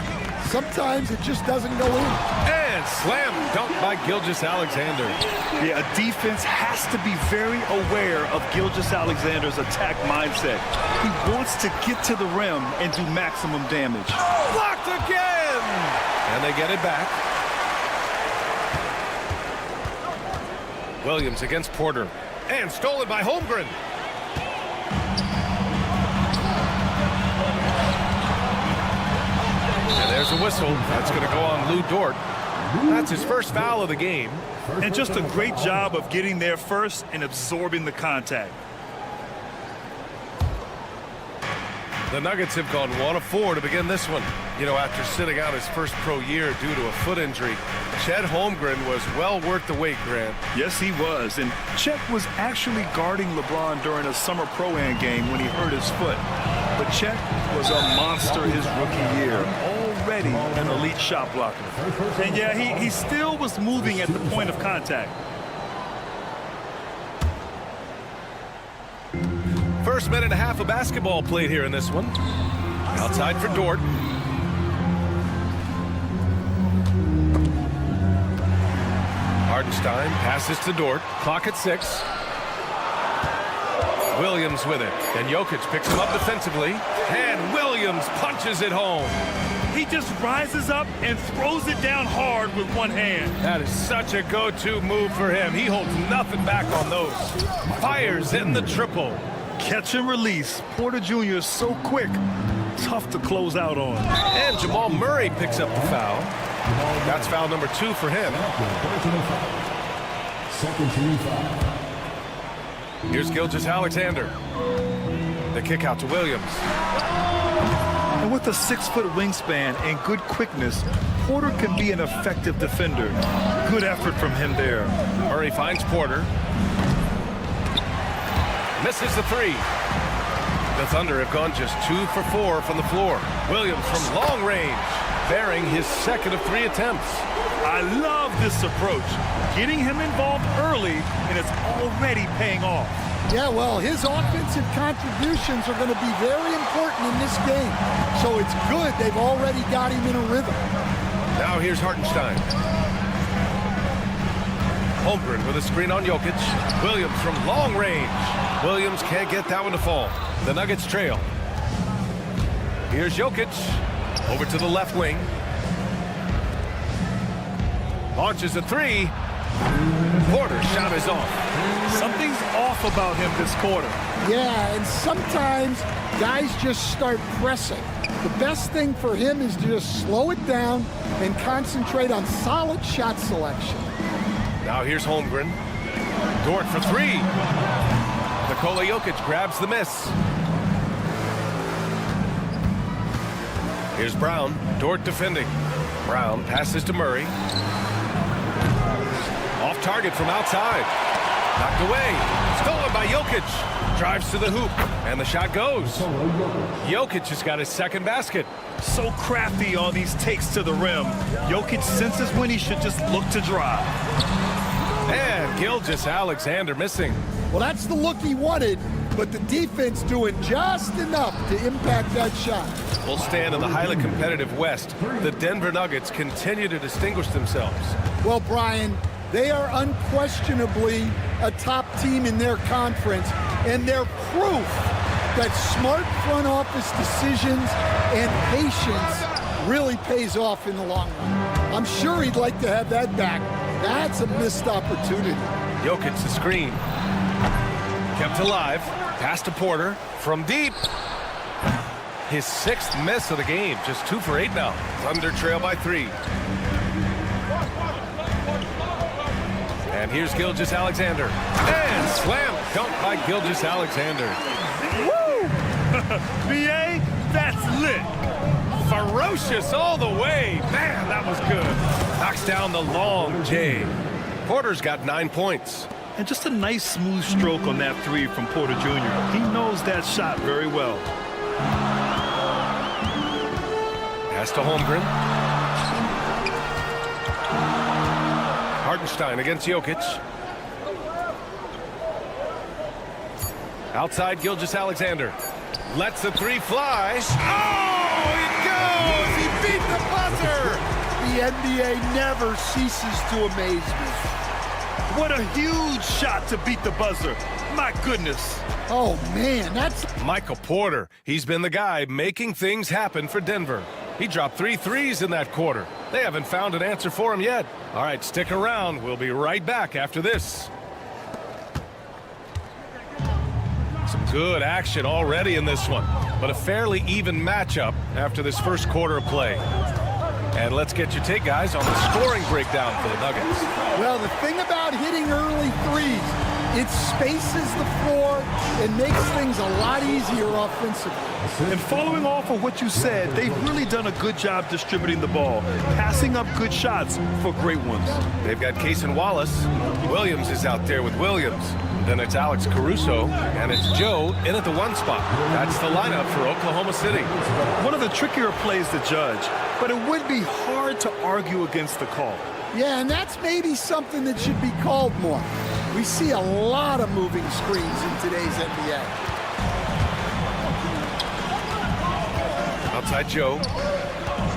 Sometimes it just doesn't go in. And slam dunk by Gilgeous-Alexander. Yeah, a defense has to be very aware of Gilgeous-Alexander's attack mindset. He wants to get to the rim and do maximum damage. Blocked again! And they get it back. Williams against Porter. And stolen by Holmgren. And there's a whistle. That's going to go on Lou Dort. That's his first foul of the game. And just a great job of getting there first and absorbing the contact. The Nuggets have gone 1 of 4 to begin this one. You know, after sitting out his first pro year due to a foot injury, Chet Holmgren was well worth the wait, Grant. Yes, he was. And Chet was actually guarding LeBron during a summer Pro-Am game when he hurt his foot. But Chet was a monster his rookie year. Already an elite shot blocker. And yeah, he still was moving at the point of contact. First minute and a half of basketball played here in this one. Outside for Dort. Hartenstein passes to Dort. Clock at 6. Williams with it. And Jokic picks him up defensively. And Williams punches it home. He just rises up and throws it down hard with one hand. That is such a go-to move for him. He holds nothing back on those. Fires in the triple. Catch and release. Porter Jr. is so quick. Tough to close out on. And Jamal Murray picks up the foul. That's foul number 2 for him. Second team foul. Here's Gilgeous-Alexander. The kick out to Williams. And with a 6-foot wingspan and good quickness, Porter can be an effective defender. Good effort from him there. Murray finds Porter. Misses the 3. The Thunder have gone just 2 for 4 from the floor. Williams from long range, bearing his second of 3 attempts. I love this approach. Getting him involved early, and it's already paying off. Yeah, well, his offensive contributions are going to be very important in this game. So it's good they've already got him in a rhythm. Now here's Hartenstein. Holmgren with a screen on Jokic. Williams from long range. Williams can't get that one to fall. The Nuggets trail. Here's Jokic. Over to the left wing. Launches a 3. Porter's shot is off. Something's off about him this quarter. Yeah, and sometimes guys just start pressing. The best thing for him is to just slow it down and concentrate on solid shot selection. Now here's Holmgren. Dort for 3. Nikola Jokic grabs the miss. Here's Brown. Dort defending. Brown passes to Murray. Off target from outside. Knocked away. Stolen by Jokic. Drives to the hoop. And the shot goes. Jokic has got his second basket. So crafty on these takes to the rim. Jokic senses when he should just look to drive. And Gilgeous-Alexander missing. Well, that's the look he wanted, but the defense doing just enough to impact that shot. We'll stand in the highly competitive West. The Denver Nuggets continue to distinguish themselves. Well, Brian, they are unquestionably a top team in their conference, and they're proof that smart front office decisions and patience really pays off in the long run. I'm sure he'd like to have that back That's a missed opportunity. Jokic the screen. Kept alive. Pass to Porter from deep. His 6th miss of the game. Just 2 for 8 now. Thunder trail by 3. And here's Gilgeous-Alexander. And slam dunk by Gilgeous-Alexander. Woo! BA, that's lit. Ferocious all the way. Man, that was good. Knocks down the long J. Porter's got 9 points. And just a nice smooth stroke on that 3 from Porter Jr. He knows that shot very well. Pass to Holmgren. Hartenstein against Jokic. Outside Gilgeous-Alexander. Lets the 3 fly. Oh, it goes! He beat the buzzer! The NBA never ceases to amaze me. What a huge shot to beat the buzzer. My goodness. Oh, man, that's... Michael Porter. He's been the guy making things happen for Denver. He dropped 3 threes in that quarter. They haven't found an answer for him yet. All right, stick around. We'll be right back after this. Some good action already in this one, but a fairly even matchup after this first quarter of play. And let's get your take, guys, on the scoring breakdown for the Nuggets. Well, the thing about hitting early threes, it spaces the floor and makes things a lot easier offensively. And following off of what you said, they've really done a good job distributing the ball, passing up good shots for great ones. They've got Case and Wallace. Williams is out there with Williams. Then it's Alex Caruso, and it's Joe in at the 1 spot. That's the lineup for Oklahoma City. One of the trickier plays to judge, but it would be hard to argue against the call. Yeah, and that's maybe something that should be called more. We see a lot of moving screens in today's NBA. Outside Joe.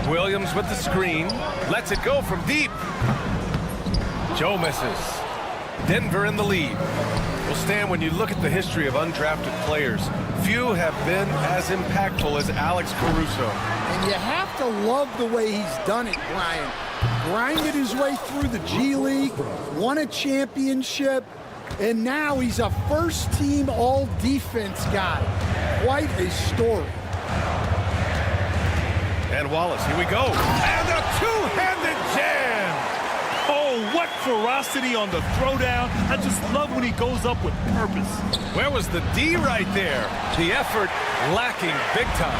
Williams with the screen. Lets it go from deep. Joe misses. Denver in the lead. Well, Stan, when you look at the history of undrafted players, few have been as impactful as Alex Caruso. And you have to love the way he's done it, Brian. Grinded his way through the G League, won a championship, and now he's a first-team all-defense guy. Quite a story. And Wallace, here we go. And a two-handed jam! Oh, what ferocity on the throwdown. I just love when he goes up with purpose. Where was the D right there? The effort lacking big time.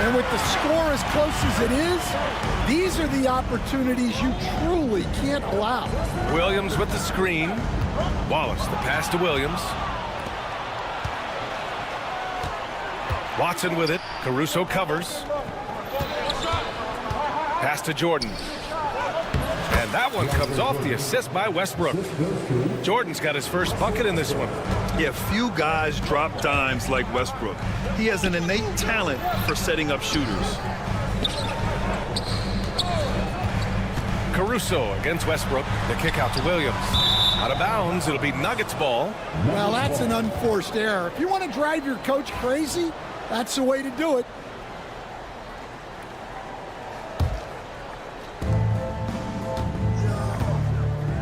And with the score as close as it is, these are the opportunities you truly can't allow. Williams with the screen. Wallace, the pass to Williams. Watson with it. Caruso covers. Pass to Jordan. And that one comes off the assist by Westbrook. Jordan's got his first bucket in this one. Yeah, few guys drop dimes like Westbrook. He has an innate talent for setting up shooters. Caruso against Westbrook. The kick out to Williams. Out of bounds. It'll be Nuggets ball. Well, that's an unforced error. If you want to drive your coach crazy, that's the way to do it.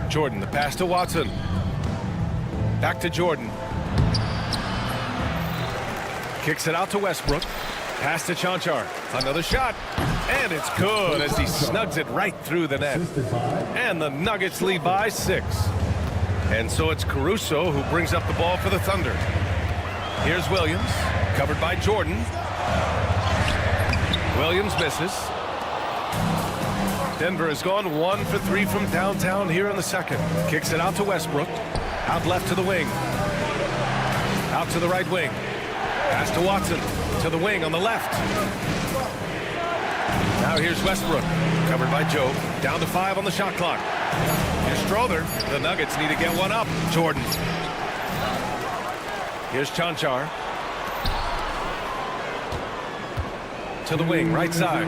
Jordan, the pass to Watson. Back to Jordan. Kicks it out to Westbrook. Pass to Chanchar. Another shot. And it's good as he snugs it right through the net. And the Nuggets lead by 6. And so it's Caruso who brings up the ball for the Thunder. Here's Williams. Covered by Jordan. Williams misses. Denver has gone 1 for 3 from downtown here in the second. Kicks it out to Westbrook. Out left to the wing. Out to the right wing. Pass to Watson. To the wing on the left. Now here's Westbrook. Covered by Joe. Down to 5 on the shot clock. Here's Strother. The Nuggets need to get one up. Jordan. Here's Chanchar. To the wing, right side.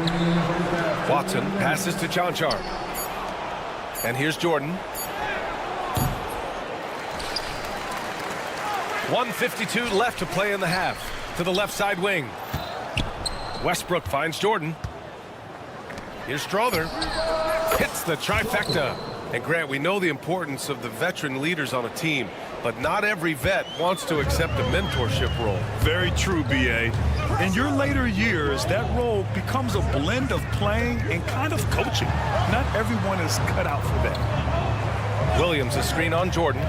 Watson passes to Chanchar. And here's Jordan. 1:52 left to play in the half. To the left side wing. Westbrook finds Jordan. Here's Strother. Hits the trifecta. And Grant, we know the importance of the veteran leaders on a team, but not every vet wants to accept a mentorship role. Very true, B.A. In your later years, that role becomes a blend of playing and kind of coaching. Not everyone is cut out for that. Williams, a screen on Jordan.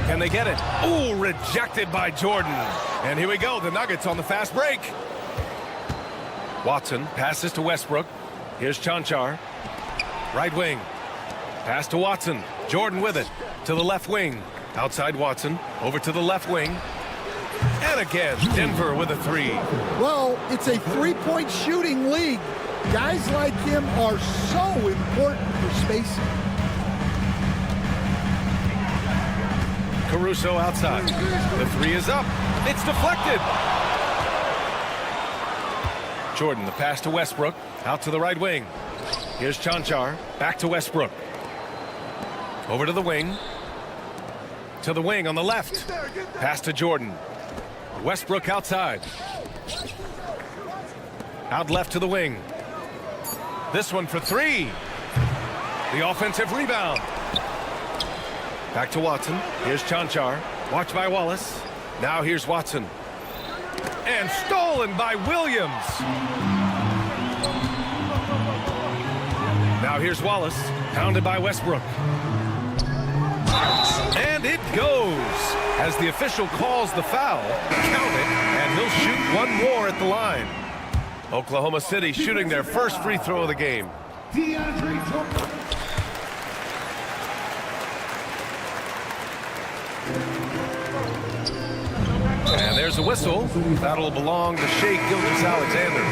Can they get it? Ooh, rejected by Jordan. And here we go, the Nuggets on the fast break. Watson passes to Westbrook. Here's Chanchar. Right wing. Pass to Watson. Jordan with it. To the left wing. Outside Watson. Over to the left wing. And again, Denver with a three. Well, it's a three-point shooting league. Guys like him are so important for spacing. Caruso outside. The three is up. It's deflected. Jordan, the pass to Westbrook. Out to the right wing. Here's Chanchar. Back to Westbrook. Over to the wing. To the wing on the left. Pass to Jordan. Westbrook outside. Out left to the wing. This one for three. The offensive rebound. Back to Watson. Here's Chanchar. Watched by Wallace. Now here's Watson. And stolen by Williams. Now here's Wallace. Pounded by Westbrook. And it goes. As the official calls the foul, count it, and he'll shoot one more at the line. Oklahoma City shooting their first free throw of the game. And there's a whistle. That'll belong to Shai Gilgeous-Alexander.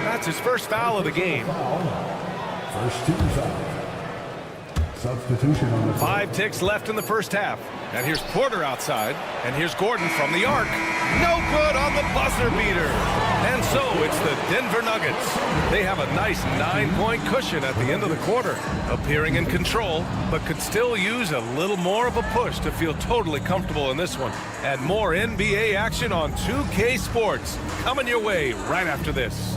That's his first foul of the game. First team foul. Substitution on the 5 ticks left in the first half. And here's Porter outside. And here's Gordon from the arc. No good on the buzzer beater. And so it's the Denver Nuggets. They have a nice 9-point cushion at the end of the quarter. Appearing in control, but could still use a little more of a push to feel totally comfortable in this one. And more NBA action on 2K Sports. Coming your way right after this.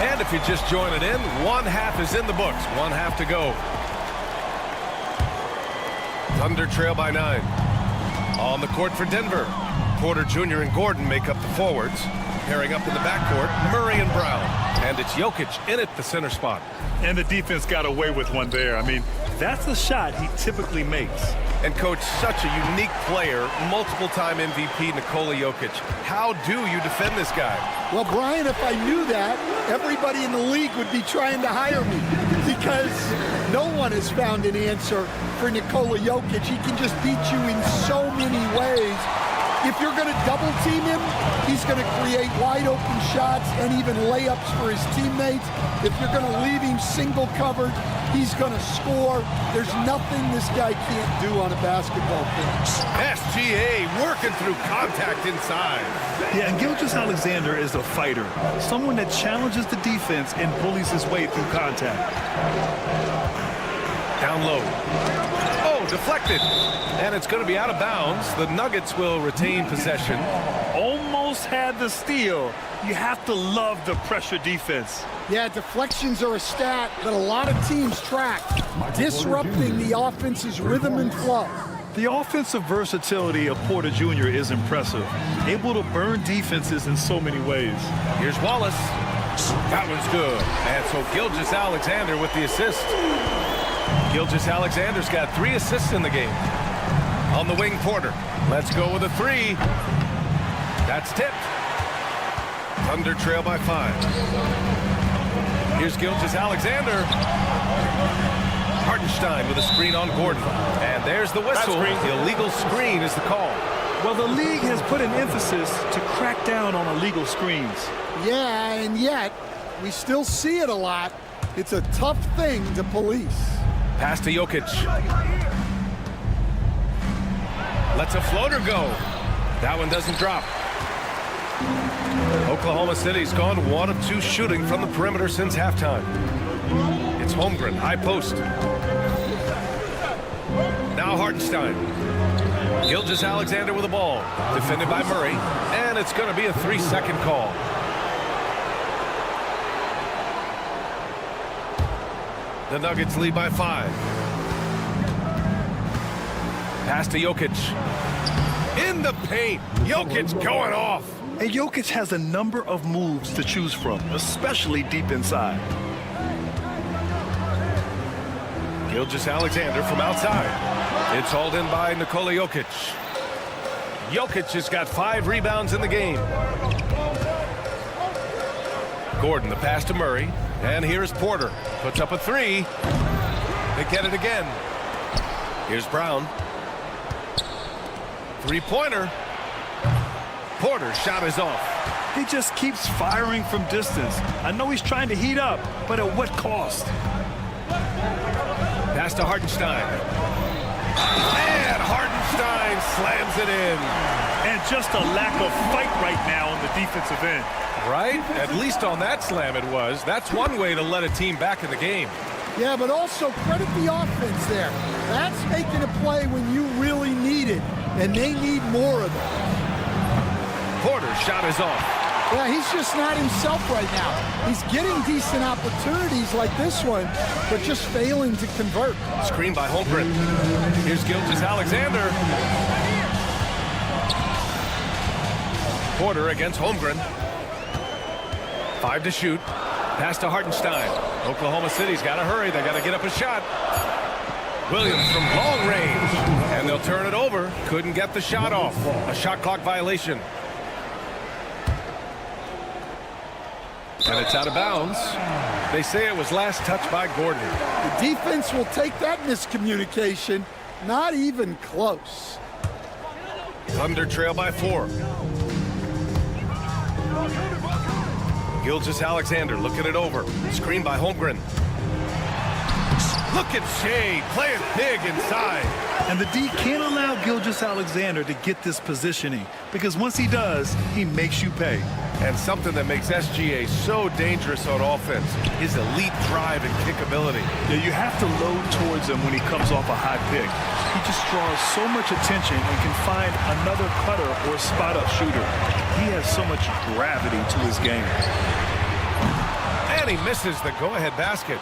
And if you're just joining in, one half is in the books. One half to go. Thunder trail by 9. On the court for Denver. Porter Jr. and Gordon make up the forwards. Pairing up in the backcourt, Murray and Brown. And it's Jokic in at the center spot. And the defense got away with one there. I mean, that's the shot he typically makes. And coach, such a unique player, multiple-time MVP Nikola Jokic. How do you defend this guy? Well, Brian, if I knew that, everybody in the league would be trying to hire me because no one has found an answer for Nikola Jokic. He can just beat you in so many ways. If you're going to double team him, he's going to create wide open shots and even layups for his teammates. If you're going to leave him single covered, he's going to score. There's nothing this guy can't do on a basketball pitch. SGA working through contact inside. Yeah, and Gilgeous-Alexander is a fighter, someone that challenges the defense and bullies his way through contact. Down low. Oh, deflected. And it's going to be out of bounds. The Nuggets will retain possession. Almost had the steal. You have to love the pressure defense. Yeah, deflections are a stat that a lot of teams track, disrupting the offense's rhythm and flow. The offensive versatility of Porter Jr. is impressive, able to burn defenses in so many ways. Here's Wallace. That one's good. And so Gilgeous-Alexander with the assist. Gilgeous-Alexander's got 3 assists in the game. On the wing, Porter. Let's go with a 3. That's tipped. Thunder trail by 5. Here's Gilgeous-Alexander. Hartenstein with a screen on Gordon. And there's the whistle. The illegal screen is the call. Well, the league has put an emphasis to crack down on illegal screens. Yeah, and yet we still see it a lot. It's a tough thing to police. Pass to Jokic. Lets a floater go. That one doesn't drop. Oklahoma City's gone 1 of 2 shooting from the perimeter since halftime. It's Holmgren, high post. Hartenstein. Gilgeous-Alexander with the ball. Defended by Murray. And it's going to be a 3-second call. The Nuggets lead by 5. Pass to Jokic. In the paint. Jokic going off. And Jokic has a number of moves to choose from, especially deep inside. Gilgeous-Alexander from outside. It's hauled in by Nikola Jokic. Jokic has got 5 rebounds in the game. Gordon, the pass to Murray. And here's Porter. Puts up a 3. They get it again. Here's Brown. 3-pointer. Porter's shot is off. He just keeps firing from distance. I know he's trying to heat up, but at what cost? Pass to Hartenstein. And Hartenstein slams it in. And just a lack of fight right now on the defensive end. Right? At least on that slam it was. That's one way to let a team back in the game. Yeah, but also credit the offense there. That's making a play when you really need it, and they need more of it. Porter's shot is off. Yeah, he's just not himself right now. He's getting decent opportunities like this one, but just failing to convert. Screen by Holmgren. Here's Gilgeous-Alexander. Porter against Holmgren. 5 to shoot. Pass to Hartenstein. Oklahoma City's got to hurry. They got to get up a shot. Williams from long range. And they'll turn it over. Couldn't get the shot off. A shot clock violation. And it's out of bounds. They say it was last touched by Gordon. The defense will take that miscommunication. Not even close. Thunder trail by 4. Gilgeous-Alexander looking it over. Screen by Holmgren. Look at Shea playing big inside. And the D can't allow Gilgeous-Alexander to get this positioning, because once he does, he makes you pay. And something that makes SGA so dangerous on offense, his elite drive and kickability. Yeah, you have to load towards him when he comes off a high pick. He just draws so much attention and can find another cutter or spot-up shooter. He has so much gravity to his game. And he misses the go-ahead basket.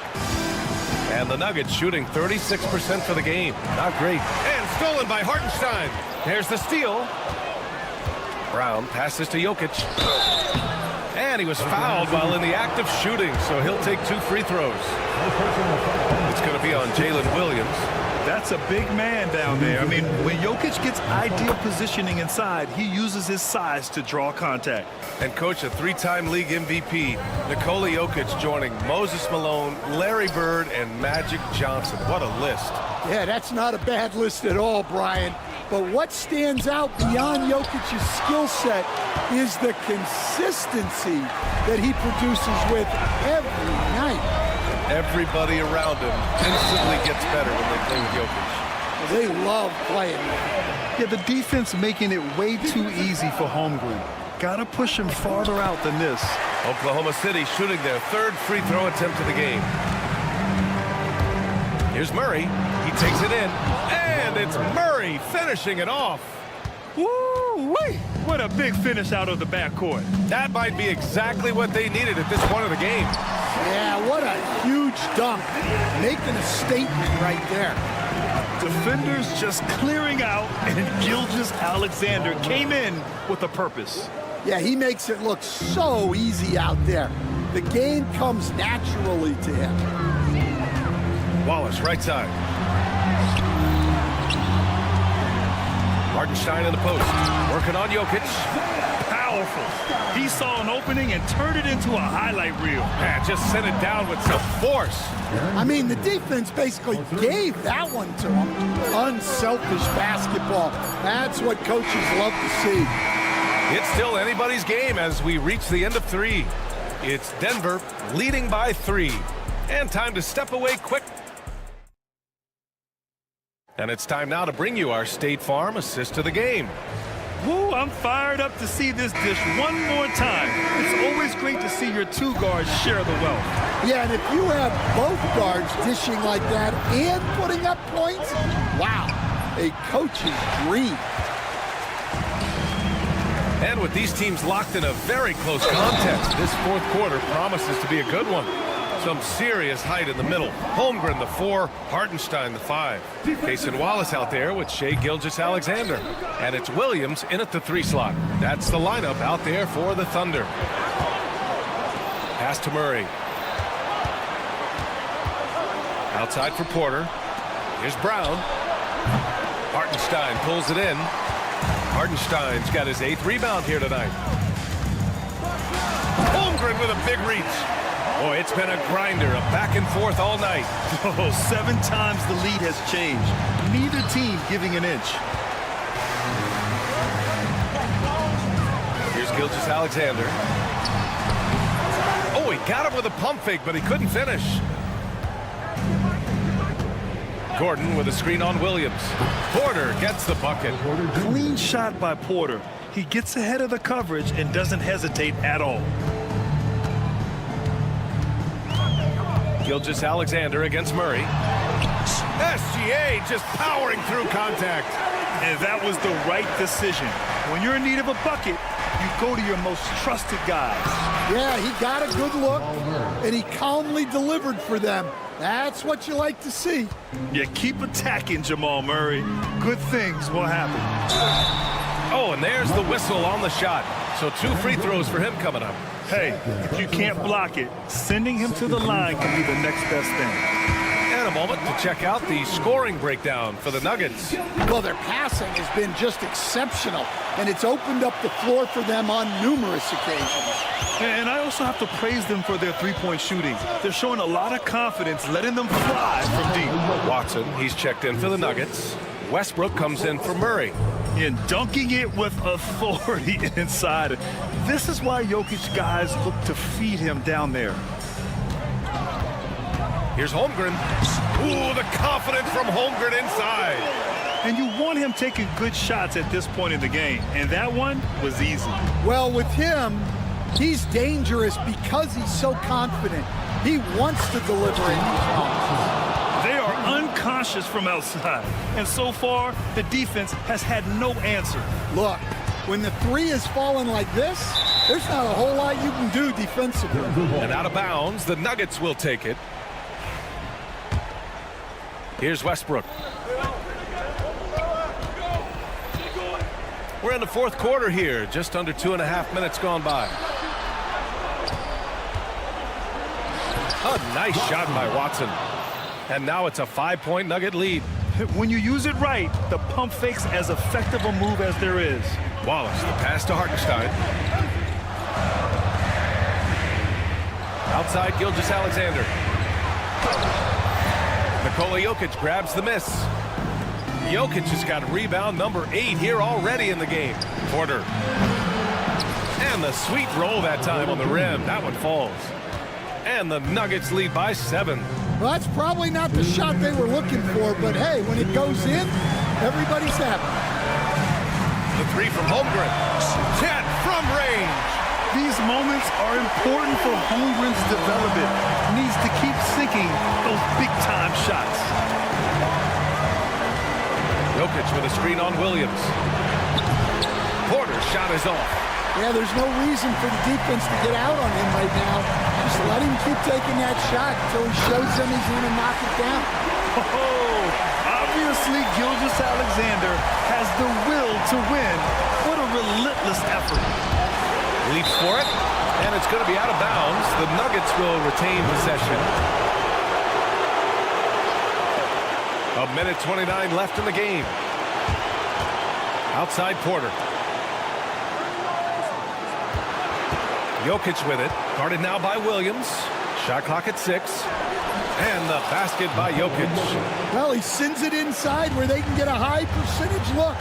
And the Nuggets shooting 36% for the game. Not great. And stolen by Hartenstein. There's the steal. Brown passes to Jokic. And he was fouled while in the act of shooting, so he'll take 2 free throws. It's going to be on Jalen Williams. That's a big man down there. I mean, when Jokic gets ideal positioning inside, he uses his size to draw contact. And coach, a 3-time league MVP, Nikola Jokic joining Moses Malone, Larry Bird, and Magic Johnson. What a list. Yeah, that's not a bad list at all, Brian. But what stands out beyond Jokic's skill set is the consistency that he produces with every night. Everybody around him instantly gets better when they play with Jokic. They love playing with him. Yeah, the defense making it way too easy for Holmgren. Gotta push him farther out than this. Oklahoma City shooting their 3rd free throw attempt of the game. Here's Murray. He takes it in. And it's Murray finishing it off. Woo-wee! What a big finish out of the backcourt. That might be exactly what they needed at this point of the game. Yeah, what a huge dunk. Making a statement right there. Defenders just clearing out, and Gilgeous-Alexander came in with a purpose. Yeah, he makes it look so easy out there. The game comes naturally to him. Wallace, right side. Hartenstein in the post. Working on Jokic. Powerful. He saw an opening and turned it into a highlight reel. Yeah, just sent it down with some force. I mean, the defense basically gave that one to him. Unselfish basketball. That's what coaches love to see. It's still anybody's game as we reach the end of 3. It's Denver leading by 3. And time to step away quick. And it's time now to bring you our State Farm assist of the game. Woo, I'm fired up to see this dish one more time. It's always great to see your 2 guards share the wealth. Yeah, and if you have both guards dishing like that and putting up points, wow. a coach's dream. And with these teams locked in a very close contest, this fourth quarter promises to be a good one. Some serious height in the middle. Holmgren, the 4, Hartenstein, the 5. Cason Wallace out there with Shai Gilgeous-Alexander. And it's Williams in at the 3 slot. That's the lineup out there for the Thunder. Pass to Murray. Outside for Porter. Here's Brown. Hartenstein pulls it in. Hartenstein's got his 8th rebound here tonight. Holmgren with a big reach. Boy, it's been a grinder, a back and forth all night. Oh, 7 times the lead has changed. Neither team giving an inch. Here's Gilgeous-Alexander. Oh, he got him with a pump fake, but he couldn't finish. Gordon with a screen on Williams. Porter gets the bucket. Clean shot by Porter. He gets ahead of the coverage and doesn't hesitate at all. Gilgeous-Alexander against Murray. SGA just powering through contact. And that was the right decision. When you're in need of a bucket, you go to your most trusted guys. Yeah, he got a good look, and he calmly delivered for them. That's what you like to see. You keep attacking, Jamal Murray. Good things will happen. Oh, and there's the whistle on the shot. So 2 free throws for him coming up. Hey, if you can't block it, sending him to the line can be the next best thing. And a moment to check out the scoring breakdown for the Nuggets. Well, their passing has been just exceptional, and it's opened up the floor for them on numerous occasions. And I also have to praise them for their three-point shooting. They're showing a lot of confidence, letting them fly from deep. Watson, he's checked in for the Nuggets. Westbrook comes in for Murray. And dunking it with authority inside. This is why Jokic guys look to feed him down there. Here's Holmgren. Ooh, the confidence from Holmgren inside. And you want him taking good shots at this point in the game. And that one was easy. Well, with him, he's dangerous because he's so confident. He wants to deliver in these moments. They are unconscious from outside. And so far, the defense has had no answer. Look, when the 3 is falling like this, there's not a whole lot you can do defensively. And out of bounds, the Nuggets will take it. Here's Westbrook. We're in the fourth quarter here, just under 2.5 minutes gone by. A nice shot by Watson. And now it's a 5-point Nugget lead. When you use it right, the pump fake's as effective a move as there is. Wallace, the pass to Hartenstein. Outside, Gilgeous-Alexander. Nikola Jokic grabs the miss. Jokic has got rebound number 8 here already in the game. Porter. And the sweet roll that time on the rim. That one falls. And the Nuggets lead by 7. Well, that's probably not the shot they were looking for, but hey, when it goes in, everybody's happy. The 3 from Holmgren. 10 from range. These moments are important for Holmgren's development. Needs to keep sinking those big-time shots. Jokic with a screen on Williams. Porter's shot is off. Yeah, there's no reason for the defense to get out on him right now. Just let him keep taking that shot until he shows them he's going to knock it down. Oh, obviously Gilgeous-Alexander has the will to win. What a relentless effort. Leaps for it, and it's going to be out of bounds. The Nuggets will retain possession. 1:29 left in the game. Outside Porter. Jokic with it. Guarded now by Williams. Shot clock at 6. And the basket by Jokic. Well, he sends it inside where they can get a high percentage look.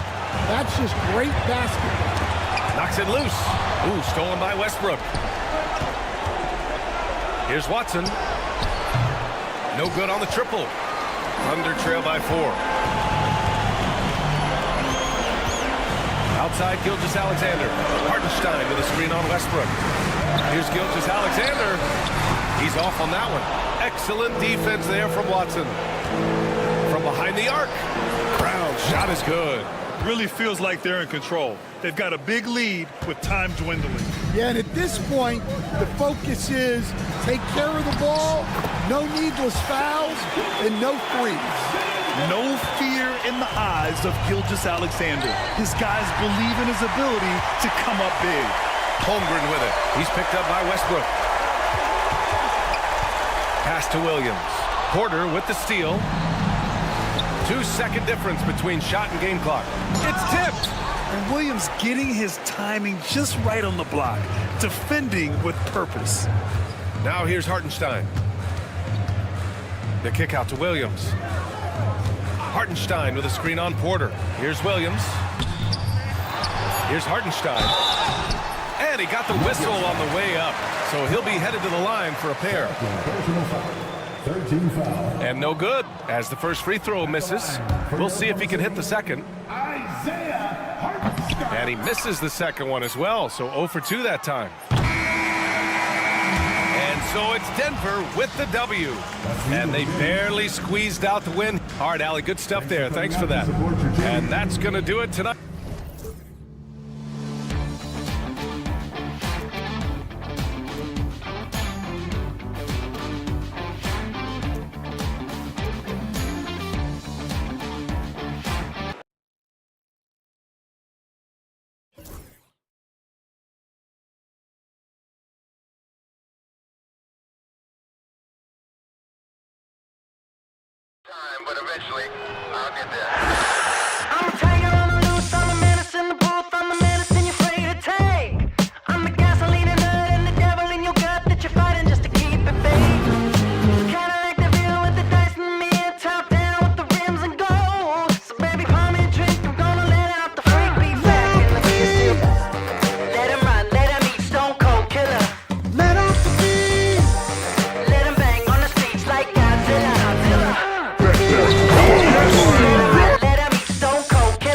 That's just great basketball. Knocks it loose. Ooh, stolen by Westbrook. Here's Watson. No good on the triple. Thunder trail by 4. Outside Gilgeous-Alexander. Hartenstein with a screen on Westbrook. Here's Gilgeous-Alexander. He's off on that one. Excellent defense there from Watson. From behind the arc. Brown Shot is good. Really feels like they're in control. They've got a big lead with time dwindling. Yeah, and at this point, the focus is take care of the ball, no needless fouls, and no threes. No fear in the eyes of Gilgeous-Alexander. His guys believe in his ability to come up big. Holmgren with it. He's picked up by Westbrook. Pass to Williams. Porter with the steal. 2-second difference between shot and game clock. It's tipped. And Williams getting his timing just right on the block. Defending with purpose. Now here's Hartenstein. The kick out to Williams. Hartenstein with a screen on Porter. Here's Williams. Here's Hartenstein. And he got the whistle on the way up. So he'll be headed to the line for a pair. 13 foul. And no good, as the first free throw misses. We'll see if he can hit the second. And he misses the second one as well, so 0 for 2 that time. And so it's Denver with the W. And they barely squeezed out the win. All right, Allie, good stuff there. Thanks for that. And that's going to do it tonight. But eventually, I'll get there. I'm a tiger on the loose, I'm a menace in the booth, I'm the medicine you're afraid to take. I'm the gasoline and nut and the devil in your gut that you're fighting just to keep it fake. Kinda like the view with the dice and me, top down with the rims and gold. So baby, pour me a drink, I'm gonna let out the freak beat back in the beer. Let him run, let him eat, stone cold killer. Let off the beat. Let him bang on the streets like Godzilla. Let him eat, stone cold killer.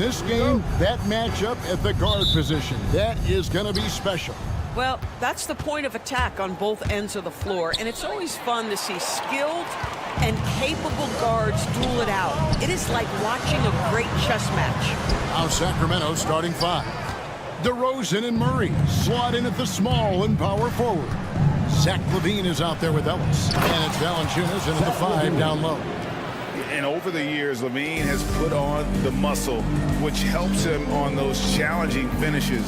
this game, that matchup at the guard position, that is going to be special. Well, that's the point of attack on both ends of the floor, and it's always fun to see skilled and capable guards duel it out. It is like watching a great chess match. Now Sacramento starting 5. DeRozan and Murray slot in at the small and power forward. Zach LaVine is out there with Ellis, and it's Valanciunas in at the 5 down low. And over the years, LaVine has put on the muscle, which helps him on those challenging finishes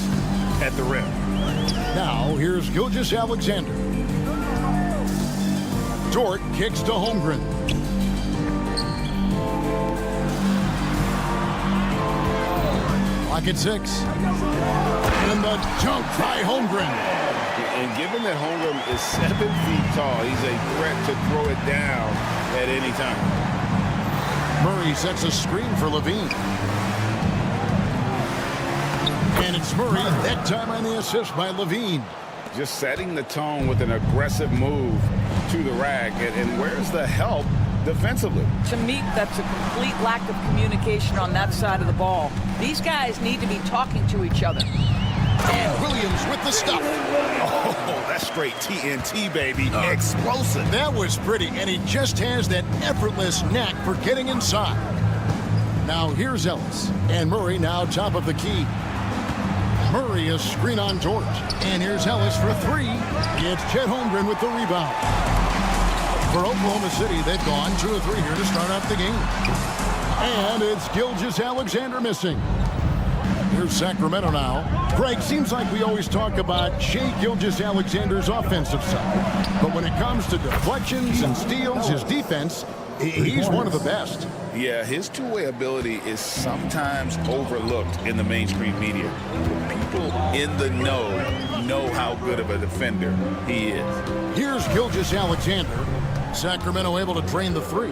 at the rim. Now, here's Gilgeous-Alexander. Dort kicks to Holmgren. Lock at 6. And the jump by Holmgren. And given that Holmgren is 7 feet tall, he's a threat to throw it down at any time. Murray sets a screen for LaVine. And it's Murray, that time on the assist by LaVine. Just setting the tone with an aggressive move to the rack. And where's the help defensively? To me, that's a complete lack of communication on that side of the ball. These guys need to be talking to each other. And Williams with the stuff. Oh, that's straight TNT, baby. Explosive. That was pretty, and he just has that effortless knack for getting inside. Now here's Ellis, and Murray now top of the key. Murray a screen on George, and here's Ellis for 3. It's Chet Holmgren with the rebound. For Oklahoma City, they've gone 2 of 3 here to start out the game. And it's Gilgeous-Alexander missing. Here's Sacramento now. Greg, seems like we always talk about Shai Gilgeous-Alexander's offensive side. But when it comes to deflections and steals, his defense, he's one of the best. Yeah, his two-way ability is sometimes overlooked in the mainstream media. People in the know how good of a defender he is. Here's Gilgeous-Alexander. Sacramento able to drain the 3.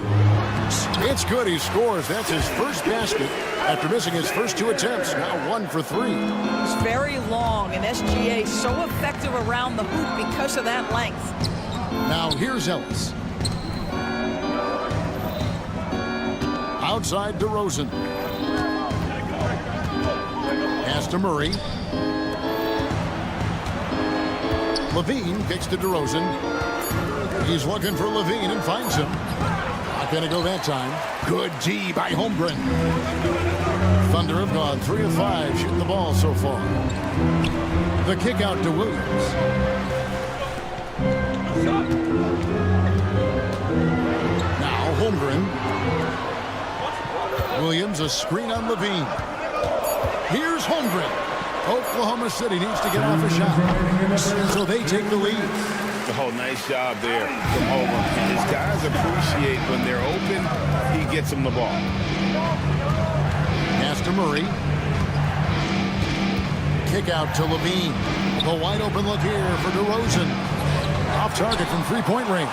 It's good, he scores. That's his first basket after missing his first 2 attempts. Now 1 for 3. It's very long, and SGA so effective around the hoop because of that length. Now here's Ellis. Outside DeRozan. Pass to Murray. LaVine kicks to DeRozan. He's looking for LaVine and finds him. Not going to go that time. Good D by Holmgren. Thunder have gone 3 of 5 shooting the ball so far. The kick out to Williams. Now Holmgren. Williams a screen on LaVine. Here's Holmgren. Oklahoma City needs to get off a shot. So they take the lead. Oh, nice job there from Holmgren. His guys appreciate when they're open, he gets them the ball. Pass to Murray. Kick out to LaVine. The wide open look here for DeRozan. Off target from 3-point range.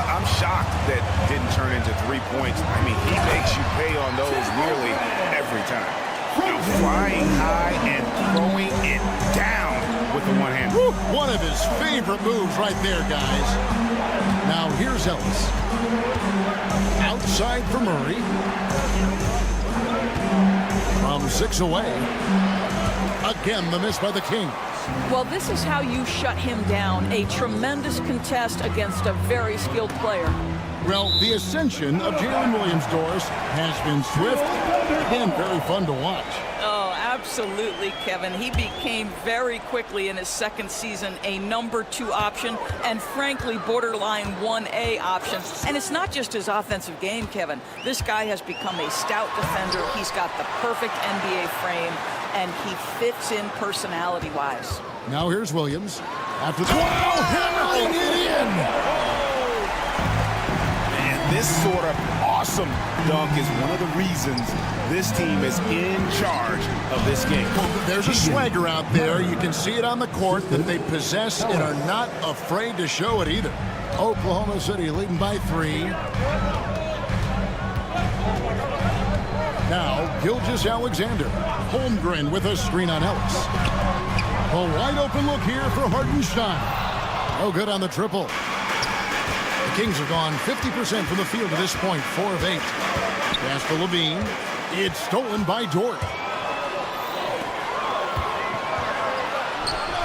I'm shocked that didn't turn into 3 points. I mean, he makes you pay on those nearly every time. Flying high and throwing it down with the one hand. One of his favorite moves right there, guys. Now here's Ellis. Outside for Murray. From 6 away. Again, the miss by the Kings. Well, this is how you shut him down. A tremendous contest against a very skilled player. Well, the ascension of Jalen Williams-Doris has been swift and very fun to watch. Oh, absolutely, Kevin. He became very quickly in his second season a number 2 option and, frankly, borderline 1A option. And it's not just his offensive game, Kevin. This guy has become a stout defender. He's got the perfect NBA frame, and he fits in personality-wise. Now here's Williams. After the hammering it in. This sort of awesome dunk is one of the reasons this team is in charge of this game. Well, there's a swagger out there. You can see it on the court that they possess and are not afraid to show it either. Oklahoma City leading by 3. Now, Gilgeous-Alexander. Holmgren with a screen on Ellis. A wide open look here for Hartenstein. No good on the triple. The Kings have gone 50% from the field to this point, 4 of 8. Pass to LaVine. It's stolen by Dort.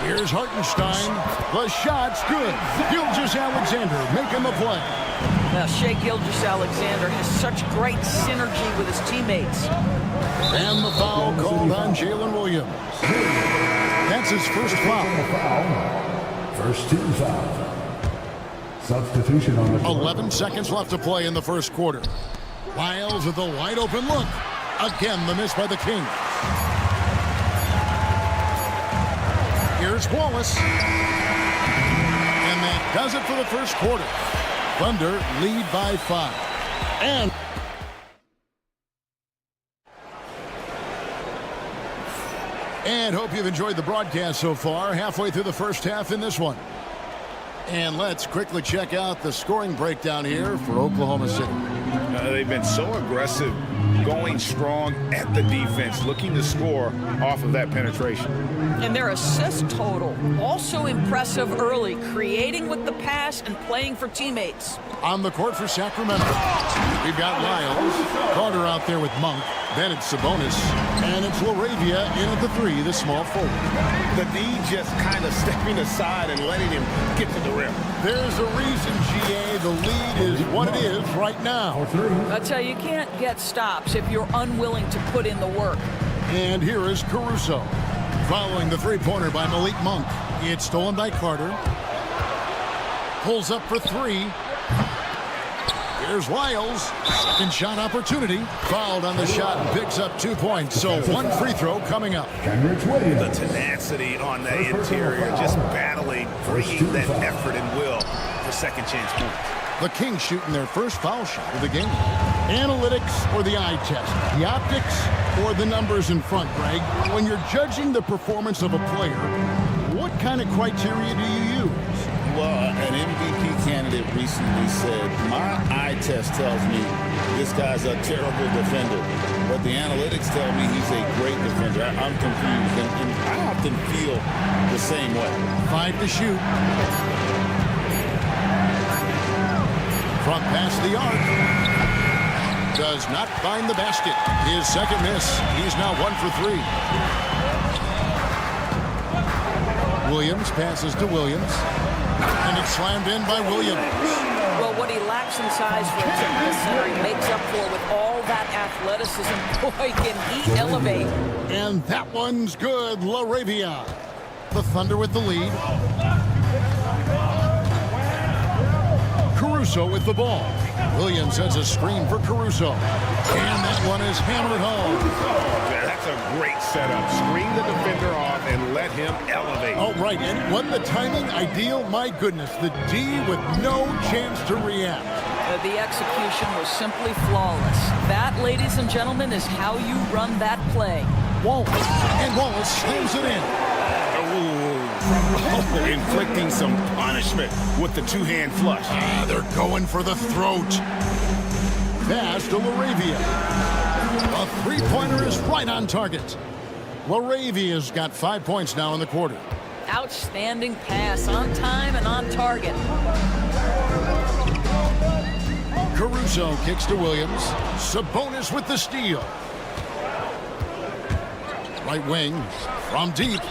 Here's Hartenstein. The shot's good. Gilgeous-Alexander making the play. Now, Shai Gilgeous-Alexander has such great synergy with his teammates. And the foul called on Jalen Williams. That's his first foul. First team foul. Substitution on the court. 11 seconds left to play in the first quarter. Lyles with a wide open look. Again, the miss by the Kings. Here's Wallace. And that does it for the first quarter. Thunder lead by 5. And hope you've enjoyed the broadcast so far. Halfway through the first half in this one. And let's quickly check out the scoring breakdown here for Oklahoma City. They've been so aggressive, going strong at the defense, looking to score off of that penetration. And their assist total, also impressive early, creating with the pass and playing for teammates. On the court for Sacramento, we've got Lyles, Carter out there with Monk, then it's Sabonis, and it's LaRavia in at the 3, the small forward. The D just kind of stepping aside and letting him get to the rim. There's a reason, GA, the lead is what it is right now. I tell you, you can't get stops if you're unwilling to put in the work. And here is Caruso. Following the three-pointer by Malik Monk. It's stolen by Carter. Pulls up for 3. Here's Lyles. Second shot opportunity. Fouled on the shot and picks up 2 points. So one free throw coming up. The tenacity on that interior, just battling, bringing that effort and will for second chance points. The Kings shooting their first foul shot of the game. Analytics or the eye test? The optics or the numbers in front, Greg? When you're judging the performance of a player, what kind of criteria do you use? Well, an MVP candidate recently said, my eye test tells me this guy's a terrible defender, but the analytics tell me he's a great defender. I'm confused, and I often feel the same way. 5 to shoot. Front pass the arc. Does not find the basket. His second miss. He's now 1 for 3. Williams passes to Williams. And it's slammed in by Williams. Well, what he lacks in size for a typical center, he makes up for with all that athleticism. Boy, can he elevate. And that one's good. LaRavia. The Thunder with the lead. Caruso with the ball. Williams sends a screen for Caruso. And that one is hammered home. That's a great setup. Screen the defender off and let him elevate. Oh, right. And wasn't the timing ideal? My goodness. The D with no chance to react. The execution was simply flawless. That, ladies and gentlemen, is how you run that play. Wallace. And Wallace slams it in. Oh, inflicting some punishment with the two-hand flush. They're going for the throat. Pass to LaRavia. A three-pointer is right on target. LaRavia's got 5 points now in the quarter. Outstanding pass, on time and on target. Caruso kicks to Williams. Sabonis with the steal. Right wing from deep.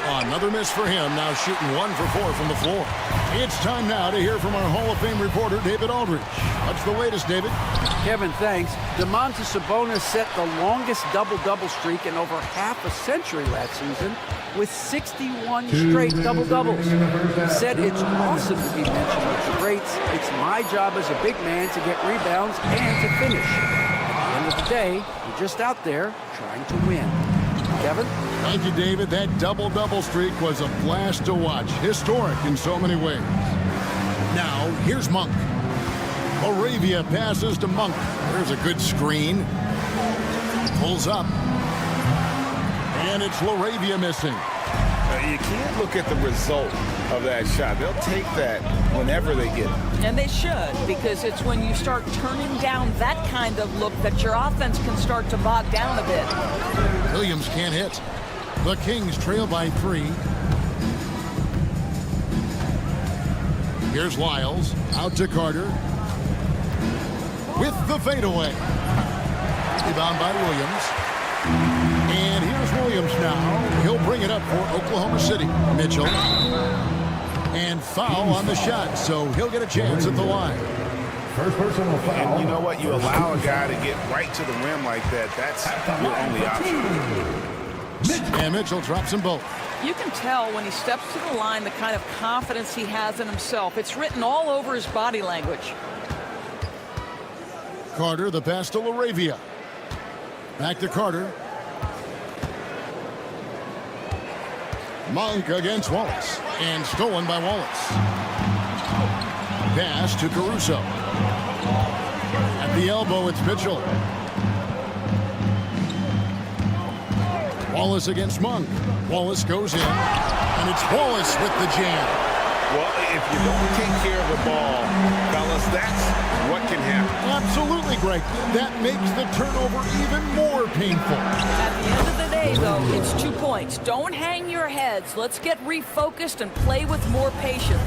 Another miss for him, now shooting 1 for 4 from the floor. It's time now to hear from our Hall of Fame reporter, David Aldridge. What's the latest, David? Kevin, thanks. Domantas Sabonis set the longest double-double streak in over half a century last season with 61 straight double-doubles. He said it's awesome to be mentioned with the greats. It's my job as a big man to get rebounds and to finish. At the end of the day, you're just out there trying to win. Kevin? Thank you, David. That double-double streak was a blast to watch. Historic in so many ways. Now, here's Monk. LaRavia passes to Monk. There's a good screen. Pulls up. And it's LaRavia missing. You can't look at the result of that shot. They'll take that whenever they get it. And they should, because it's when you start turning down that kind of look that your offense can start to bog down a bit. Williams can't hit. The Kings trail by 3. Here's Lyles. Out to Carter. With the fadeaway. Rebound by Williams. And here's Williams now. He'll bring it up for Oklahoma City. Mitchell. And foul on the shot, so he'll get a chance at the line. First personal foul. And you know what? You allow a guy to get right to the rim like that. That's your only option. And Mitchell drops them both. You can tell when he steps to the line the kind of confidence he has in himself. It's written all over his body language. Carter, the pass to LaRavia. Back to Carter. Monk against Wallace. And stolen by Wallace. Pass to Caruso. At the elbow, it's Mitchell. Wallace against Monk. Wallace goes in. And it's Wallace with the jam. Well, if you don't take care of the ball, fellas, that's what can happen. Absolutely, Greg. That makes the turnover even more painful. At the end of the day, though, it's 2 points. Don't hang your heads. Let's get refocused and play with more patience.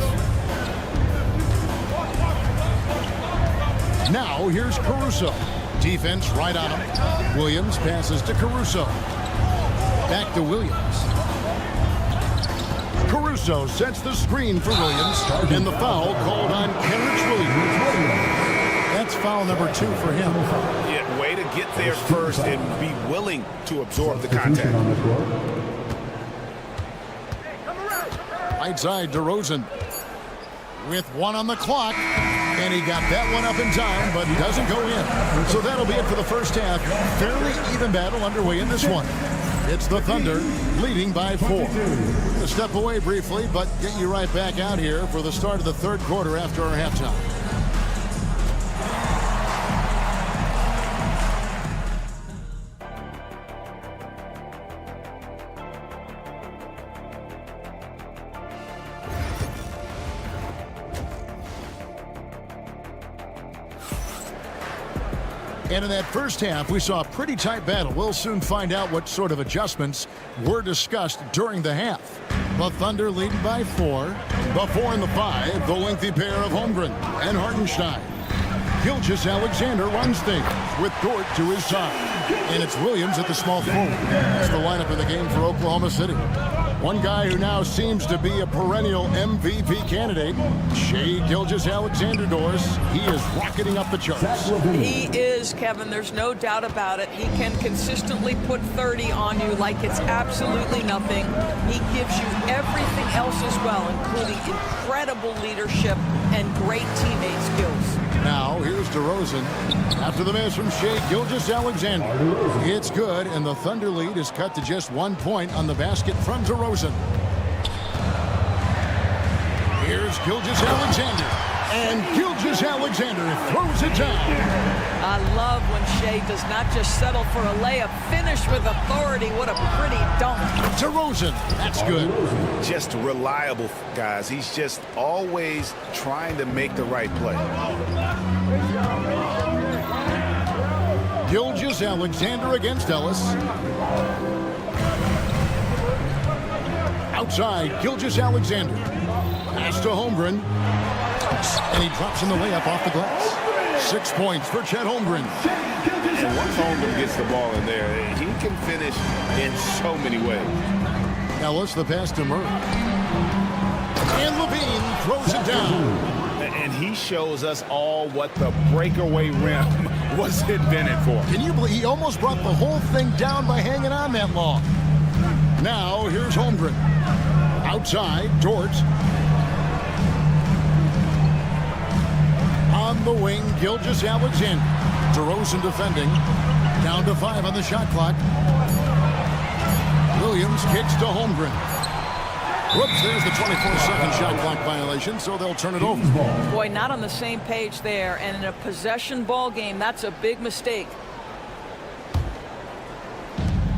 Now, here's Caruso. Defense right on him. Williams passes to Caruso. Back to Williams. Caruso sets the screen for Williams. And the foul called on Kenrich Williams. That's foul number 2 for him. Yeah, way to get there first and be willing to absorb the contact. Right side, DeRozan. With 1 on the clock. And he got that one up in time, but he doesn't go in. So that'll be it for the first half. Fairly even battle underway in this one. It's the Thunder leading by 4. A step away briefly, but get you right back out here for the start of the third quarter after our halftime. And in that first half, we saw a pretty tight battle. We'll soon find out what sort of adjustments were discussed during the half. The Thunder leading by 4. The 4 and the 5, the lengthy pair of Holmgren and Hartenstein. Gilgeous-Alexander runs things with Dort to his side. And it's Williams at the small forward. That's the lineup in the game for Oklahoma City. One guy who now seems to be a perennial MVP candidate, Shai Gilgeous-Alexander, Doris. He is rocketing up the charts. He is, Kevin. There's no doubt about it. He can consistently put 30 on you like it's absolutely nothing. He gives you everything else as well, including incredible leadership and great teammate skills. Now, here's DeRozan. After the miss from Shai Gilgeous-Alexander. It's good, and the Thunder lead is cut to just 1 point on the basket from DeRozan. Here's Gilgeous-Alexander. And Gilgeous-Alexander throws it down. I love when Shai does not just settle for a layup, finish with authority. What a pretty dunk. DeRozan, that's good. Just reliable, guys. He's just always trying to make the right play. Gilgeous-Alexander against Ellis. Outside, Gilgeous-Alexander. Pass to Holmgren. And he drops in the layup off the glass. 6 points for Chet Holmgren. And once Holmgren gets the ball in there, he can finish in so many ways. Ellis, the pass to Murray. And Levine throws it down. And he shows us all what the breakaway rim was invented for. Can you believe he almost brought the whole thing down by hanging on that long? Now, here's Holmgren. Outside, Dort. On the wing, Gilgeous-Alexander. DeRozan defending. Down to 5 on the shot clock. Williams kicks to Holmgren. Whoops, there's the 24-second shot clock violation, so they'll turn it over. Boy, not on the same page there. And in a possession ball game, that's a big mistake.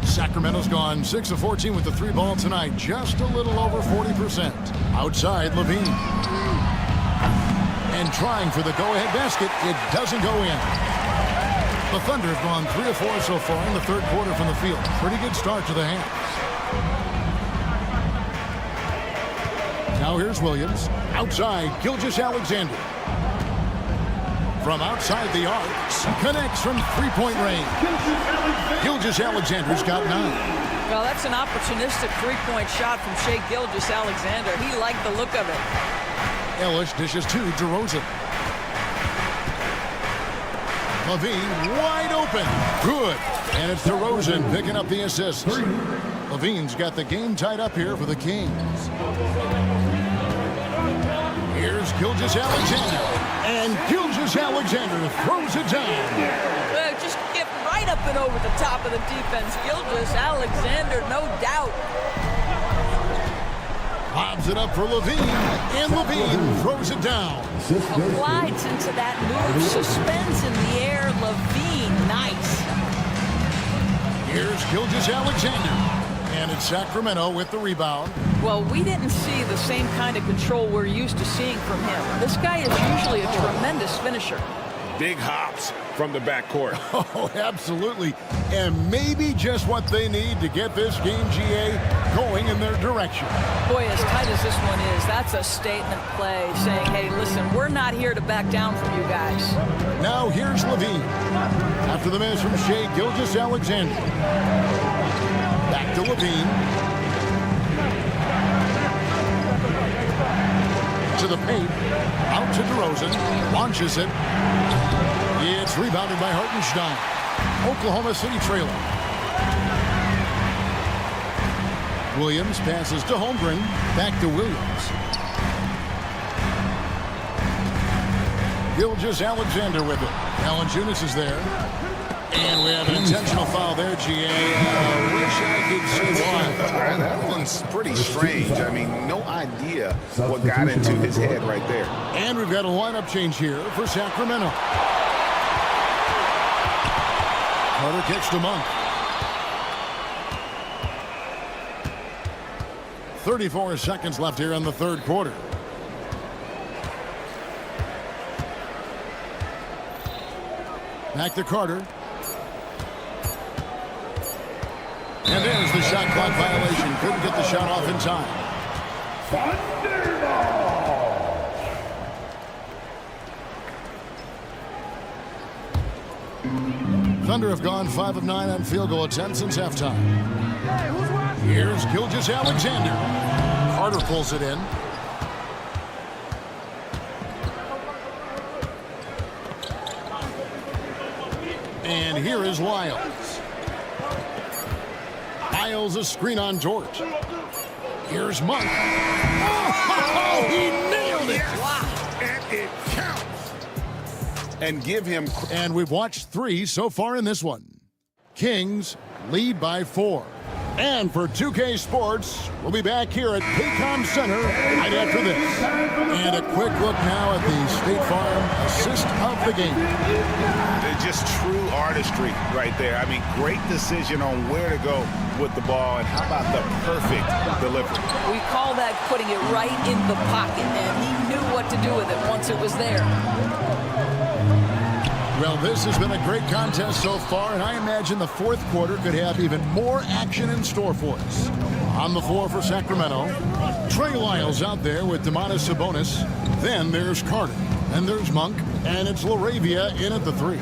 Sacramento's gone 6 of 14 with the 3 ball tonight. Just a little over 40%. Outside, Levine. And trying for the go-ahead basket. It doesn't go in. The Thunder have gone 3 of 4 so far in the third quarter from the field. Pretty good start to the half. Now here's Williams. Outside, Gilgeous-Alexander. from outside the arc. Connects from three-point range. Gilgeous-Alexander's got 9. Well, that's an opportunistic three-point shot from Shai Gilgeous-Alexander. He liked the look of it. Ellis dishes to DeRozan. Levine wide open. Good. And it's DeRozan picking up the assist. Levine's got the game tied up here for the Kings. Here's Gilgeous-Alexander. And Gilgeous-Alexander throws it down. Well, just get right up and over the top of the defense. Gilgeous-Alexander, no doubt. Lobs it up for Levine. And Levine throws it down. Applied into that move. Suspends in the air. Levine, nice. Here's Gilgeous-Alexander. And it's Sacramento with the rebound. Well, we didn't see the same kind of control we're used to seeing from him. This guy is usually a tremendous finisher. Big hops from the backcourt. Oh, absolutely. And maybe just what they need to get this game, GA, going in their direction. Boy, as tight as this one is, that's a statement play saying, hey, listen, we're not here to back down from you guys. Now here's Levine. After the miss from Shai Gilgeous-Alexander. Back to Levine. To the paint. Out to DeRozan. Launches it. It's rebounded by Hartenstein. Oklahoma City trailing. Williams passes to Holmgren. Back to Williams. Gilgeous-Alexander with it. Valanciunas is there. And we have an intentional foul there, GA. Wish I could say why. That one's pretty strange. I mean, no idea what got into his head right there. And we've got a lineup change here for Sacramento. Carter kicks to Monk. 34 seconds left here in the third quarter. Back to Carter. And there's the shot clock violation. Couldn't get the shot off in time. Thunder have gone 5 of 9 on field goal attempts since halftime. Here's Gilgeous-Alexander. Carter pulls it in. And here is Lyles. Lyles a screen on George. Here's Monk. Oh, he nailed it. Wow. And it counts. And give him. And we've watched 3 so far in this one. Kings lead by 4. And for 2K Sports, we'll be back here at Paycom Center right after this. And a quick look now at the State Farm assist of the game. Just true artistry right there. I mean, great decision on where to go with the ball, and how about the perfect delivery? We call that putting it right in the pocket, and he knew what to do with it once it was there. Well, this has been a great contest so far, and I imagine the fourth quarter could have even more action in store for us. On the floor for Sacramento, Trey Lyles out there with Domantas Sabonis. Then there's Carter, and there's Monk, and it's LaRavia in at the 3.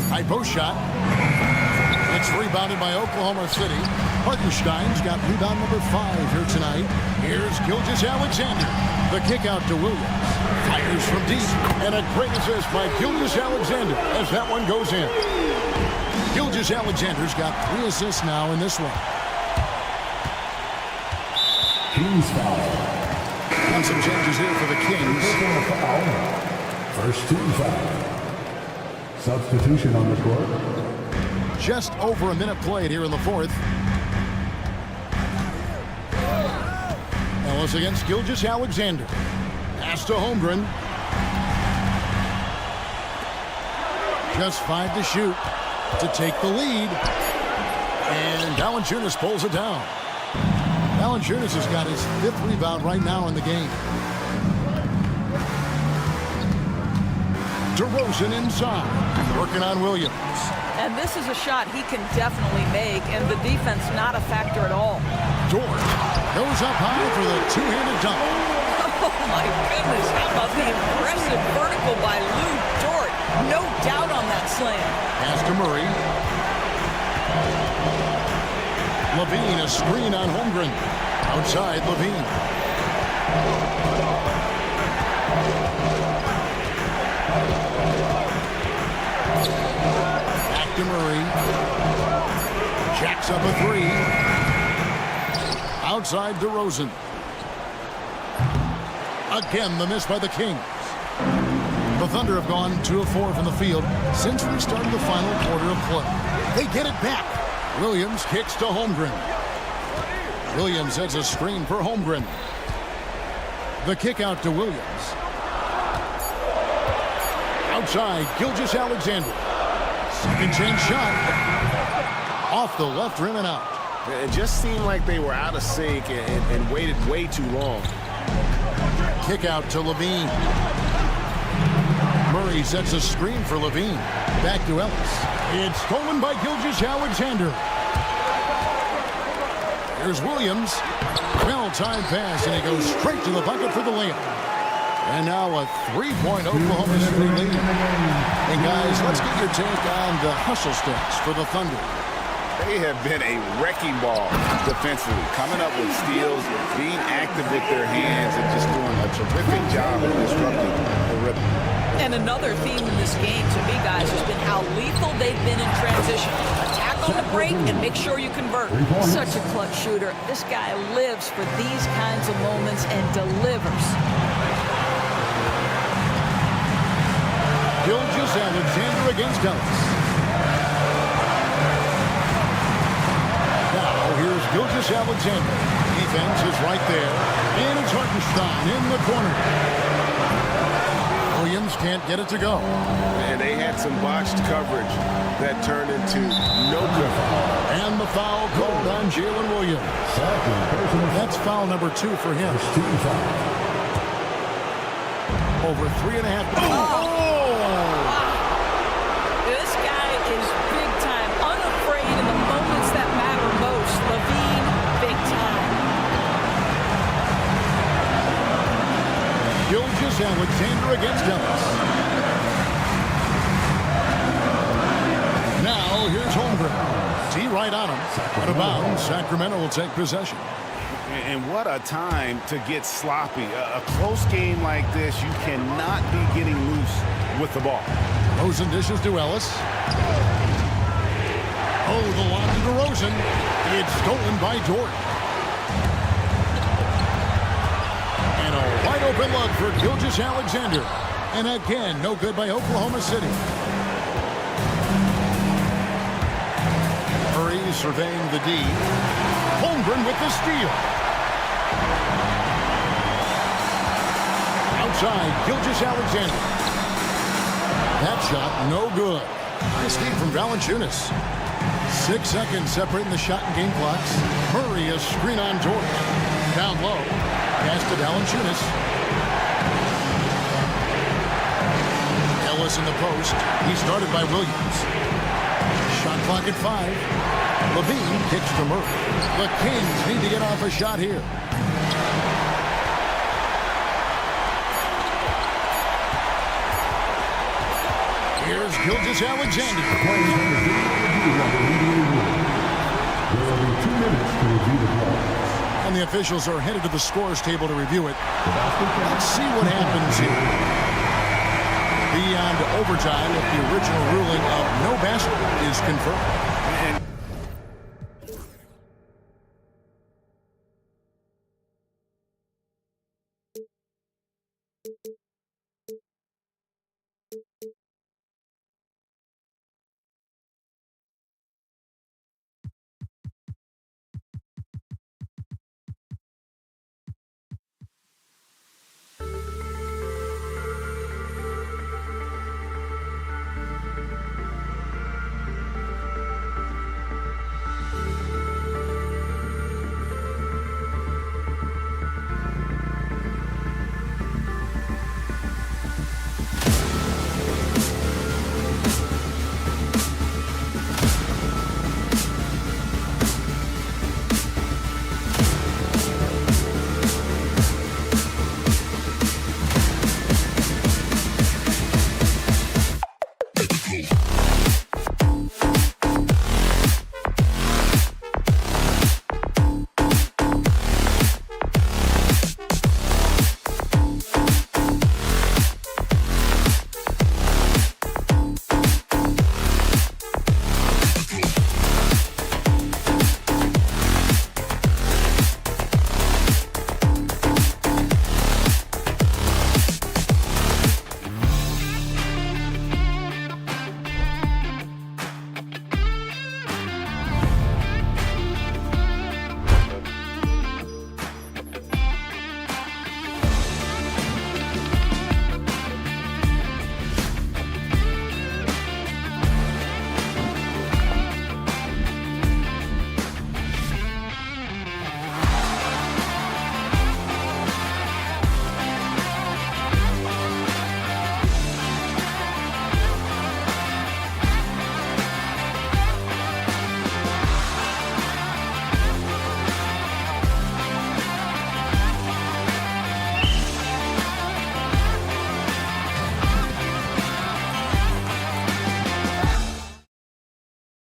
High post shot. It's rebounded by Oklahoma City. Hartenstein's got rebound number 5 here tonight. Here's Gilgeous-Alexander. The kick out to Williams. Fires from deep. And a great assist by Gilgeous-Alexander as that one goes in. Gilgeous-Alexander's got 3 assists now in this one. Kings foul. And some changes here for the Kings. First team foul. Substitution on the court. Just over a minute played here in the fourth. Ellis against Gilgeous-Alexander. Pass to Holmgren. Just 5 to shoot to take the lead. And Valanciunas pulls it down. Valanciunas has got his 5th rebound right now in the game. DeRozan inside. Working on Williams. And And this is a shot he can definitely make, and the defense not a factor at all. Dort goes up high for the two-handed dunk. Oh, my goodness. How about the impressive vertical by Lou Dort? No doubt on that slam. Pass to Murray. Levine, a screen on Holmgren. Outside, Levine. Back to Murray. Jacks up a three. Outside DeRozan. Again, the miss by the Kings. The Thunder have gone 2 of 4 from the field since we started the final quarter of play. They get it back. Williams kicks to Holmgren. Williams sets a screen for Holmgren. The kick out to Williams. Outside, Gilgeous-Alexander. Second chance shot. Off the left rim and out. It just seemed like they were out of sync and waited way too long. Kick out to Levine. Murray sets a screen for Levine. Back to Ellis. It's stolen by Gilgeous-Alexander. Here's Williams. Well-timed pass, and he goes straight to the bucket for the layup. And now a 3-point Oklahoma City lead. And guys, let's get your take on the hustle stats for the Thunder. They have been a wrecking ball defensively, coming up with steals, being active with their hands, and just doing a terrific job of disrupting the rhythm. And another theme in this game, to me, guys, has been how lethal they've been in transition. Attack on the break and make sure you convert. Such a clutch shooter. This guy lives for these kinds of moments and delivers. Gilgeous-Alexander against Ellis. Now here's Gilgeous-Alexander. Defense is right there. And it's Hartenstein in the corner. Williams can't get it to go. And they had some botched coverage that turned into no good. And the foul called on Jalen Williams. That's foul number 2 for him. Over 3.5. Oh! This guy is big time, unafraid in the moments that matter most. Levine, big time. Gilgeous-Alexander against Ellis. Now here's Holmgren. T right on him. Out of bounds. Sacramento will take possession. And what a time to get sloppy. A close game like this, you cannot be getting loose with the ball. Rosen dishes to Ellis. Oh, the lob to DeRozan. It's stolen by Dort. And a wide open look for Gilgeous-Alexander. And again, no good by Oklahoma City. Murray surveying the D. Holmgren with the steal. Outside, Gilgeous-Alexander. That shot, no good. Nice feed from Valanciunas. 6 seconds separating the shot and game clocks. Murray, a screen on Dort. Down low. Pass to Valanciunas. Ellis in the post. He started by Williams. Shot clock at 5. Levine kicks to Murray. The Kings need to get off a shot here. Here's Gilgeous-Alexander. And the officials are headed to the scores table to review it. Let's see what happens here. Beyond overtime, if the original ruling of no basket is confirmed. And